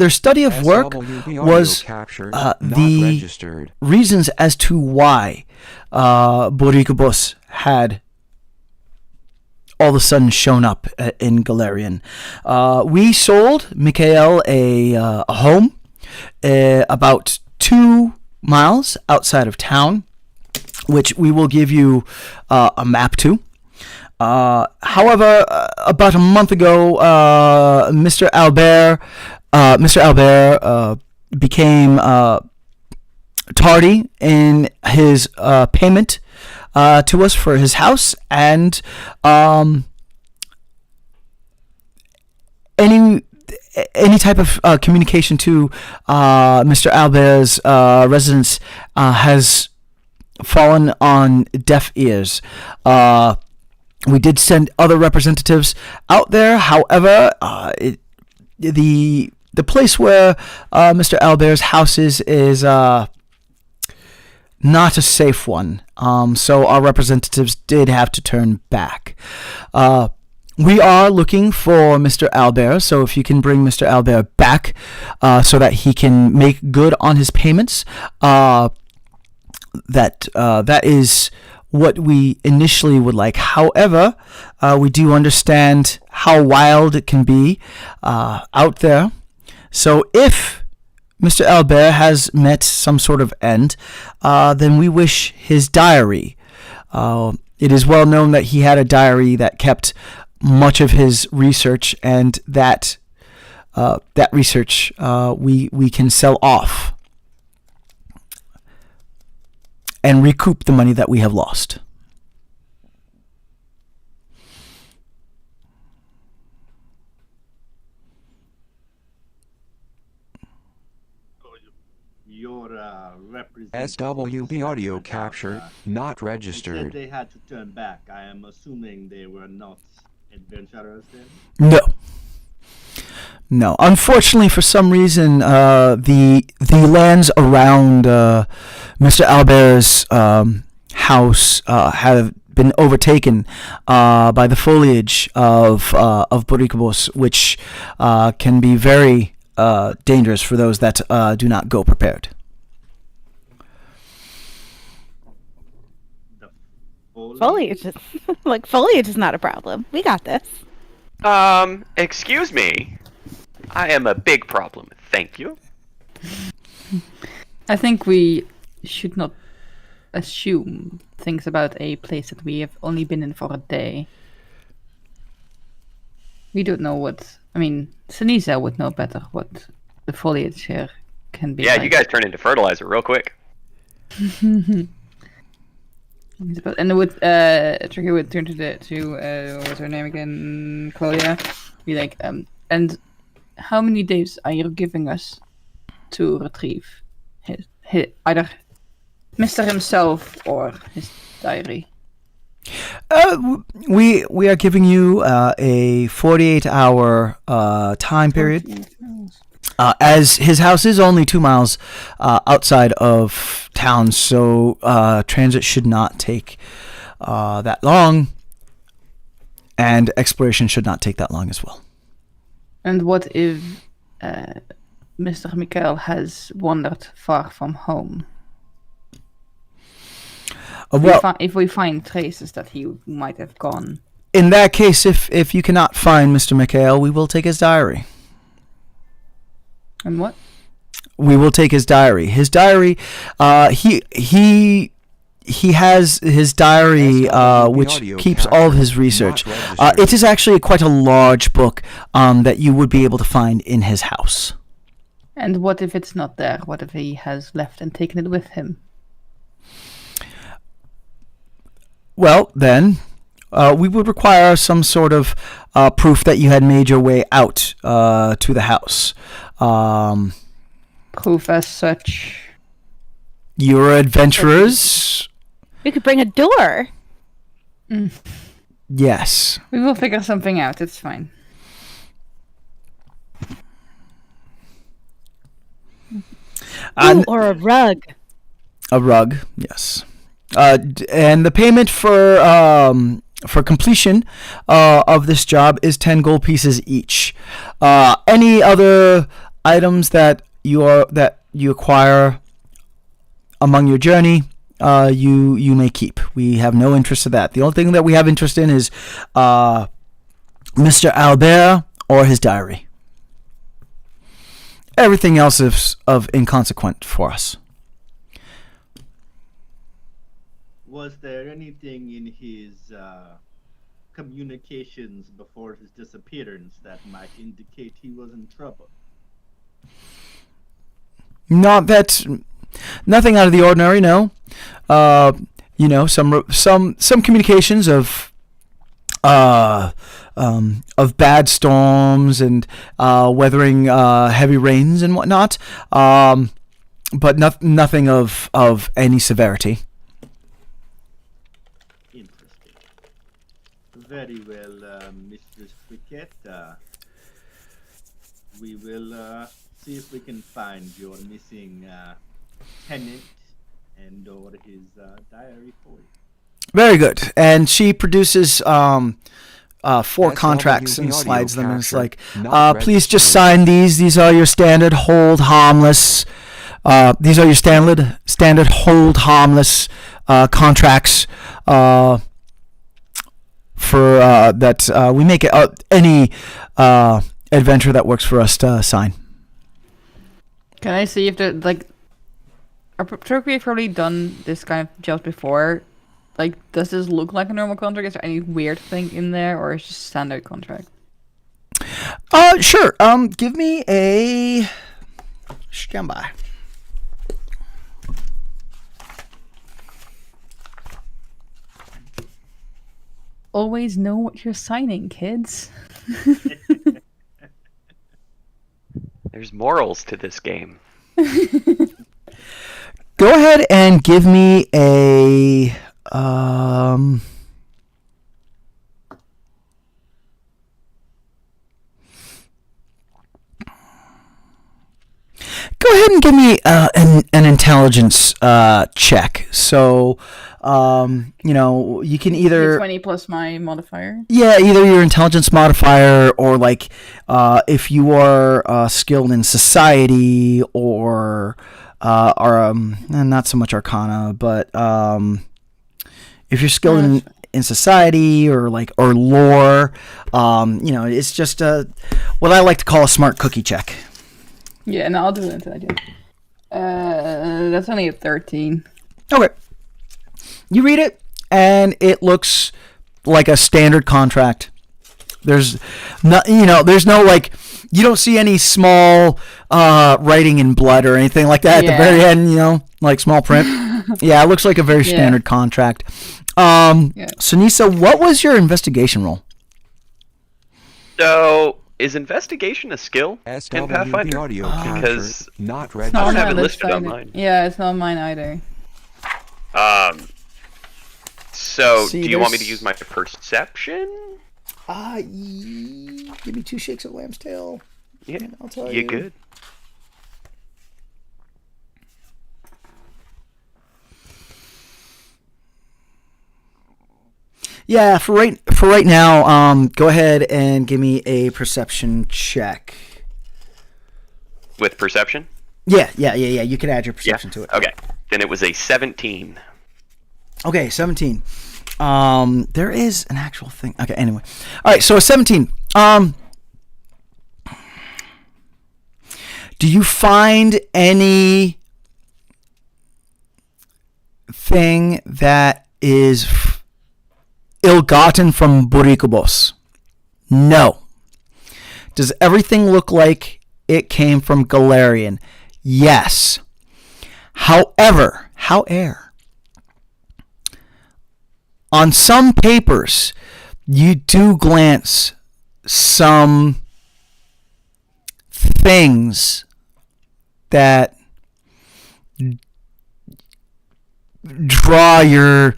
Speaker 2: study of work
Speaker 1: SWB audio
Speaker 2: was
Speaker 1: capture not
Speaker 2: the
Speaker 1: registered.
Speaker 2: reasons as to why Boricubos had all of a sudden shown up in Galarian. We sold Michael a home about 2 miles outside of town, which we will give you a map to. However, about a month ago, Mr. Albert became tardy in his payment to us for his house, and any type of communication to Mr. Albert's residence has fallen on deaf ears. We did send other representatives out there. However, the the place where Mr. Albert's house is not a safe one. So our representatives did have to turn back. We are looking for Mr. Albert, so if you can bring Mr. Albert back so that he can make good on his payments, that is what we initially would like. However, we do understand how wild it can be out there. So if Mr. Albert has met some sort of end, then we wish his diary. It is well known that he had a diary that kept much of his research, and that research we can sell off and recoup the money that we have lost.
Speaker 4: Your representative
Speaker 1: SWB audio capture, not
Speaker 4: said
Speaker 1: registered.
Speaker 4: they had to turn back. I am assuming they were not adventurers then?
Speaker 2: No. Unfortunately, for some reason, the lands around Mr. Albert's house have been overtaken by the foliage of Boricubos, which can be very dangerous for those that do not go prepared.
Speaker 4: The
Speaker 6: Foliage is foliage is not a problem. We got this.
Speaker 3: Excuse me. I am a big problem. Thank you.
Speaker 5: I think we should not assume things about a place that we have only been in for a day. We don't know what... I mean, Senisa would know better what the foliage here can be
Speaker 3: Yeah,
Speaker 5: like.
Speaker 3: you guys turn into fertilizer real quick.
Speaker 5: And it would, Trygve would turn to what's her name again? Claudia. Be like, and how many days are you giving us to retrieve his either Mr. himself or his diary?
Speaker 2: We are giving you a 48-hour time period. As his house is only 2 miles outside of town, so transit should not take that long, and exploration should not take that long as well.
Speaker 5: And what if Mr. Mikael has wandered far from home? If we find traces that he might have gone.
Speaker 2: In that case, if you cannot find Mr. Mikael, we will take his diary.
Speaker 5: And what?
Speaker 2: We will take his diary. His diary, he has his diary, which keeps all of his research. It is actually quite a large book that you would be able to find in his house.
Speaker 5: And what if it's not there? What if he has left and taken it with him?
Speaker 2: Well, then, we would require some sort of proof that you had made your way out to the house.
Speaker 5: Proof as such.
Speaker 2: You're adventurers?
Speaker 6: We could bring a door.
Speaker 2: Yes.
Speaker 5: We will figure something out. It's fine.
Speaker 6: Ooh, or a rug.
Speaker 2: A rug, yes. And the payment for completion of this job is 10 gold pieces each. Any other items that you acquire among your journey, you may keep. We have no interest in that. The only thing that we have interest in is Mr. Albert or his diary. Everything else is of inconsequent for us.
Speaker 4: Was there anything in his communications before his disappearance that might indicate he was in trouble?
Speaker 2: Nothing out of the ordinary. No. Some communications of bad storms and weathering heavy rains and whatnot, but nothing of any severity.
Speaker 4: Interesting. Very well, Mistress Cricket. we will see if we can find your missing tenant and or his diary for you.
Speaker 2: Very good. And she produces 4 contracts and slides them, and it's like, please just sign these. These are your standard hold harmless. These are your standard hold harmless contracts for that we make it any adventure that works for us to sign.
Speaker 5: Can I see if the Trygve probably done this kind of jobs before? Like, does this look like a normal contract? Is there any weird thing in there, or is it just standard contract?
Speaker 2: Sure. Give me a standby.
Speaker 5: Always know what you're signing, kids.
Speaker 3: There's morals to this game.
Speaker 2: Go ahead and give me a go ahead and give me an intelligence check. So, you can either
Speaker 5: 20 plus my modifier.
Speaker 2: Yeah, either your intelligence modifier, or like if you are skilled in society, or not so much Arcana, but if you're skilled in society or lore, it's just what I like to call a smart cookie check.
Speaker 5: Yeah, no, I'll do it until I do. That's only a 13.
Speaker 2: Okay. You read it, and it looks like a standard contract. There's there's no you don't see any small writing in blood or anything like that at the very end, like small print. Yeah, it looks like a very standard contract. Senisa, what was your investigation roll?
Speaker 3: So, is investigation a skill in
Speaker 1: SWB
Speaker 3: Pathfinder?
Speaker 1: audio
Speaker 3: Because
Speaker 1: not
Speaker 5: It's
Speaker 1: registered.
Speaker 5: not
Speaker 3: I don't
Speaker 5: on
Speaker 3: have it
Speaker 5: my
Speaker 3: listed
Speaker 5: list
Speaker 3: on
Speaker 5: either.
Speaker 3: mine.
Speaker 5: Yeah, it's not on mine either.
Speaker 3: So,
Speaker 2: See,
Speaker 3: do you want me to
Speaker 2: there's-
Speaker 3: use my perception?
Speaker 2: Give me 2 shakes of lamb's tail.
Speaker 3: Yeah,
Speaker 2: I'll tell
Speaker 3: you
Speaker 2: you.
Speaker 3: good.
Speaker 2: Yeah, for right now, go ahead and give me a perception check.
Speaker 3: With perception?
Speaker 2: Yeah. You can add your perception to it.
Speaker 3: Okay. Then it was a 17.
Speaker 2: Okay, 17. There is an actual thing. Okay, anyway. All right, so a 17. Do you find any thing that is ill-gotten from Boricubos? No. Does everything look like it came from Galarian? Yes. However, on some papers, you do glance some things that draw your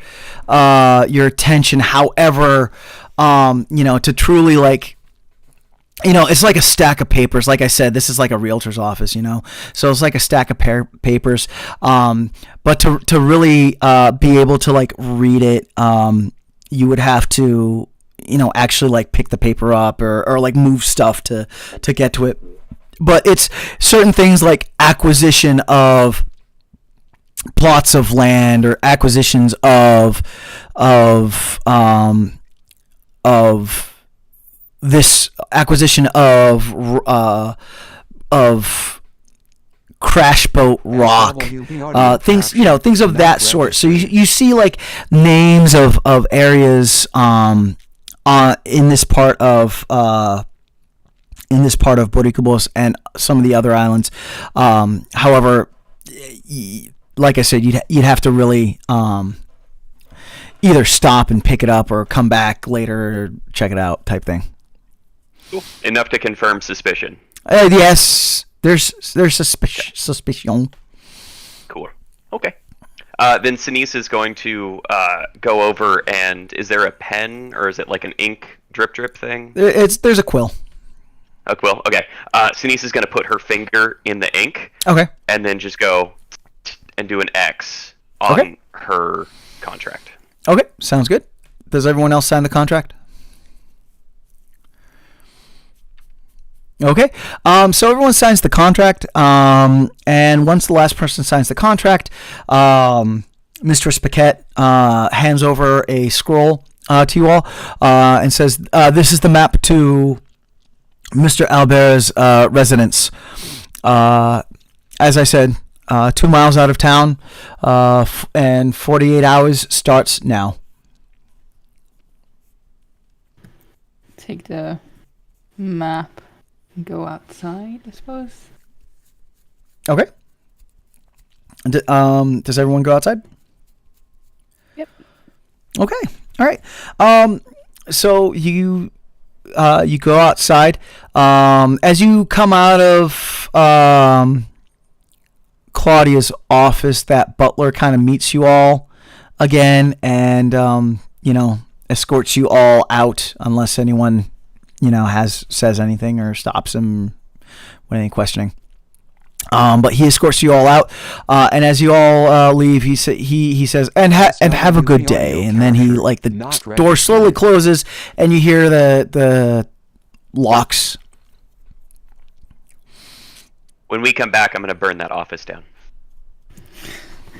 Speaker 2: attention. However, to truly it's like a stack of papers. Like I said, this is like a realtor's office, so it's like a stack of papers. But to really be able to read it, you would have to, actually pick the paper up or move stuff to get to it. But it's certain things like acquisition of plots of land, or acquisitions of this acquisition of crash boat rock, things things of that sort. So you see names of areas in this part of Boricubos and some of the other islands. However, like I said, you'd have to really either stop and pick it up or come back later or check it out type thing.
Speaker 3: Cool. Enough to confirm suspicion.
Speaker 2: Yes, there's suspicion.
Speaker 3: Cool. Okay. Then Senisa is going to go over, and is there a pen, or is it like an ink drip thing?
Speaker 2: There's a quill.
Speaker 3: A quill. Okay. Senisa's gonna put her finger in the ink.
Speaker 2: Okay.
Speaker 3: And then just go and do an X on her contract.
Speaker 2: Okay. Sounds good. Does everyone else sign the contract? Okay. So everyone signs the contract. And once the last person signs the contract, Mistress Paquette hands over a scroll to you all and says, "This is the map to Mr. Albert's residence. As I said, 2 miles out of town, and 48 hours starts now."
Speaker 5: Take the map and go outside, I suppose.
Speaker 2: Okay. Does everyone go outside?
Speaker 6: Yep.
Speaker 2: Okay. All right. So you go outside. As you come out of Claudia's office, that butler kind of meets you all again, and escorts you all out, unless anyone says anything or stops him with any questioning. But he escorts you all out, and as you all leave, he says, and have a good day. And then the door slowly closes, and you hear the locks.
Speaker 3: When we come back, I'm gonna burn that office down.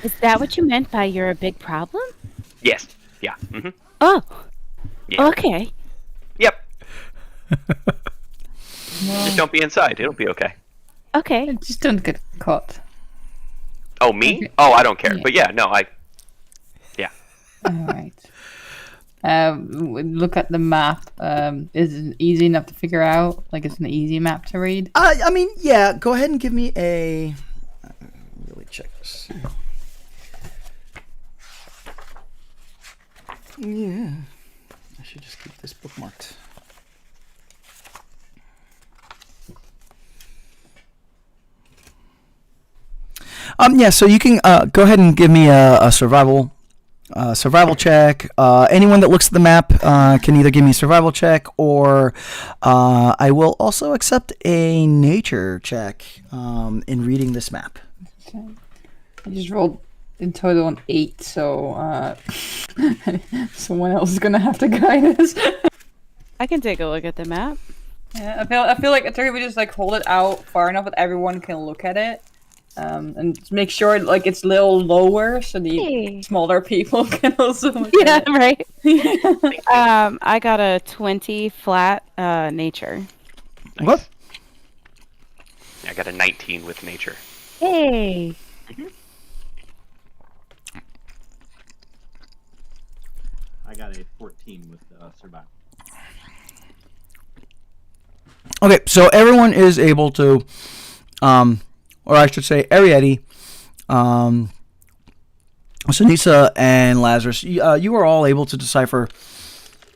Speaker 6: Is that what you meant by you're a big problem?
Speaker 3: Yes. Yeah. Mm-hmm.
Speaker 6: Oh.
Speaker 3: Yeah.
Speaker 6: Okay.
Speaker 3: Yep. Just don't be inside. It'll be okay.
Speaker 6: Okay.
Speaker 5: Just don't get caught.
Speaker 3: Oh, me?
Speaker 5: Okay.
Speaker 3: Oh, I don't care.
Speaker 5: Yeah.
Speaker 3: But yeah, no, yeah.
Speaker 5: Alright. Look at the map. Is it easy enough to figure out? Like, it's an easy map to read?
Speaker 2: I mean, yeah. Go ahead and give me a. Really check this. Yeah. I should just keep this bookmarked. Yeah, so you can go ahead and give me a survival check. Anyone that looks at the map can either give me a survival check, or I will also accept a nature check in reading this map.
Speaker 5: Okay. I just rolled in total an 8, so someone else is gonna have to guide us.
Speaker 6: I can take a look at the map.
Speaker 5: Yeah, I feel like Trygve would just hold it out far enough that everyone can look at it. And make sure it's a little lower so the smaller people can also look at it.
Speaker 6: Right. I got a 20 flat nature.
Speaker 3: Nice.
Speaker 2: What?
Speaker 3: I got a 19 with nature.
Speaker 6: Hey.
Speaker 3: Mm-hmm.
Speaker 4: I got a 14 with survival.
Speaker 2: Okay, so everyone is able to, or I should say, Arietty, Senisa, and Lazarus, you are all able to decipher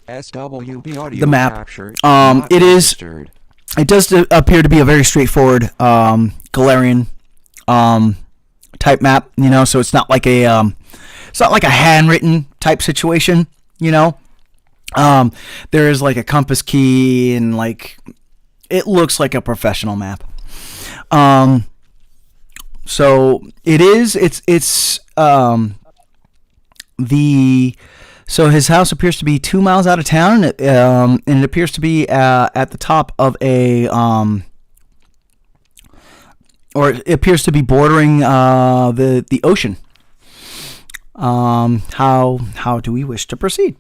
Speaker 1: SWB audio
Speaker 2: the map.
Speaker 1: capture.
Speaker 2: It is. It does appear to be a very straightforward Galarian type map. So it's not like a handwritten type situation. There is a compass key, and it looks like a professional map. So it is. So his house appears to be 2 miles out of town, and it appears to be at the top of or it appears to be bordering the ocean. How do we wish to proceed?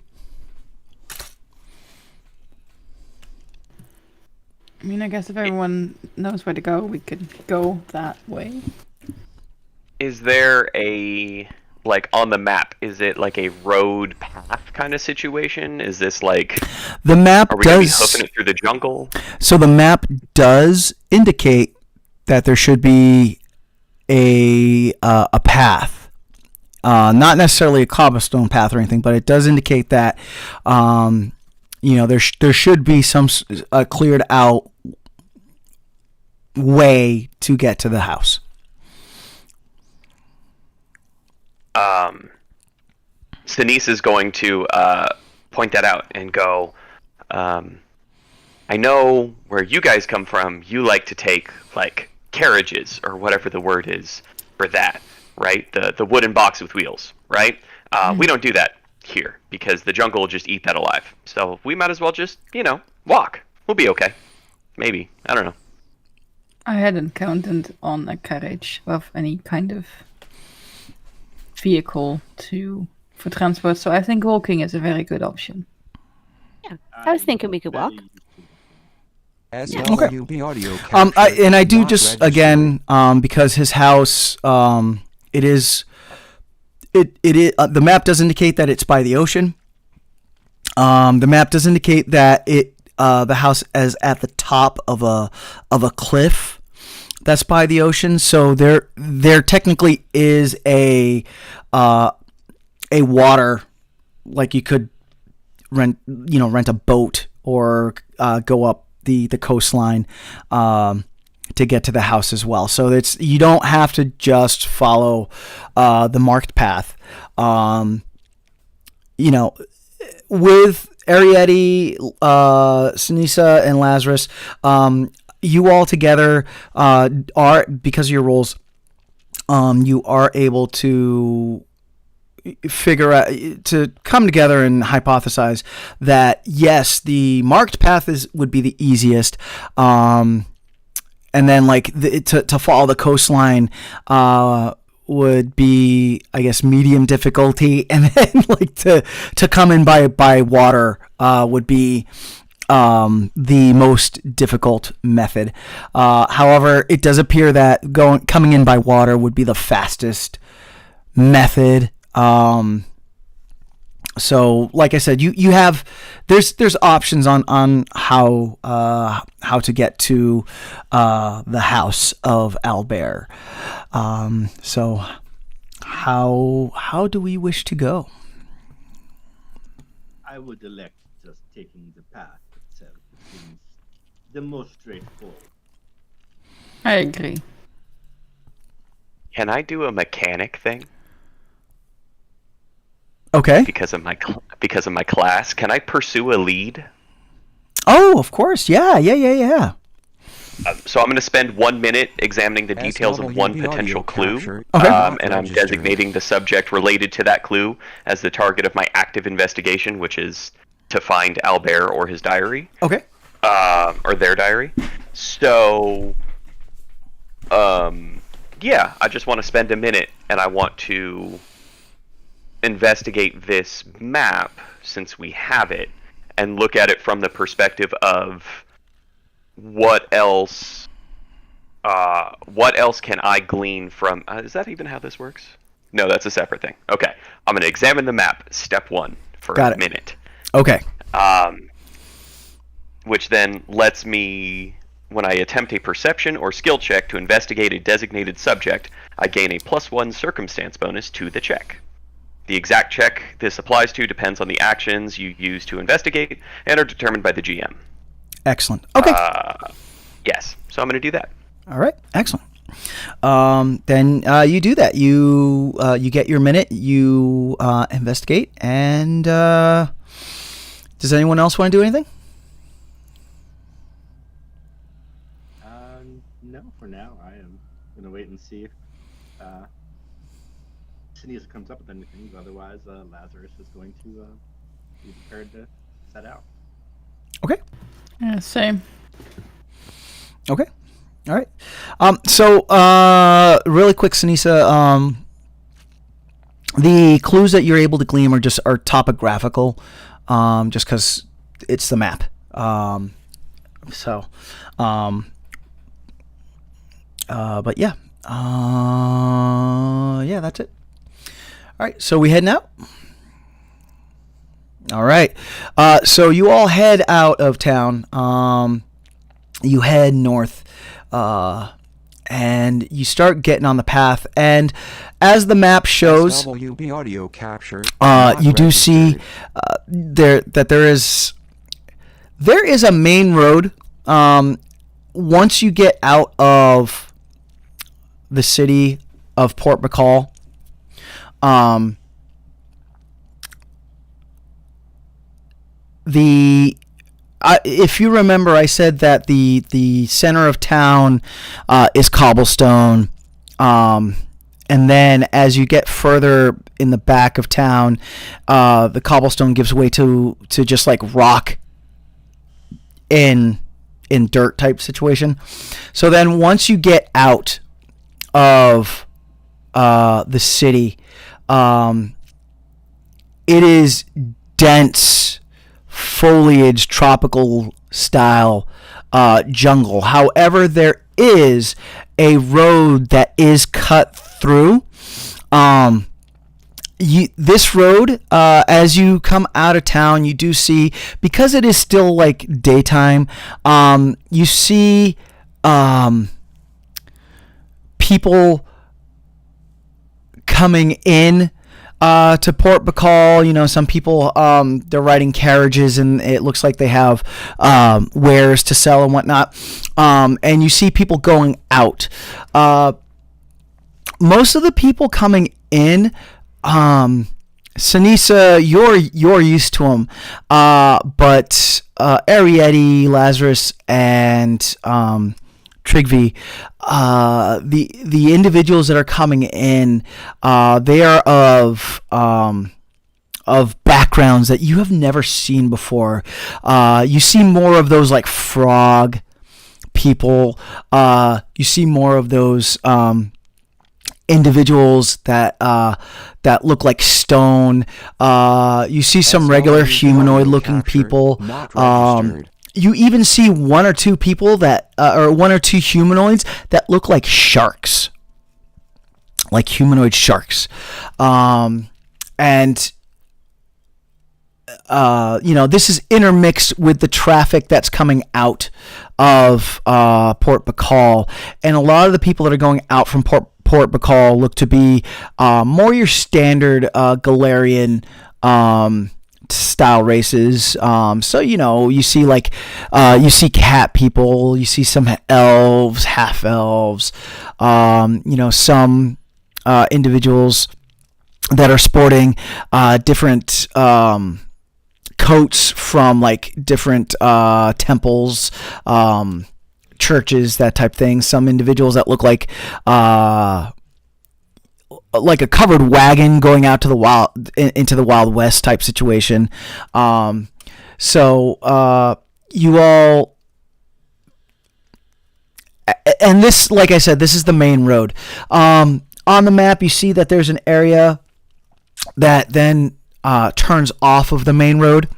Speaker 5: I mean, I guess if everyone knows where to go, we could go that way.
Speaker 3: Is there on the map, is it a road path kind of situation? Is this
Speaker 2: the map
Speaker 3: are we gonna be
Speaker 2: does
Speaker 3: hoofing it through the jungle?
Speaker 2: so the map does indicate that there should be a path, not necessarily a cobblestone path or anything, but it does indicate that there should be some cleared out way to get to the house.
Speaker 3: Senisa is going to point that out and go, I know where you guys come from, you like to take, like, carriages, or whatever the word is for that, right? The wooden box with wheels, right? We don't do that here, because the jungle will just eat that alive. So we might as well just, walk. We'll be okay. Maybe. I don't know.
Speaker 5: I hadn't counted on a carriage of any kind of vehicle for transport, so I think walking is a very good option.
Speaker 6: Yeah, I was thinking we could walk.
Speaker 1: SWB audio capture.
Speaker 2: I do
Speaker 1: not
Speaker 2: just
Speaker 1: registered.
Speaker 2: again because his house it is the map does indicate that it's by the ocean. The map does indicate that the house is at the top of a cliff that's by the ocean. So there technically is a water, like you could rent a boat or go up the coastline to get to the house as well. So you don't have to just follow the marked path. With Arietty, Senisa, and Lazarus, you all together are, because of your roles, you are able to figure out, to come together and hypothesize that yes, the marked path would be the easiest, and then to follow the coastline would be, I guess, medium difficulty, and then to come in by water would be the most difficult method. However, it does appear that coming in by water would be the fastest method. So like I said, you have there's options on how to get to the house of Albert. So how do we wish to go?
Speaker 4: I would elect just taking the path itself. It seems the most straightforward.
Speaker 5: I agree.
Speaker 3: Can I do a mechanic thing?
Speaker 2: Okay.
Speaker 3: Because of my class, can I pursue a lead?
Speaker 2: Oh, of course. Yeah.
Speaker 3: So I'm going to spend 1 minute examining the details of one
Speaker 1: SWB audio
Speaker 3: potential clue,
Speaker 1: capture,
Speaker 2: Okay.
Speaker 1: not
Speaker 3: and I'm
Speaker 1: registered.
Speaker 3: designating the subject related to that clue as the target of my active investigation, which is to find Albert or his diary,
Speaker 2: Okay.
Speaker 3: or their diary. So, yeah, I just want to spend a minute, and I want to investigate this map, since we have it, and look at it from the perspective of what else can I glean from... is that even how this works? No, that's a separate thing. Okay, I'm going to examine the map, step 1, for
Speaker 2: Got
Speaker 3: a
Speaker 2: it.
Speaker 3: minute.
Speaker 2: Okay.
Speaker 3: Which then lets me, when I attempt a perception or skill check to investigate a designated subject, I gain a +1 circumstance bonus to the check. The exact check this applies to depends on the actions you use to investigate and are determined by the GM.
Speaker 2: Excellent. Okay.
Speaker 3: Yes, so I'm going to do that.
Speaker 2: All right. Excellent. Then you do that. You get your minute. You investigate. And does anyone else want to do anything?
Speaker 4: No, for now. I am going to wait and see if Senisa comes up with anything. Otherwise, Lazarus is going to be prepared to set out.
Speaker 2: Okay.
Speaker 5: Yeah, same.
Speaker 2: Okay. All right. So really quick, Senisa, the clues that you're able to glean are topographical, just because it's the map. But yeah. Yeah, that's it. All right. So we heading out? All right. So you all head out of town. You head north, and you start getting on the path. And as the map shows,
Speaker 1: SWB audio capture.
Speaker 2: you do see there is a main road. Once you get out of the city of Port McCall, the if you remember, I said that the center of town is cobblestone, and then as you get further in the back of town, the cobblestone gives way to just like rock in dirt type situation. So then once you get out of the city, it is dense foliage, tropical style jungle. However, there is a road that is cut through. This road, as you come out of town, you do see, because it is still like daytime, you see people coming in to Port Bacall. You know, some people, they're riding carriages, and it looks like they have wares to sell and whatnot. And you see people going out. Most of the people coming in, Senisa, you're used to them, but Arietty, Lazarus, and Trygve, the individuals that are coming in, they are of backgrounds that you have never seen before. You see more of those like frog people. You see more of those individuals that look like stone. You see some regular humanoid-looking people. You even see one or two people that, or one or two humanoids that look like sharks, like humanoid sharks. And this is intermixed with the traffic that's coming out of Port Bacall, and a lot of the people that are going out from Port Bacall look to be more your standard Galarian style races. So you see like you see cat people, you see some elves, half elves, some individuals that are sporting different coats from like different temples, churches, that type thing. Some individuals that look like a covered wagon going out to the into the Wild West type situation. So you all, and this, like I said, this is the main road. On the map, you see that there's an area that then turns off of the main road.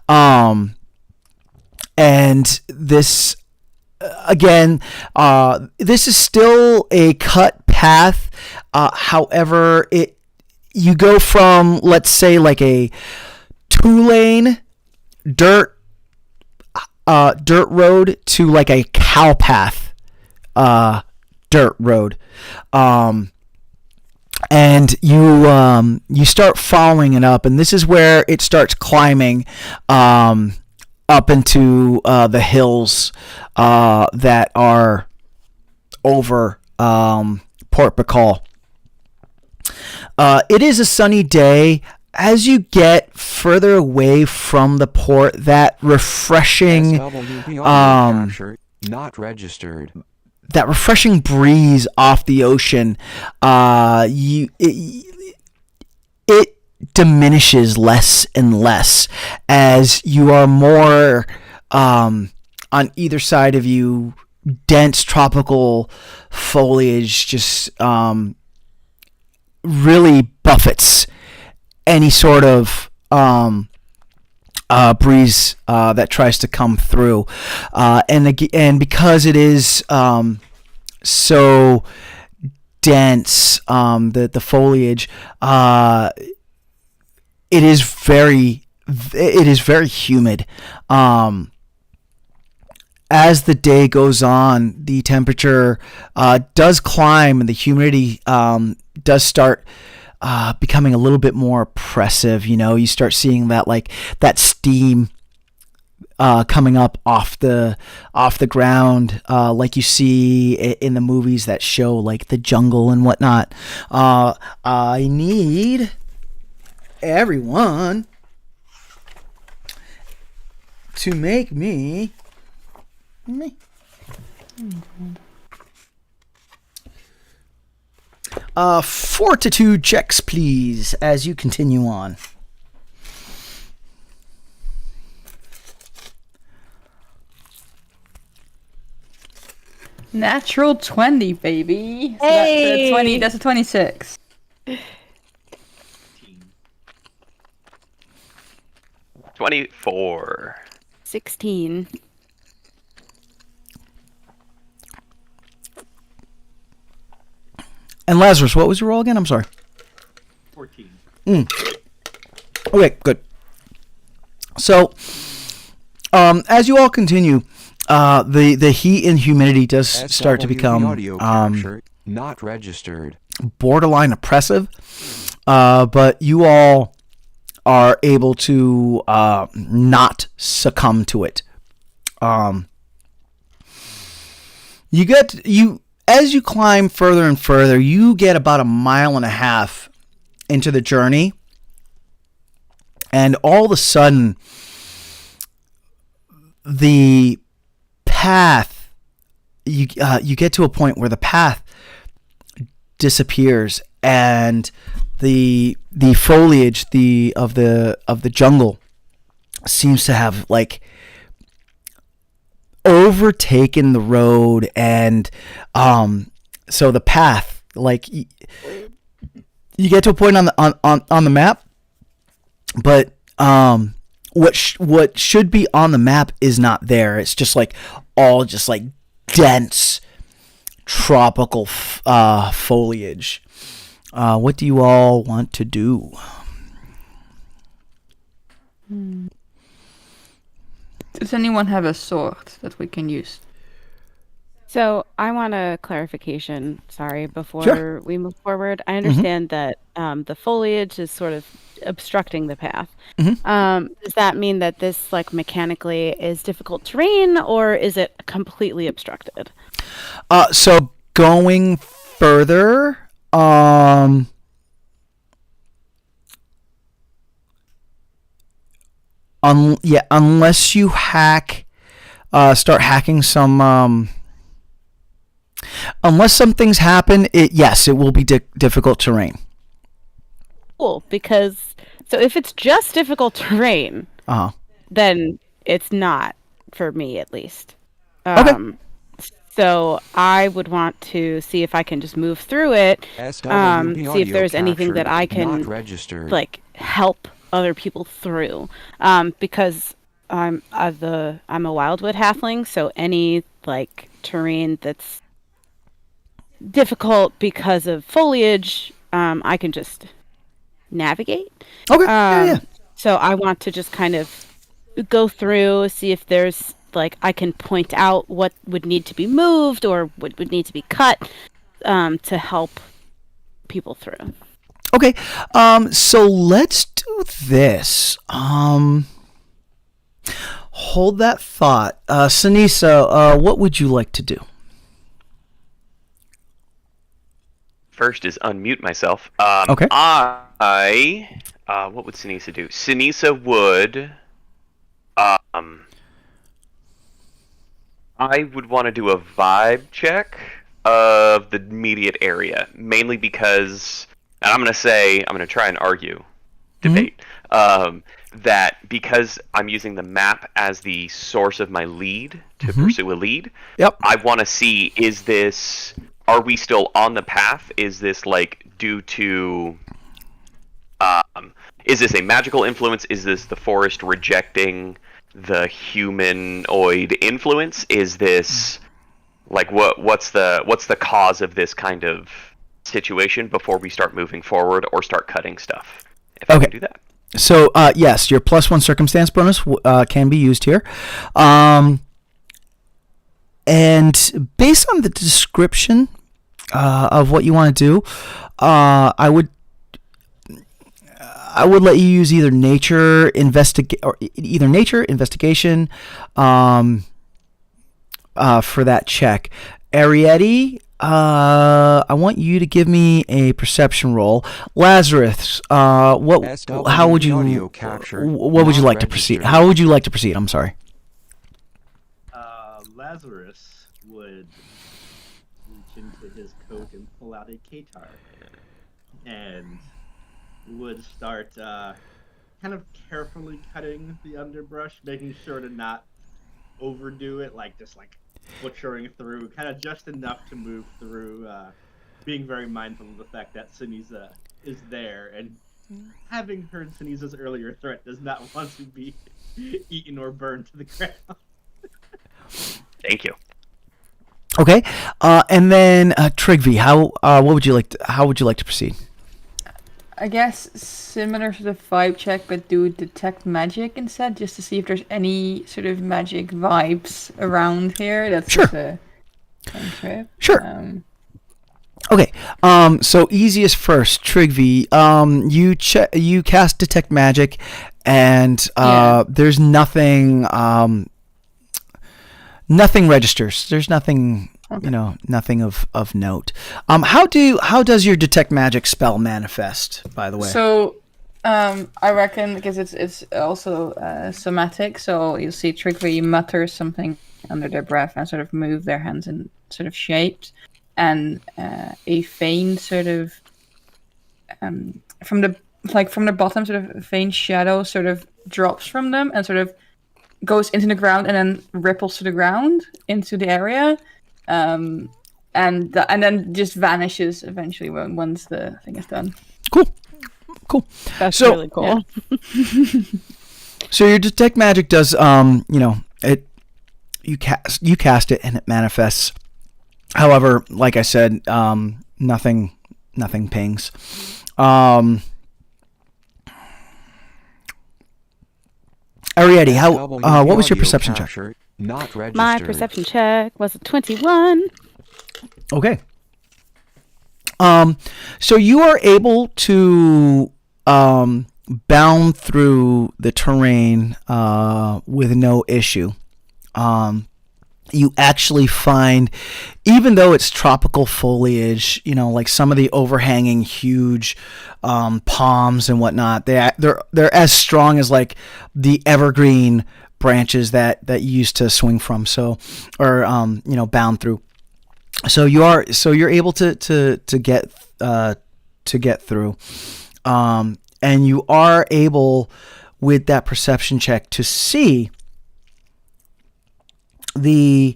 Speaker 2: And this, again, this is still a cut path. However, you go from, let's say, like a 2-lane dirt road to like a cow path dirt road. And you start following it up, and this is where it starts climbing up into the hills that are over Port Bacall. It is a sunny day. As you get further away from the port, that refreshing
Speaker 1: not registered.
Speaker 2: That refreshing breeze off the ocean, it diminishes less and less as you are more on either side of you. Dense tropical foliage just really buffets any sort of breeze that tries to come through, and because it is so dense, the foliage, it is very humid. As the day goes on, the temperature does climb, and the humidity does start becoming a little bit more oppressive. You start seeing that steam coming up off the ground, like you see in the movies that show like the jungle and whatnot. I need everyone to make me. Fortitude checks, please, as you continue on.
Speaker 5: Natural 20, baby. So
Speaker 6: Hey!
Speaker 5: that's a 20. That's a 26.
Speaker 3: 24.
Speaker 6: 16.
Speaker 2: And Lazarus, what was your roll again? I'm sorry.
Speaker 4: 14.
Speaker 2: Okay, good. So, as you all continue, the heat and humidity does start to
Speaker 1: SWV
Speaker 2: become
Speaker 1: audio capture not registered.
Speaker 2: borderline oppressive, but you all are able to not succumb to it. As you climb further and further, you get about 1.5 miles into the journey, and all of a sudden, the path you get to a point where the path disappears, and the foliage of the jungle seems to have like overtaken the road, and so the path, like, you get to a point on the map, but what should be on the map is not there. It's just like all just like dense tropical foliage. What do you all want to do?
Speaker 5: Does anyone have a sword that we can use?
Speaker 6: So I want a clarification, sorry, before
Speaker 2: Sure.
Speaker 6: we move forward. I understand that the foliage is sort of obstructing the path. Does that mean that this, like, mechanically is difficult terrain, or is it completely obstructed?
Speaker 2: So going further, unless you start hacking some, unless some things happen, it will be difficult terrain.
Speaker 6: Cool, because so if it's just difficult terrain, then it's not for me, at least.
Speaker 2: Okay.
Speaker 6: So I would want to see if I can just move through it,
Speaker 1: SWV
Speaker 6: see if there's
Speaker 1: audio
Speaker 6: anything that I
Speaker 1: capture not
Speaker 6: can
Speaker 1: registered.
Speaker 6: like help other people through, because I'm a wildwood halfling, so any like terrain that's difficult because of foliage, I can just navigate.
Speaker 2: Okay. Yeah.
Speaker 6: So I want to just kind of go through, see if there's like I can point out what would need to be moved or what would need to be cut, to help people through.
Speaker 2: Okay. So let's do this. Hold that thought. Senisa, what would you like to do?
Speaker 3: First is unmute myself.
Speaker 2: Okay.
Speaker 3: What would Senisa do? Senisa would, I would want to do a vibe check of the immediate area, mainly because, and I'm going to try and argue, debate, that because I'm using the map as the source of my lead to pursue a lead,
Speaker 2: Yep.
Speaker 3: I want to see, are we still on the path? Is this like due to, is this a magical influence? Is this the forest rejecting the humanoid influence? Is this like what's the cause of this kind of situation before we start moving forward or start cutting stuff? If I can do that.
Speaker 2: So, yes, your +1 circumstance bonus can be used here. And based on the description of what you want to do, I would let you use either nature investigation for that check. Arietty, I want you to give me a perception roll. Lazarus, how would you
Speaker 1: audio capture
Speaker 2: what would you
Speaker 1: not
Speaker 2: like to proceed?
Speaker 1: registered.
Speaker 2: How would you like to proceed? I'm sorry.
Speaker 4: Lazarus would reach into his coat and pull out a Katar and would start kind of carefully cutting the underbrush, making sure to not overdo it, like just like butchering through, kind of just enough to move through, being very mindful of the fact that Senisa is there, and having heard Senisa's earlier threat, does not want to be eaten or burned to the ground.
Speaker 3: Thank you.
Speaker 2: Okay, and then Trygve, how would you like to proceed?
Speaker 5: I guess similar to the vibe check, but do detect magic instead, just to see if there's any sort of magic vibes around here. That's
Speaker 2: Sure.
Speaker 5: just a cantrip.
Speaker 2: Sure. Okay. So easiest first, Trygve. You cast detect magic, and there's nothing. Nothing registers. There's nothing.
Speaker 5: Okay.
Speaker 2: Nothing of note. How does your detect magic spell manifest? By the way.
Speaker 5: So, I reckon because it's also somatic. So you'll see Trygve mutter something under their breath and sort of move their hands in sort of shapes, and a faint sort of from the bottom, sort of faint shadow sort of drops from them and sort of goes into the ground and then ripples to the ground into the area. And then just vanishes eventually once the thing is done.
Speaker 2: Cool.
Speaker 6: That's
Speaker 2: So-
Speaker 6: really cool.
Speaker 5: Yeah.
Speaker 2: So your detect magic does it. You cast it and it manifests. However, like I said, nothing pings. Arietty, what was your perception check?
Speaker 1: Not registered.
Speaker 6: My perception check was a 21.
Speaker 2: Okay. So you are able to bound through the terrain with no issue. You actually find, even though it's tropical foliage, like some of the overhanging huge palms and whatnot, they're as strong as like the evergreen branches that you used to swing from. So, or bound through. So you're able to get through, and you are able with that perception check to see the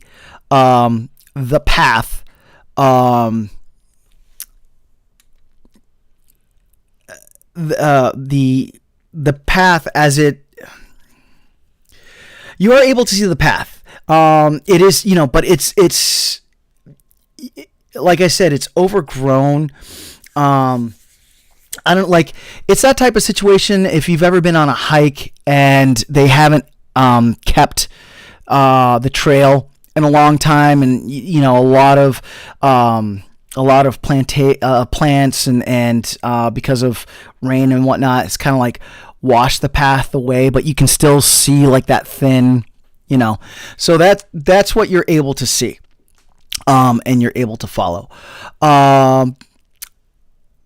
Speaker 2: path, the path as it. You are able to see the path. It is, but it's like I said, it's overgrown. I don't like. It's that type of situation. If you've ever been on a hike and they haven't kept the trail in a long time, and a lot of plants and because of rain and whatnot, it's kind of like wash the path away, but you can still see like that thin, so that's what you're able to see, and you're able to follow.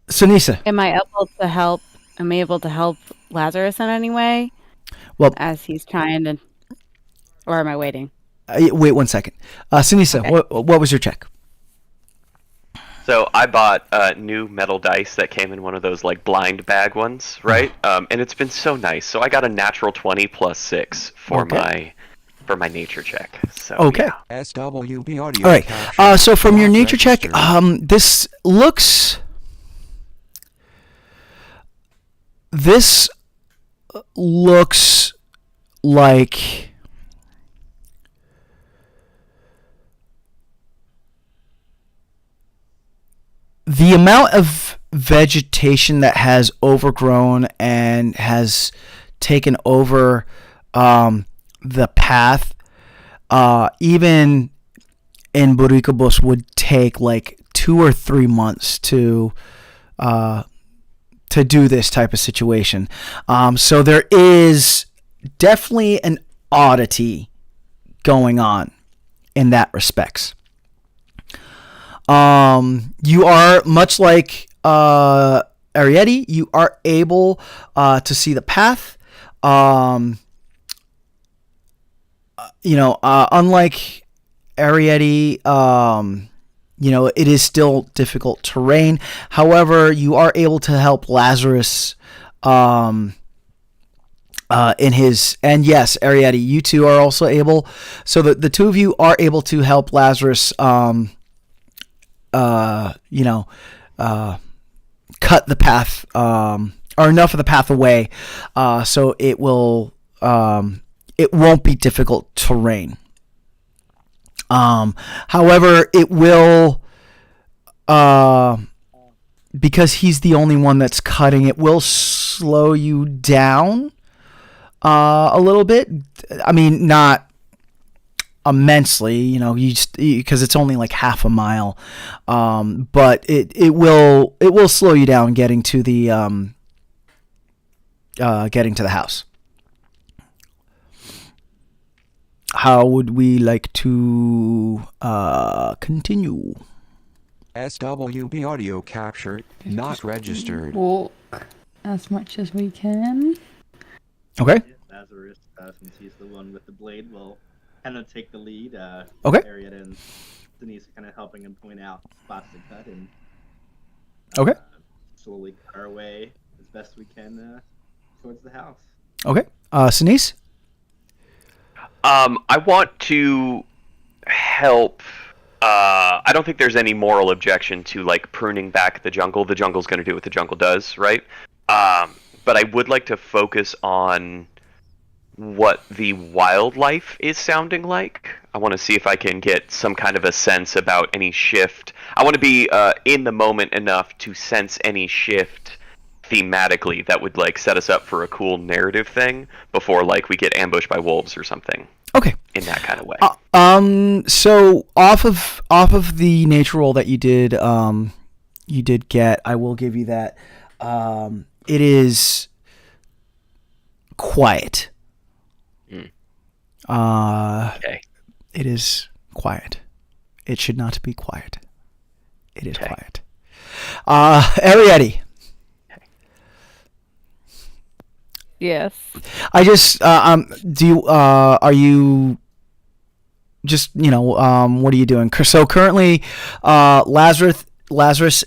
Speaker 2: Senisa,
Speaker 6: Am I able to help Lazarus in any way?
Speaker 2: Well-
Speaker 6: as he's trying to, or am I waiting?
Speaker 2: wait 1 second. Senisa,
Speaker 6: Okay.
Speaker 2: what was your check?
Speaker 3: So I bought new metal dice that came in one of those like blind bag ones, right? And it's been so nice. So I got a natural 20 plus 6 for
Speaker 2: Okay.
Speaker 3: my nature check. So
Speaker 2: Okay.
Speaker 3: yeah.
Speaker 1: SWB audio
Speaker 2: All right.
Speaker 1: capture.
Speaker 2: So from your
Speaker 1: Not
Speaker 2: nature check,
Speaker 1: registered.
Speaker 2: this looks like the amount of vegetation that has overgrown and has taken over the path, even in Boricubos, would take like 2 or 3 months to do this type of situation. So there is definitely an oddity going on in that respects. You are much like Arietty. You are able to see the path. Unlike Arietty, it is still difficult terrain. However, you are able to help Lazarus in his, and yes, Arietty, you two are also able. So the two of you are able to help Lazarus, cut the path, or enough of the path away, so it won't be difficult terrain. However, it will, because he's the only one that's cutting, it will slow you down a little bit. I mean, not immensely, because it's only like half a mile. But it will slow you down getting to the house. How would we like to continue?
Speaker 1: SWB audio capture not registered.
Speaker 5: Walk as much as we can.
Speaker 2: Okay.
Speaker 4: Lazarus, since he's the one with the blade, will kind of take the lead.
Speaker 2: Okay.
Speaker 4: Arietty and Senisa kind of helping him point out spots to cut, and
Speaker 2: Okay.
Speaker 4: slowly cut our way as best we can towards the house.
Speaker 2: Okay. Senise?
Speaker 3: I want to help. I don't think there's any moral objection to like pruning back the jungle. The jungle's going to do what the jungle does, right? But I would like to focus on what the wildlife is sounding like. I want to see if I can get some kind of a sense about any shift. I want to be in the moment enough to sense any shift thematically that would like set us up for a cool narrative thing before like we get ambushed by wolves or something.
Speaker 2: Okay.
Speaker 3: In that kind of way.
Speaker 2: So off of the nature roll that you did get, I will give you that. It is quiet.
Speaker 3: Okay.
Speaker 2: It is quiet. It should not be quiet. It is quiet. Arietty.
Speaker 6: Yes.
Speaker 2: I just are you just what are you doing? So currently Lazarus and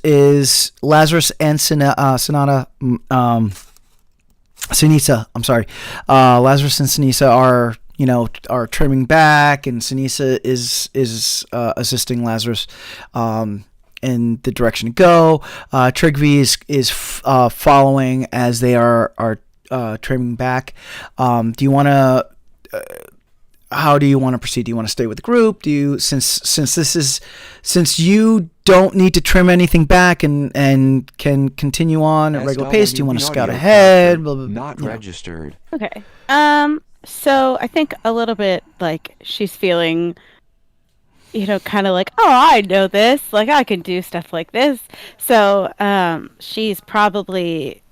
Speaker 2: Senisa, I'm sorry. Lazarus and Senisa are trimming back, and Senisa is assisting Lazarus in the direction to go. Trygve is following as they are trimming back. Do you want to? How do you want to proceed? Do you want to stay with the group? Do you since you don't need to trim anything back and can continue on at regular pace? Do you want to scout ahead? Blah, blah,
Speaker 1: not registered.
Speaker 6: Okay. So I think a little bit like she's feeling, kind of like, oh, I know this. Like I can do stuff like this. So she's probably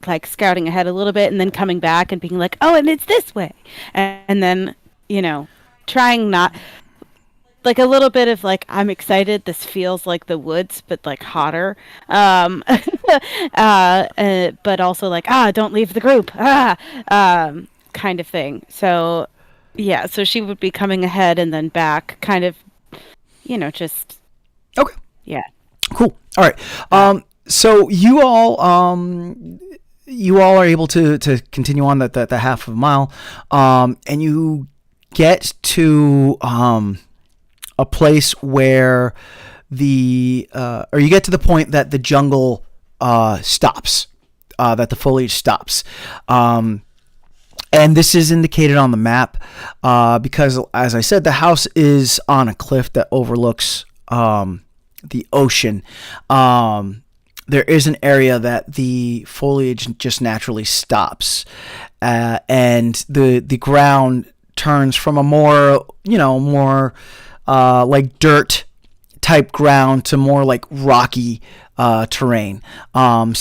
Speaker 6: like scouting ahead a little bit and then coming back and being like, oh, and it's this way, and then trying not like a little bit of like, I'm excited, this feels like the woods but like hotter, but also like, don't leave the group, kind of thing. So yeah, so she would be coming ahead and then back, kind of, just
Speaker 2: okay.
Speaker 6: Yeah,
Speaker 2: cool. All right. So you all are able to continue on the half of a mile, and you get to a place where or you get to the point that the jungle stops, that the foliage stops, and this is indicated on the map because, as I said, the house is on a cliff that overlooks the ocean. There is an area that the foliage just naturally stops, and the ground turns from a more like dirt type ground to more like rocky terrain. When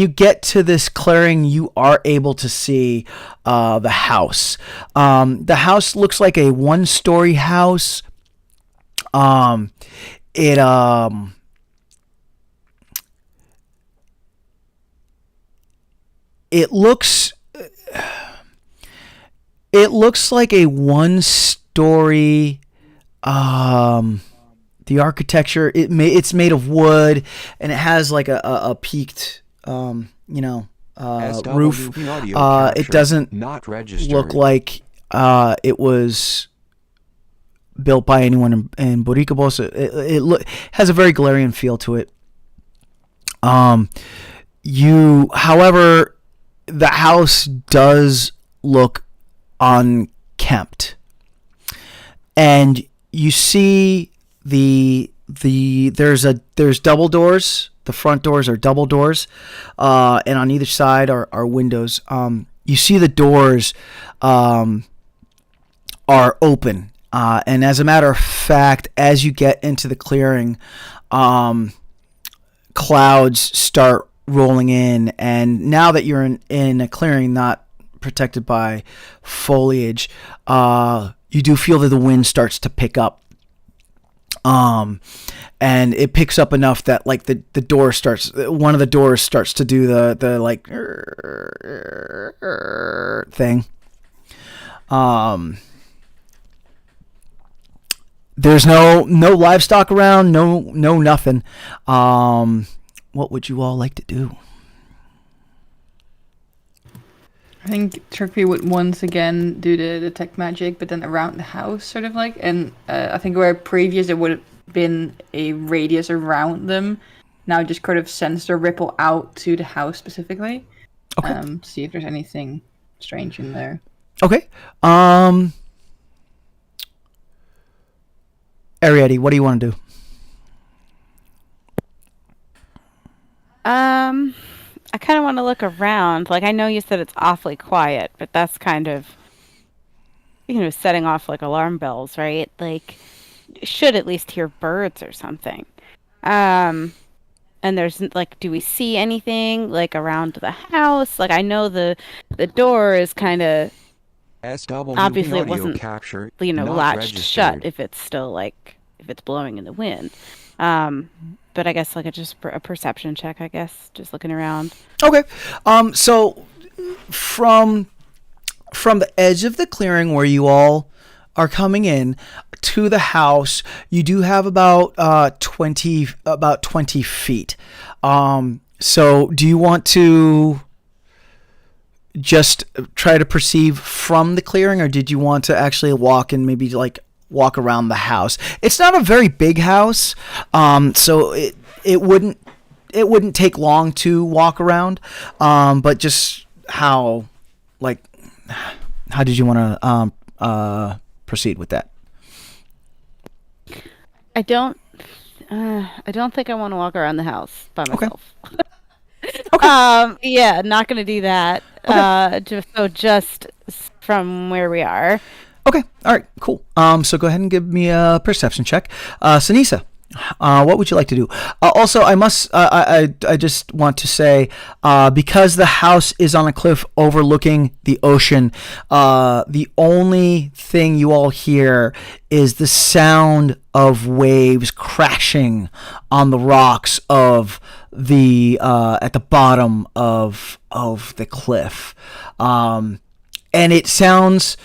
Speaker 2: you get to this clearing, you are able to see the house. The house looks like a one-story house. It looks It looks like a one-story. The architecture it's made of wood, and it has like a peaked, roof.
Speaker 1: SWV audio
Speaker 2: It
Speaker 1: capture
Speaker 2: doesn't
Speaker 1: not registered.
Speaker 2: look like it was built by anyone in Boricubos. It has a very Galarian feel to it. However, the house does look unkempt, and you see there's double doors. The front doors are double doors, and on either side are windows. You see the doors are open, and as a matter of fact, as you get into the clearing, clouds start rolling in, and now that you're in a clearing not protected by foliage, you do feel that the wind starts to pick up. And it picks up enough that like one of the doors starts to do the like thing. There's no livestock around, no nothing. What would you all like to do?
Speaker 5: I think Trygve would once again do the detect magic, but then around the house, sort of like. And I think where previous it would have been a radius around them, now just kind of sends the ripple out to the house specifically.
Speaker 2: Okay.
Speaker 5: See if there's anything strange in there.
Speaker 2: Okay. Arietty, what do you want to do?
Speaker 6: I kind of want to look around. Like, I know you said it's awfully quiet, but that's kind of, setting off like alarm bells, right? Like, you should at least hear birds or something. And there's like, do we see anything like around the house? Like, I know the door is kind of
Speaker 1: SWV
Speaker 6: obviously it
Speaker 1: audio
Speaker 6: wasn't,
Speaker 1: capture
Speaker 6: latched
Speaker 1: not registered.
Speaker 6: shut if it's still like if it's blowing in the wind. But I guess like a perception check, I guess, just looking around.
Speaker 2: Okay. So from the edge of the clearing where you all are coming in to the house, you do have about 20 feet. So do you want to just try to perceive from the clearing, or did you want to actually walk and maybe like walk around the house? It's not a very big house, so it wouldn't take long to walk around, but just how did you want to proceed with that?
Speaker 6: I don't think I want to walk around the house by myself. Okay. Yeah, not gonna do that. Okay. Just from where we are.
Speaker 2: Okay. All right. Cool. So go ahead and give me a perception check. Senisa, what would you like to do? Also, I just want to say, because the house is on a cliff overlooking the ocean, the only thing you all hear is the sound of waves crashing on the rocks of the at the bottom of the cliff, and it sounds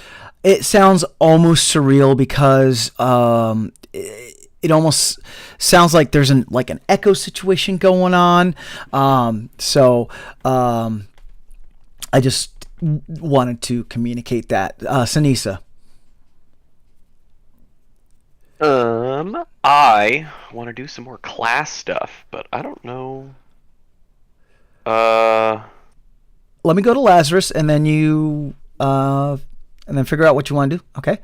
Speaker 2: almost surreal because it almost sounds like there's an echo situation going on. So I just wanted to communicate that. Senisa.
Speaker 3: I want to do some more class stuff, but I don't know.
Speaker 2: Let me go to Lazarus, and then you and then figure out what you want to do. Okay.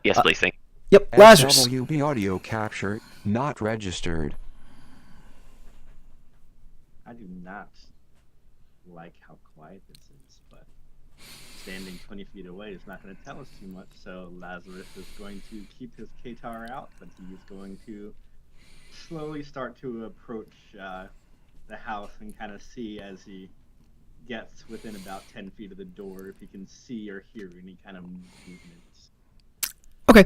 Speaker 3: Yes, please. Thank you.
Speaker 2: Yep, Lazarus.
Speaker 1: SWV audio capture not registered.
Speaker 4: I do not like how quiet this is, but standing 20 feet away is not going to tell us too much, so Lazarus is going to keep his Katar out, but he is going to slowly start to approach the house and kind of see as he gets within about 10 feet of the door if he can see or hear any kind of movements.
Speaker 2: Okay.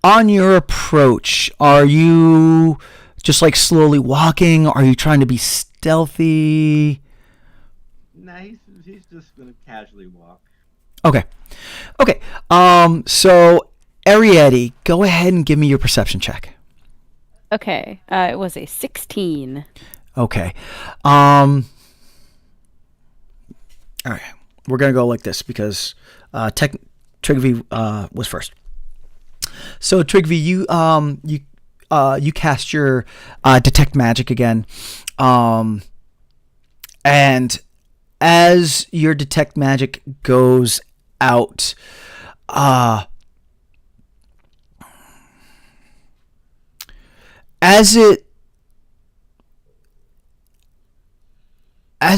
Speaker 2: On your approach, are you just like slowly walking? Are you trying to be stealthy?
Speaker 4: Nah, he's just gonna casually walk.
Speaker 2: Okay. So Arietty, go ahead and give me your perception check.
Speaker 6: Okay. It was a 16.
Speaker 2: Okay. All right. We're gonna go like this because Trygve was first. So Trygve, you cast your detect magic again, and as your detect magic goes out, as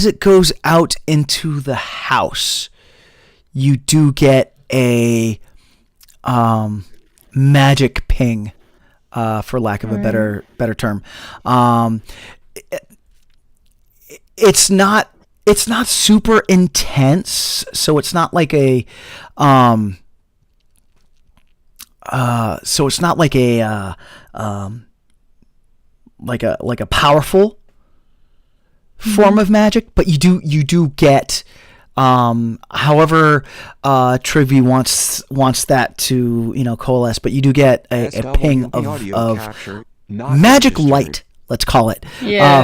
Speaker 2: it goes out into the house, you do get a magic ping, for lack of a better term. It's not super intense, so it's not like a like a powerful form of magic, but you do get however Trygve wants that to coalesce, but you do get a ping of magic light, let's call it,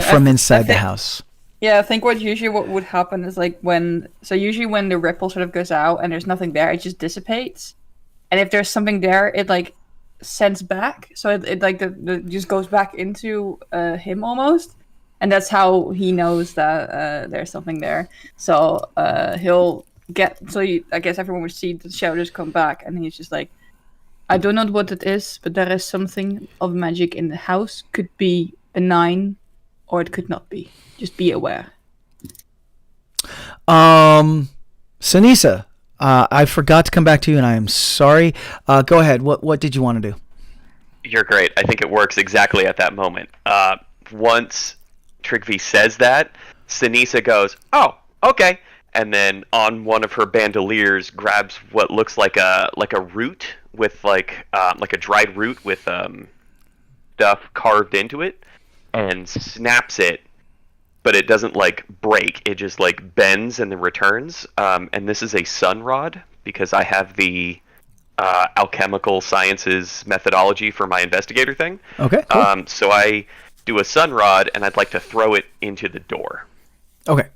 Speaker 2: from inside the house.
Speaker 5: Yeah, I think what would happen is when the ripple sort of goes out and there's nothing there, it just dissipates, and if there's something there, it sends back, so it just goes back into him almost. And that's how he knows that there's something there. So he'll get. So I guess everyone would see the shadows come back, and he's just like, I don't know what it is, but there is something of magic in the house. Could be benign, or it could not be. Just be aware.
Speaker 2: Senisa, I forgot to come back to you, and I am sorry. Go ahead. What did you want to do?
Speaker 3: You're great. I think it works exactly at that moment. Once Trygve says that, Senisa goes, "Oh, okay," and then on one of her bandoliers grabs what looks like a root with like a dried root with stuff carved into it, and snaps it, but it doesn't break. It just bends and then returns. And this is a sun rod because I have the alchemical sciences methodology for my investigator thing.
Speaker 2: Okay. Cool.
Speaker 3: So I do a sun rod, and I'd like to throw it into the door.
Speaker 2: Okay.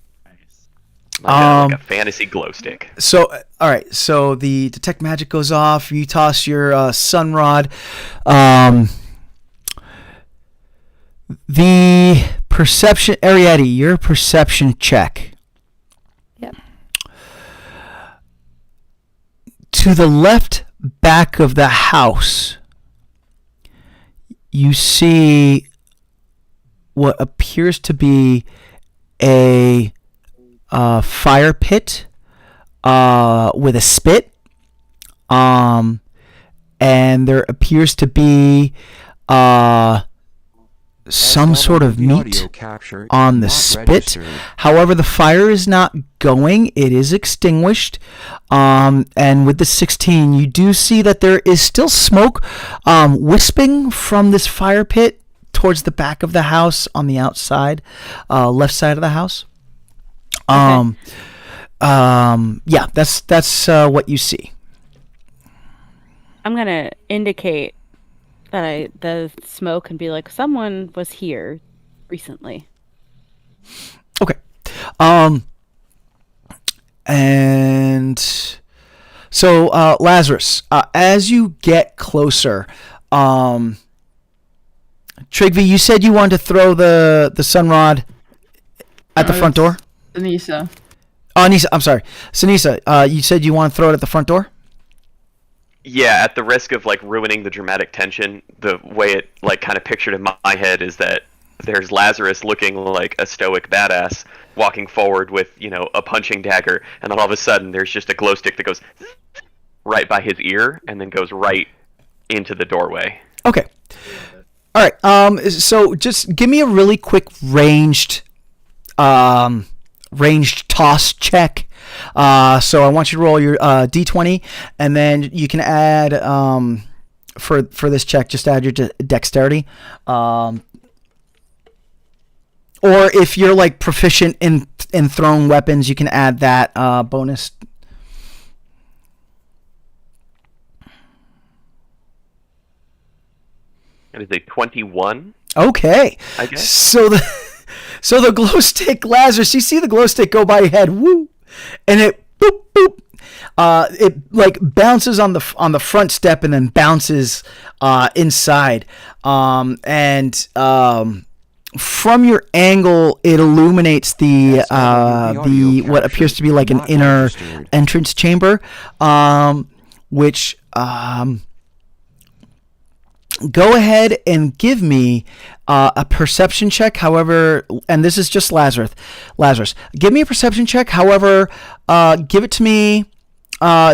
Speaker 3: Like a fantasy glow stick.
Speaker 2: So, all right. So the detect magic goes off. You toss your sun rod. The perception, Arietty, your perception check.
Speaker 6: Yep.
Speaker 2: To the left back of the house, you see what appears to be a fire pit with a spit, and there appears to be some sort of meat on the spit. However, the fire is not going. It is extinguished. And with the 16, you do see that there is still smoke wisping from this fire pit towards the back of the house on the outside, left side of the house.
Speaker 6: Okay.
Speaker 2: Yeah, that's what you see.
Speaker 6: I'm gonna indicate that the smoke and be like, someone was here recently.
Speaker 2: Okay. And so Lazarus, as you get closer, Trygve, you said you wanted to throw the sunrod at the front door?
Speaker 5: Senisa.
Speaker 2: Oh, Nisa, I'm sorry. Senisa, you said you want to throw it at the front door?
Speaker 3: Yeah, at the risk of ruining the dramatic tension, the way it kind of pictured in my head is that there's Lazarus looking like a stoic badass walking forward with, a punching dagger, and then all of a sudden there's just a glow stick that goes right by his ear and then goes right into the doorway.
Speaker 2: Okay. All right. So just give me a really quick ranged toss check. So I want you to roll your d20, and then you can add for this check, just add your dexterity. Or if you're proficient in and thrown weapons, you can add that bonus.
Speaker 3: That is a 21.
Speaker 2: Okay.
Speaker 3: I guess.
Speaker 2: So the glow stick, Lazarus, you see the glow stick go by your head, woo, and it boop boop. It like bounces on the front step and then bounces inside, from your angle, it illuminates the what appears to be like an inner entrance chamber, which go ahead and give me a perception check. However, and this is just Lazarus. Give me a perception check. However, give it to me.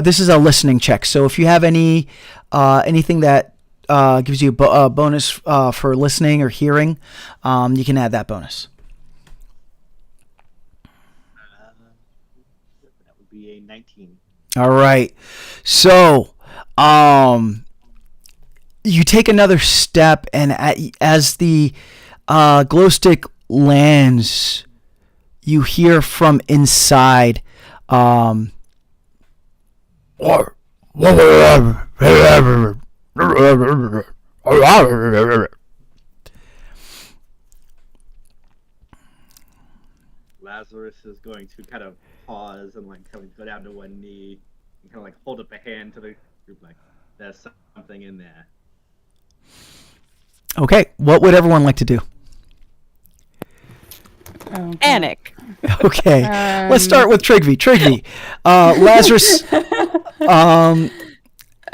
Speaker 2: This is a listening check. So if you have anything that gives you a bonus for listening or hearing, you can add that bonus.
Speaker 4: That would be a 19.
Speaker 2: All right. So, you take another step, and as the glow stick lands, you hear from inside,
Speaker 4: Lazarus is going to kind of pause and like kind of go down to one knee and kind of like hold up a hand to the group, like there's something in there.
Speaker 2: Okay, what would everyone like to do?
Speaker 6: Panic.
Speaker 2: Okay, let's start with Trygve. Trygve, Lazarus.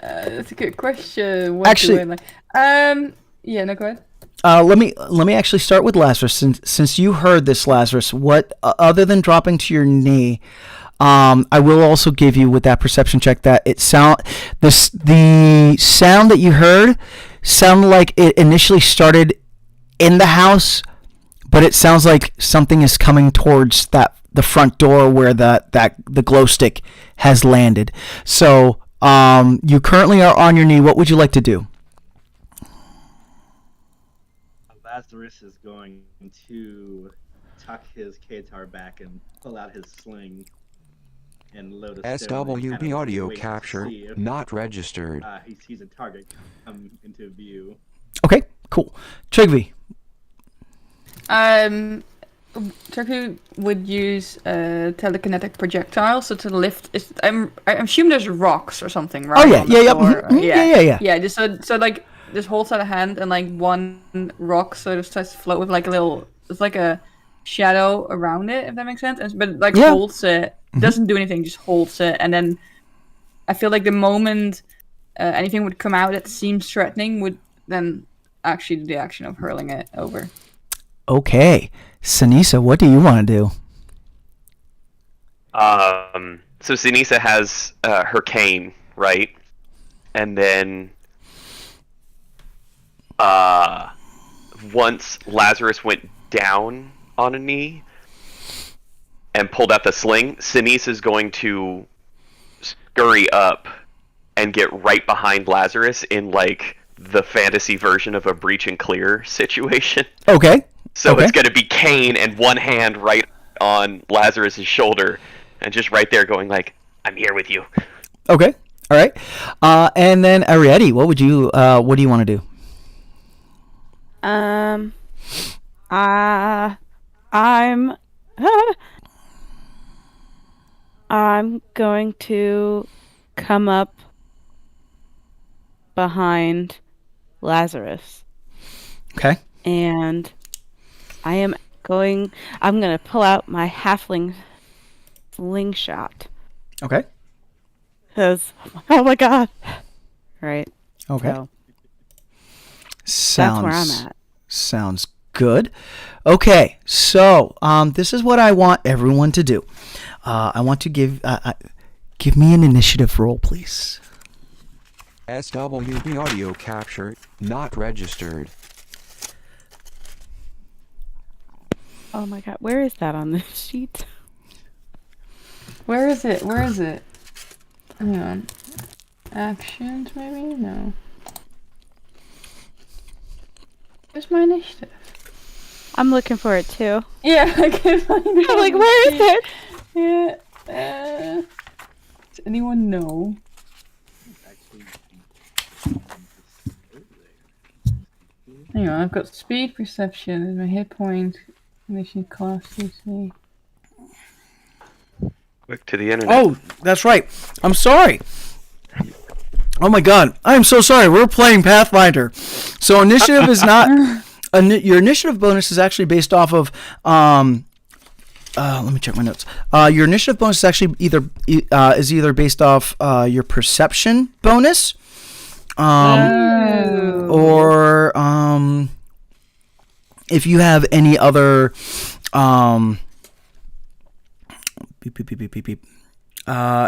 Speaker 5: That's a good question. What
Speaker 2: Actually,
Speaker 5: do yeah, no, go ahead.
Speaker 2: let me actually start with Lazarus. Since you heard this, Lazarus, what other than dropping to your knee, I will also give you with that perception check that the sound that you heard sounded like it initially started in the house, but it sounds like something is coming towards the front door where the glow stick has landed. So you currently are on your knee. What would you like to do?
Speaker 4: Lazarus is going to tuck his Katar back and pull out his sling and load a stone and
Speaker 1: SWB
Speaker 4: kind of
Speaker 1: audio
Speaker 4: wait to
Speaker 1: capture
Speaker 4: see if,
Speaker 1: not registered.
Speaker 4: he sees a target come into view.
Speaker 2: Okay, cool. Trygve.
Speaker 5: Trygve would use telekinetic projectile, so to lift. I'm assuming there's rocks or something, right?
Speaker 2: Oh yeah,
Speaker 5: on the floor.
Speaker 2: yeah.
Speaker 5: Yeah, just so like just holds out a hand and like one rock sort of starts to float with like a little. It's like a shadow around it, if that makes sense. But like holds it, doesn't do anything, just holds it, and then I feel like the moment anything would come out that seems threatening would then actually do the action of hurling it over.
Speaker 2: Okay, Senisa, what do you want to do?
Speaker 3: So Senisa has her cane, right? And then once Lazarus went down on a knee and pulled out the sling, Senisa is going to scurry up and get right behind Lazarus in like the fantasy version of a breach and clear situation.
Speaker 2: Okay.
Speaker 3: So it's going to be cane and one hand right on Lazarus's shoulder, and just right there going like, "I'm here with you."
Speaker 2: Okay. All right. And then Arietty, what do you want to do?
Speaker 6: I'm going to come up behind Lazarus.
Speaker 2: Okay.
Speaker 6: And I'm going to pull out my halfling slingshot.
Speaker 2: Okay.
Speaker 6: Because, oh my god. Right.
Speaker 2: Okay.
Speaker 6: So, that's where I'm at.
Speaker 2: Sounds good. Okay, so this is what I want everyone to do. I want to give me an initiative roll, please.
Speaker 1: SWB audio capture not registered.
Speaker 6: Oh my god, where is that on this sheet?
Speaker 5: Where is it? Hang on. Actions, maybe? No. Where's my initiative?
Speaker 6: I'm looking for it too.
Speaker 5: Yeah, I can't find it.
Speaker 6: I'm like, where is it?
Speaker 5: Yeah. Does anyone know? Hang on, I've got speed, perception, and my hit point, mission class, CC.
Speaker 3: Quick to the internet.
Speaker 2: Oh, that's right. I'm sorry. Oh my god, I am so sorry. We're playing Pathfinder, so initiative is not. Your initiative bonus is actually based off of. Let me check my notes. Your initiative bonus is actually either based off your perception bonus, or if you have any other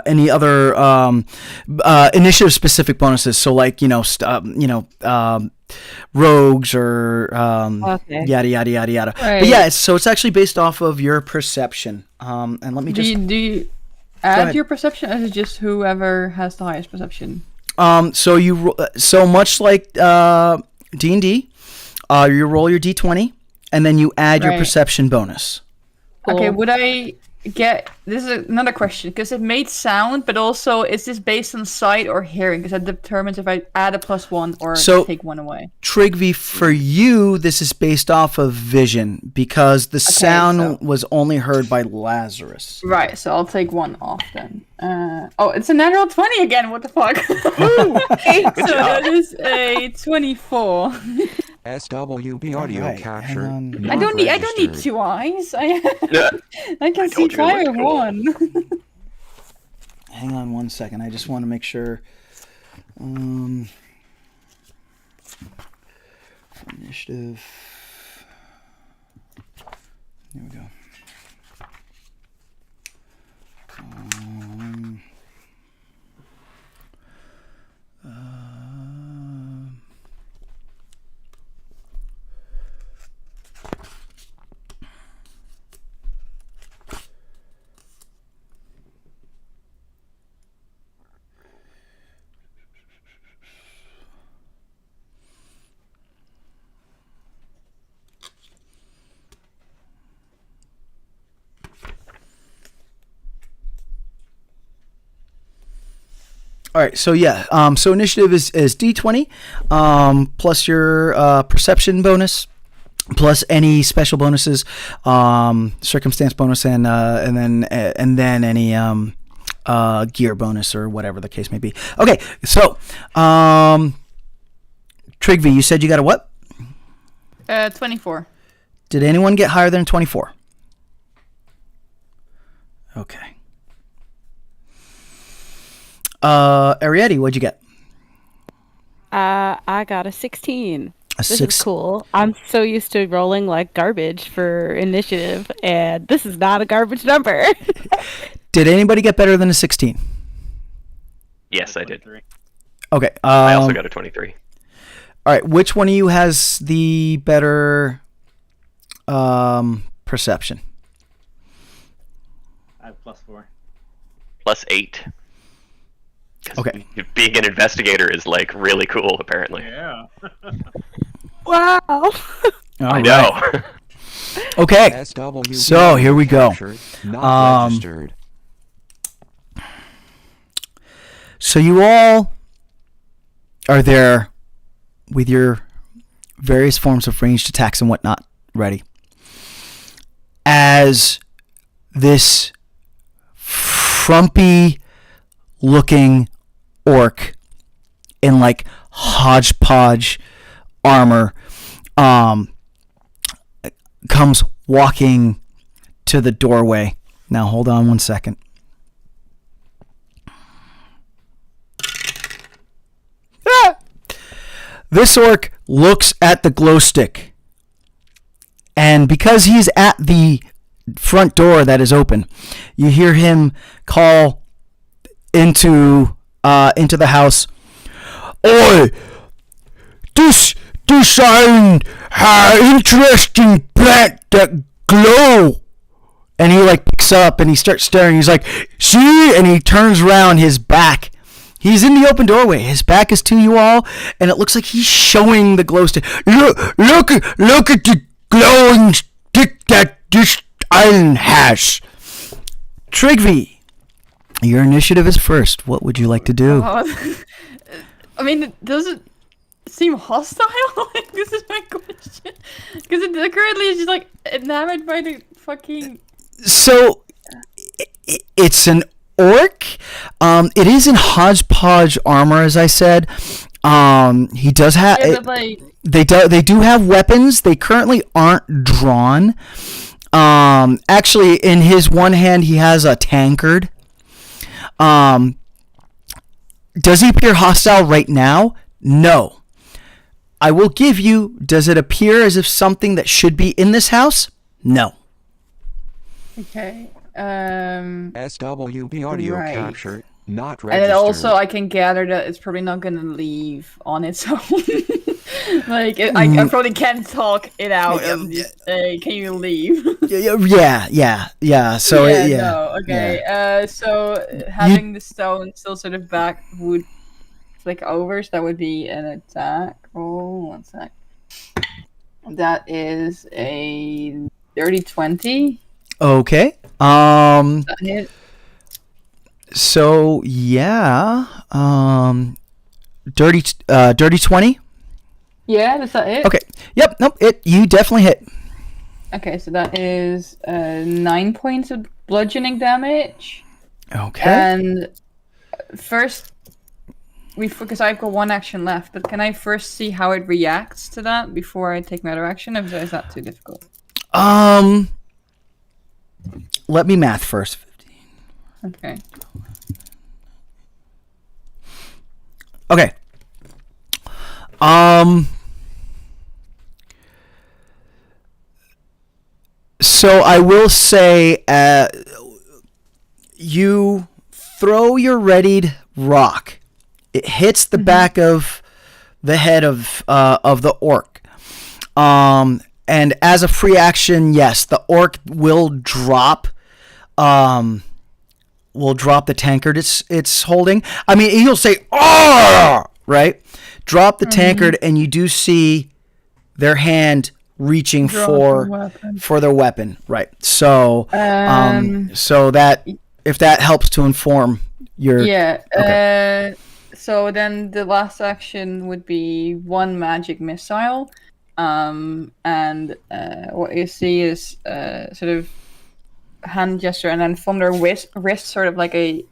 Speaker 2: any other initiative specific bonuses, so like rogues or
Speaker 6: Okay.
Speaker 2: yada yada yada yada.
Speaker 5: Right.
Speaker 2: But yeah, so it's actually based off of your perception. And let me
Speaker 5: Do
Speaker 2: just
Speaker 5: you
Speaker 2: ahead.
Speaker 5: add your perception, or is it just whoever has the highest perception?
Speaker 2: so much like D&D, you roll your D20 and then you add your
Speaker 5: Right.
Speaker 2: perception bonus.
Speaker 5: Okay,
Speaker 6: Cool.
Speaker 5: would I get... This is another question, because it made sound, but also, is this based on sight or hearing? Because that determines if I add a +1 or
Speaker 2: So-
Speaker 5: take one away.
Speaker 2: Trygve, for you, this is based off of vision because the sound
Speaker 5: so-
Speaker 2: was only heard by Lazarus.
Speaker 5: Right, so I'll take one off then. Oh, it's a natural 20 again, what the fuck? So that is a 24.
Speaker 1: SWB audio
Speaker 2: Alright,
Speaker 1: capture.
Speaker 2: hang on.
Speaker 5: I don't need
Speaker 1: registered.
Speaker 5: 2 eyes. I
Speaker 3: Yeah.
Speaker 5: can see
Speaker 3: told you it
Speaker 5: fire
Speaker 3: looked cool.
Speaker 5: one.
Speaker 2: Hang on one second. I just want to make sure. Initiative. There we go. All right, so yeah, so initiative is D20 plus your perception bonus plus any special bonuses, circumstance bonus, and then any gear bonus or whatever the case may be. Okay, so Trygve, you said you got a what?
Speaker 5: 24.
Speaker 2: Did anyone get higher than 24? Okay. Arietty, what'd you get?
Speaker 6: I got a 16.
Speaker 2: A
Speaker 6: This
Speaker 2: six.
Speaker 6: is cool. I'm so used to rolling like garbage for initiative, and this is not a garbage number.
Speaker 2: Did anybody get better than a 16?
Speaker 3: Yes, I did.
Speaker 2: Okay.
Speaker 3: I also got a 23.
Speaker 2: All right. Which one of you has the better perception?
Speaker 4: I have +4.
Speaker 3: +8. 'Cause
Speaker 2: Okay.
Speaker 3: Being an investigator is like really cool, apparently.
Speaker 4: Yeah.
Speaker 6: Wow.
Speaker 2: All
Speaker 3: I
Speaker 2: right.
Speaker 3: know.
Speaker 2: Okay.
Speaker 1: SWB
Speaker 2: So, here we go.
Speaker 1: capture, not registered.
Speaker 2: So you all are there with your various forms of ranged attacks and whatnot ready. As this frumpy looking orc in like hodgepodge armor comes walking to the doorway. Now hold on one second. This orc looks at the glow stick, and because he's at the front door that is open, you hear him call into the house. Oi, this ein interesting plant that glow. And he like picks up and he starts staring. He's like, see? And he turns around his back. He's in the open doorway. His back is to you all, and it looks like he's showing the glow stick. Look at the glowing stick that this island has. Trygve, your initiative is first. What would you like to do?
Speaker 5: I mean, does it seem hostile? Like, this is my question. Because currently it's just like enamored by the fucking.
Speaker 2: So, it's an orc. It is in hodgepodge armor, as I said. He does have.
Speaker 5: Yeah, but like.
Speaker 2: They do have weapons. They currently aren't drawn. Actually, in his one hand, he has a tankard. Does he appear hostile right now? No. I will give you, does it appear as if something that should be in this house? No.
Speaker 5: Okay.
Speaker 1: SWB audio
Speaker 5: Right.
Speaker 1: capture, not
Speaker 5: And
Speaker 1: registered.
Speaker 5: then also I can gather that it's probably not gonna leave on its own. Like, I probably can't talk it out and just say, can you leave?
Speaker 2: Yeah. So, yeah.
Speaker 5: No, okay. So having the stone still sort of back would flick over, so that would be an attack roll. 1 sec. That is a dirty 20.
Speaker 2: Okay.
Speaker 5: That hit.
Speaker 2: So, yeah. Dirty 20?
Speaker 5: Yeah, does that hit?
Speaker 2: Okay. Yep, nope, you definitely hit.
Speaker 5: Okay, so that is 9 points of bludgeoning damage.
Speaker 2: Okay.
Speaker 5: And first, because I've got 1 action left, but can I first see how it reacts to that before I take my other action? Or is that too difficult?
Speaker 2: Let me math first.
Speaker 5: Okay.
Speaker 2: Okay. So I will say, you throw your readied rock. It hits the back of the head of the orc. And as a free action, yes, the orc will drop. Will drop the tankard it's holding. I mean, he'll say, "Oh!" Right? Drop the tankard, and you do see their hand reaching for their weapon. Right. So, so that if that helps to inform your
Speaker 5: Okay. So then the last action would be 1 magic missile, and what you see is sort of hand gesture, and then from their wrist sort of like a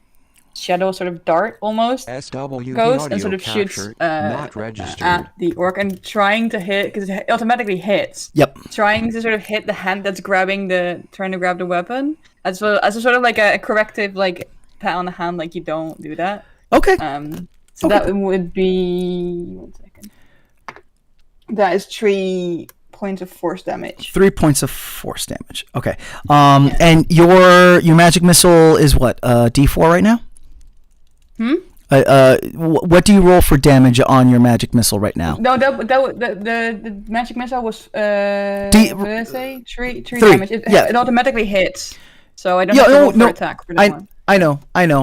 Speaker 5: shadow sort of dart almost
Speaker 1: SWB
Speaker 5: goes
Speaker 1: audio
Speaker 5: and sort of shoots
Speaker 1: capture, not registered.
Speaker 5: at the orc and trying to hit, because it automatically hits.
Speaker 2: Yep.
Speaker 5: Trying to sort of hit the hand that's trying to grab the weapon, as well as a sort of like a corrective, like pat on the hand, like you don't do that.
Speaker 2: Okay.
Speaker 5: So that would be 1 second. That is 3 points of force damage.
Speaker 2: 3 points of force damage. Okay. And your magic missile is what? D4 right now? What do you roll for damage on your magic missile right now?
Speaker 5: No, the magic missile was what did I say? Three damage. It automatically hits, so I don't have to roll for attack for that one.
Speaker 2: I know.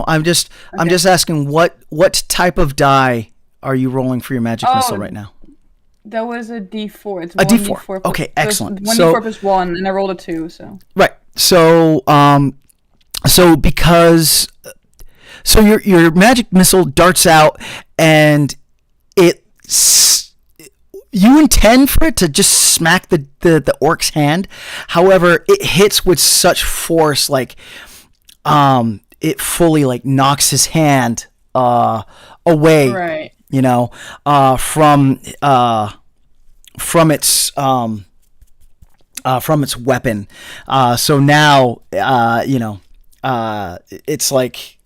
Speaker 2: I'm just asking what type of die are you rolling for your magic missile right now?
Speaker 5: That was a D4. It's
Speaker 2: a
Speaker 5: D4.
Speaker 2: D4. Okay, excellent.
Speaker 5: 1 D4 plus 1, and I rolled a 2. So
Speaker 2: right. So because your magic missile darts out, and you intend for it to just smack the orc's hand. However, it hits with such force, like it fully like knocks his hand away.
Speaker 5: Right.
Speaker 2: You know, from its weapon. So now, it's like,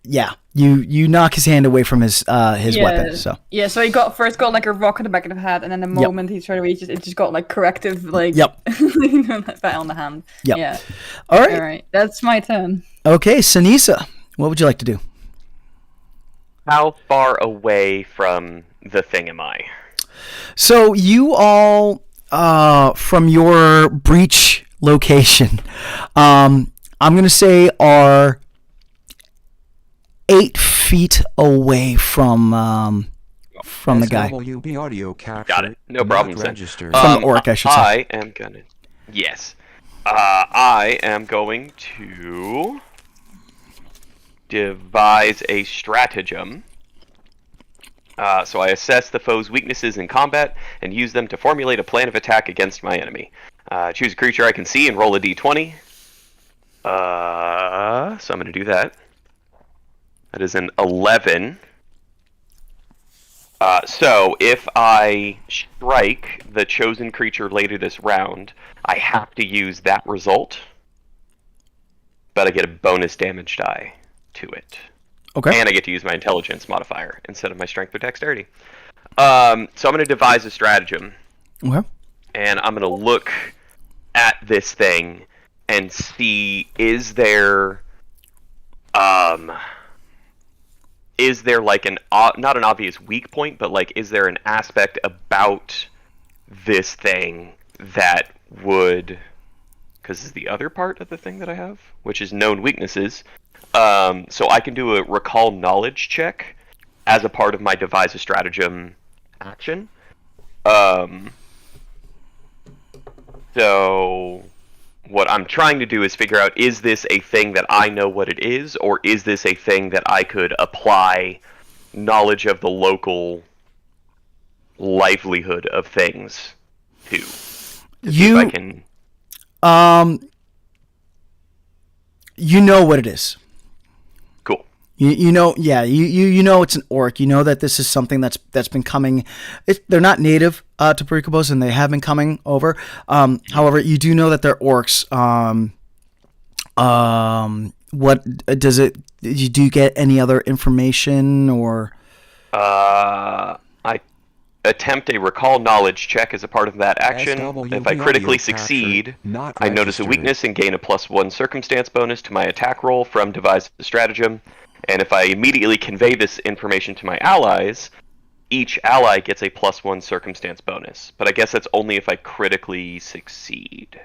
Speaker 2: yeah, you knock his hand away from his weapon. So
Speaker 5: so he got like a rock in the back of the head, and then the moment he sort of reaches, it just got like corrective, like pat on the hand.
Speaker 2: Yep.
Speaker 5: Yeah.
Speaker 2: All right.
Speaker 5: That's my turn.
Speaker 2: Okay, Senisa, what would you like to do?
Speaker 3: How far away from the thing am I?
Speaker 2: So you all, from your breach location, I'm going to say are 8 feet away from from the guy.
Speaker 1: SWB audio capture.
Speaker 3: Got it. No
Speaker 1: not
Speaker 3: problem, Sen.
Speaker 1: registered.
Speaker 2: From the orc, I should say.
Speaker 3: I am gonna. Yes. I am going to devise a stratagem. So I assess the foe's weaknesses in combat and use them to formulate a plan of attack against my enemy. Choose a creature I can see and roll a d20. So I'm going to do that. That is an 11. So if I strike the chosen creature later this round, I have to use that result, but I get a bonus damage die to it.
Speaker 2: Okay.
Speaker 3: And I get to use my intelligence modifier instead of my strength or dexterity. So I'm going to devise a stratagem,
Speaker 2: Okay.
Speaker 3: and I'm going to look at this thing and see, is there like an not an obvious weak point, but like, is there an aspect about this thing that would, because this is the other part of the thing that I have, which is known weaknesses. So I can do a recall knowledge check as a part of my devise a stratagem action. So what I'm trying to do is figure out, is this a thing that I know what it is, or is this a thing that I could apply knowledge of the local livelihood of things to see if I can...
Speaker 2: You know what it is.
Speaker 3: Cool.
Speaker 2: You know, yeah, you know it's an orc. You know that this is something that's been coming. They're not native to Boricubos, and they have been coming over. However, you do know that they're orcs. What does it? Do you get any other information or?
Speaker 3: I attempt a recall knowledge check as a part of that action.
Speaker 1: SWB
Speaker 3: If I critically
Speaker 1: audio capture,
Speaker 3: succeed,
Speaker 1: not
Speaker 3: I notice a
Speaker 1: registered.
Speaker 3: weakness and gain a +1 circumstance bonus to my attack roll from devise the stratagem. And if I immediately convey this information to my allies, each ally gets a +1 circumstance bonus. But I guess that's only if I critically succeed.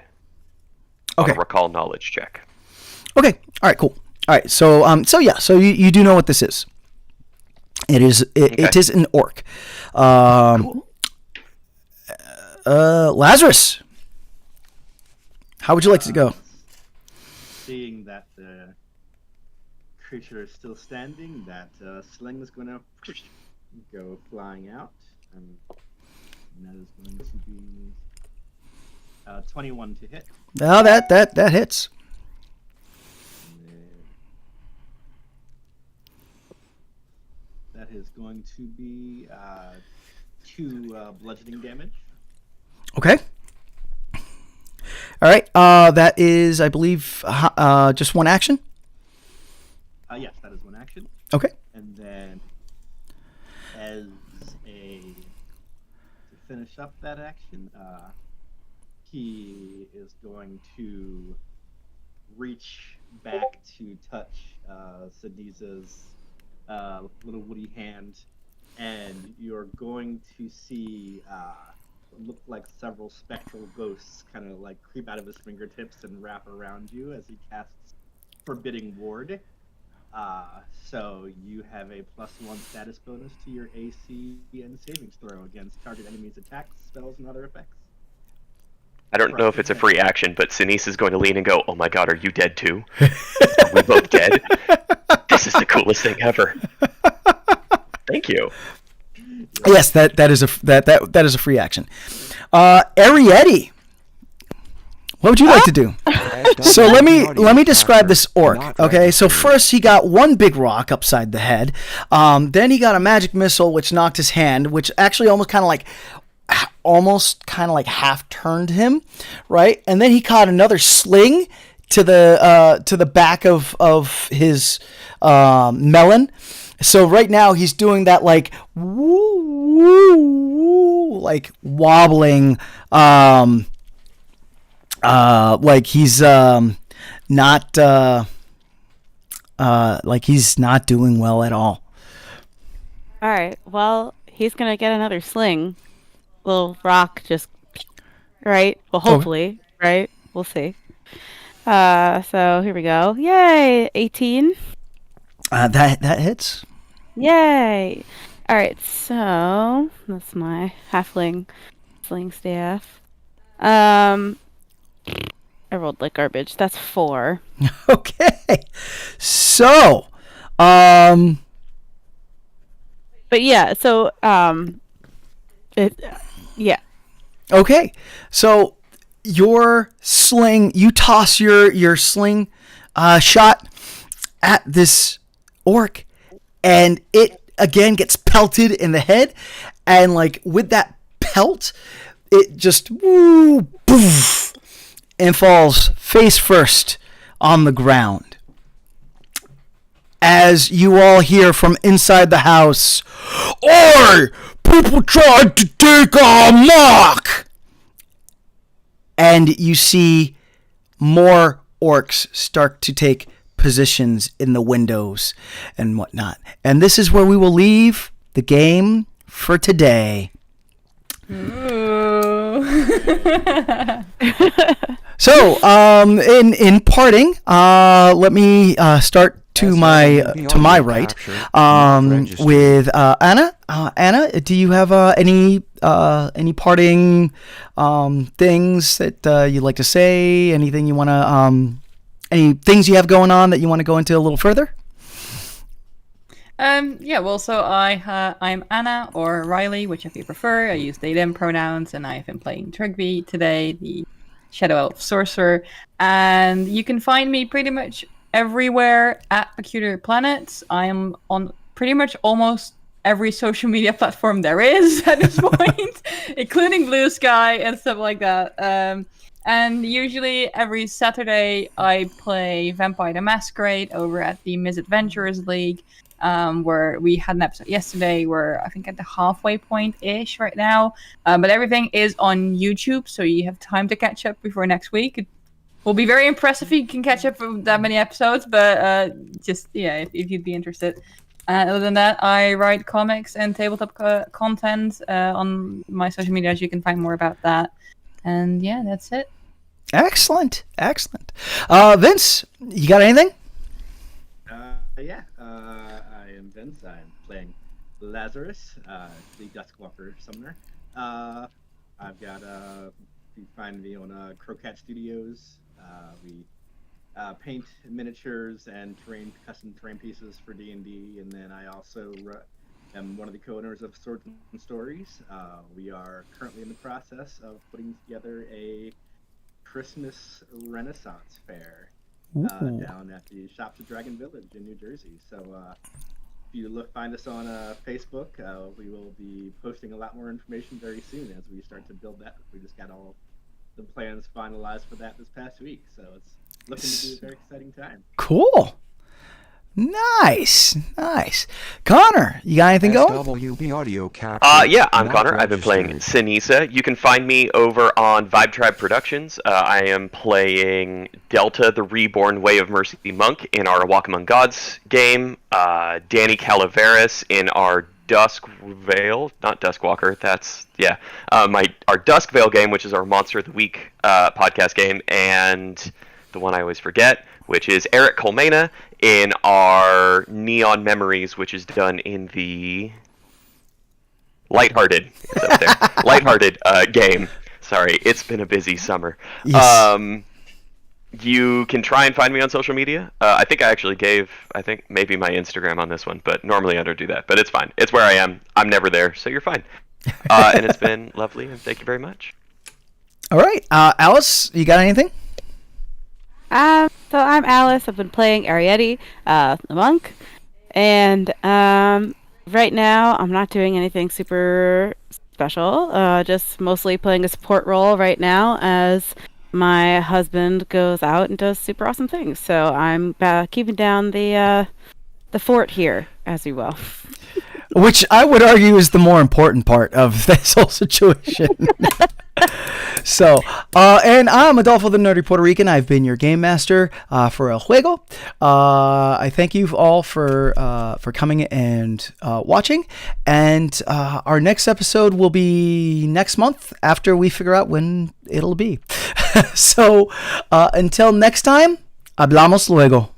Speaker 2: Okay.
Speaker 3: On a recall knowledge check.
Speaker 2: Okay. All right. Cool. All right. So So you do know what this is. It is. It is an orc.
Speaker 3: Cool.
Speaker 2: Lazarus, how would you like to go?
Speaker 4: Seeing that the creature is still standing, that sling is going to go flying out, and that is going to be 21 to hit.
Speaker 2: No, that hits.
Speaker 4: That is going to be 2 bludgeoning damage.
Speaker 2: Okay. All right. That is, I believe, just one action.
Speaker 4: Yes, that is one action.
Speaker 2: Okay.
Speaker 4: And then, to finish up that action, he is going to reach back to touch Senisa's little woody hand, and you're going to see what look like several spectral ghosts kind of like creep out of his fingertips and wrap around you as he casts Forbidding Ward. So you have a +1 status bonus to your AC and savings throw against target enemies' attacks, spells, and other effects.
Speaker 3: I don't know if it's a free action, but Senisa is going to lean and go, "Oh my god, are you dead too? Are we both dead? This is the coolest thing ever." Thank you.
Speaker 2: Yes, that is a free action. Arietty, what would you like to do? So let me describe this orc. Okay, so first he got one big rock upside the head. Then he got a magic missile which knocked his hand, which actually almost kind of like half turned him, right? And then he caught another sling to the back of his melon. So right now he's doing that like woo woo, like wobbling, like he's not like he's not doing well at all.
Speaker 6: All right. Well, he's gonna get another sling. Little rock, just right. Well, hopefully, right. We'll see. So here we go. Yay, 18.
Speaker 2: That hits.
Speaker 6: Yay. All right, so that's my halfling sling staff. I rolled like garbage. That's 4.
Speaker 2: Okay. So,
Speaker 6: But yeah, so yeah.
Speaker 2: okay. So your sling, you toss your sling shot at this orc, and it again gets pelted in the head, and like with that pelt, it just woo, poof, and falls face first on the ground. As you all hear from inside the house, "Oi! People tried to take our mark!" And you see more orcs start to take positions in the windows and whatnot. And this is where we will leave the game for today.
Speaker 5: Ooh.
Speaker 2: So, in parting, let me start to my right with Anna. Anna, do you have any parting things that you'd like to say? Anything you want to any things you have going on that you want to go into a little further?
Speaker 5: Yeah, well, so I'm Anna or Riley, whichever you prefer. I use they them pronouns, and I've been playing Trygve today, the Shadow Elf Sorcerer, and you can find me pretty much everywhere at Peculiar Planets. I am on pretty much almost every social media platform there is at this point, including Blue Sky and stuff like that. And usually every Saturday I play Vampire the Masquerade over at the Misadventurers League, where we had an episode yesterday. We're, I think, at the halfway point-ish right now. But everything is on YouTube, so you have time to catch up before next week. It will be very impressive if you can catch up with that many episodes, but just, yeah, if you'd be interested. Other than that, I write comics and tabletop content on my social media, as you can find more about that. And yeah, that's it.
Speaker 2: Excellent. Vince, you got anything?
Speaker 4: Yeah. I am Vince. I'm playing Lazarus, the Duskwalker Summoner. I've got you can find me on Crowcat Studios. We paint miniatures and custom terrain pieces for D&D, and then I also am one of the co-owners of Swords and Stories. We are currently in the process of putting together a Christmas Renaissance fair down at the Shops of Dragon Village in New Jersey. So if you find us on Facebook, we will be posting a lot more information very soon as we start to build that. We just got all the plans finalized for that this past week, so it's looking to be a very exciting time.
Speaker 2: Cool. Nice. Connor, you got anything going?
Speaker 1: SWB audio capture.
Speaker 3: Yeah, I'm
Speaker 1: not
Speaker 3: Connor. I've been playing
Speaker 1: registered.
Speaker 3: Senisa. You can find me over on Vibe Tribe Productions. I am playing Delta, the Reborn Way of Mercy Monk in our Walk Among Gods game. Danny Calaveras in our Dusk Veil, not Duskwalker. That's our Dusk Veil game, which is our Monster of the Week podcast game, and the one I always forget, which is Eric Colmena in our Neon Memories, which is done in the Lighthearted game. Sorry, it's been a busy summer.
Speaker 2: Yes.
Speaker 3: You can try and find me on social media. I think I actually gave, maybe my Instagram on this one, but normally I don't do that. But it's fine. It's where I am. I'm never there, so you're fine. And it's been lovely, and thank you very much.
Speaker 2: All right. Alice, you got anything?
Speaker 6: So I'm Alice. I've been playing Arietty, the monk, and right now I'm not doing anything super special. Just mostly playing a support role right now as my husband goes out and does super awesome things. So I'm keeping down the fort here, as you will.
Speaker 2: Which I would argue is the more important part of this whole situation. So, and I'm Adolfo the Nerdy Puerto Rican. I've been your game master for El Juego. I thank you all for coming and watching. And our next episode will be next month after we figure out when it'll be. So, until next time, hablamos luego.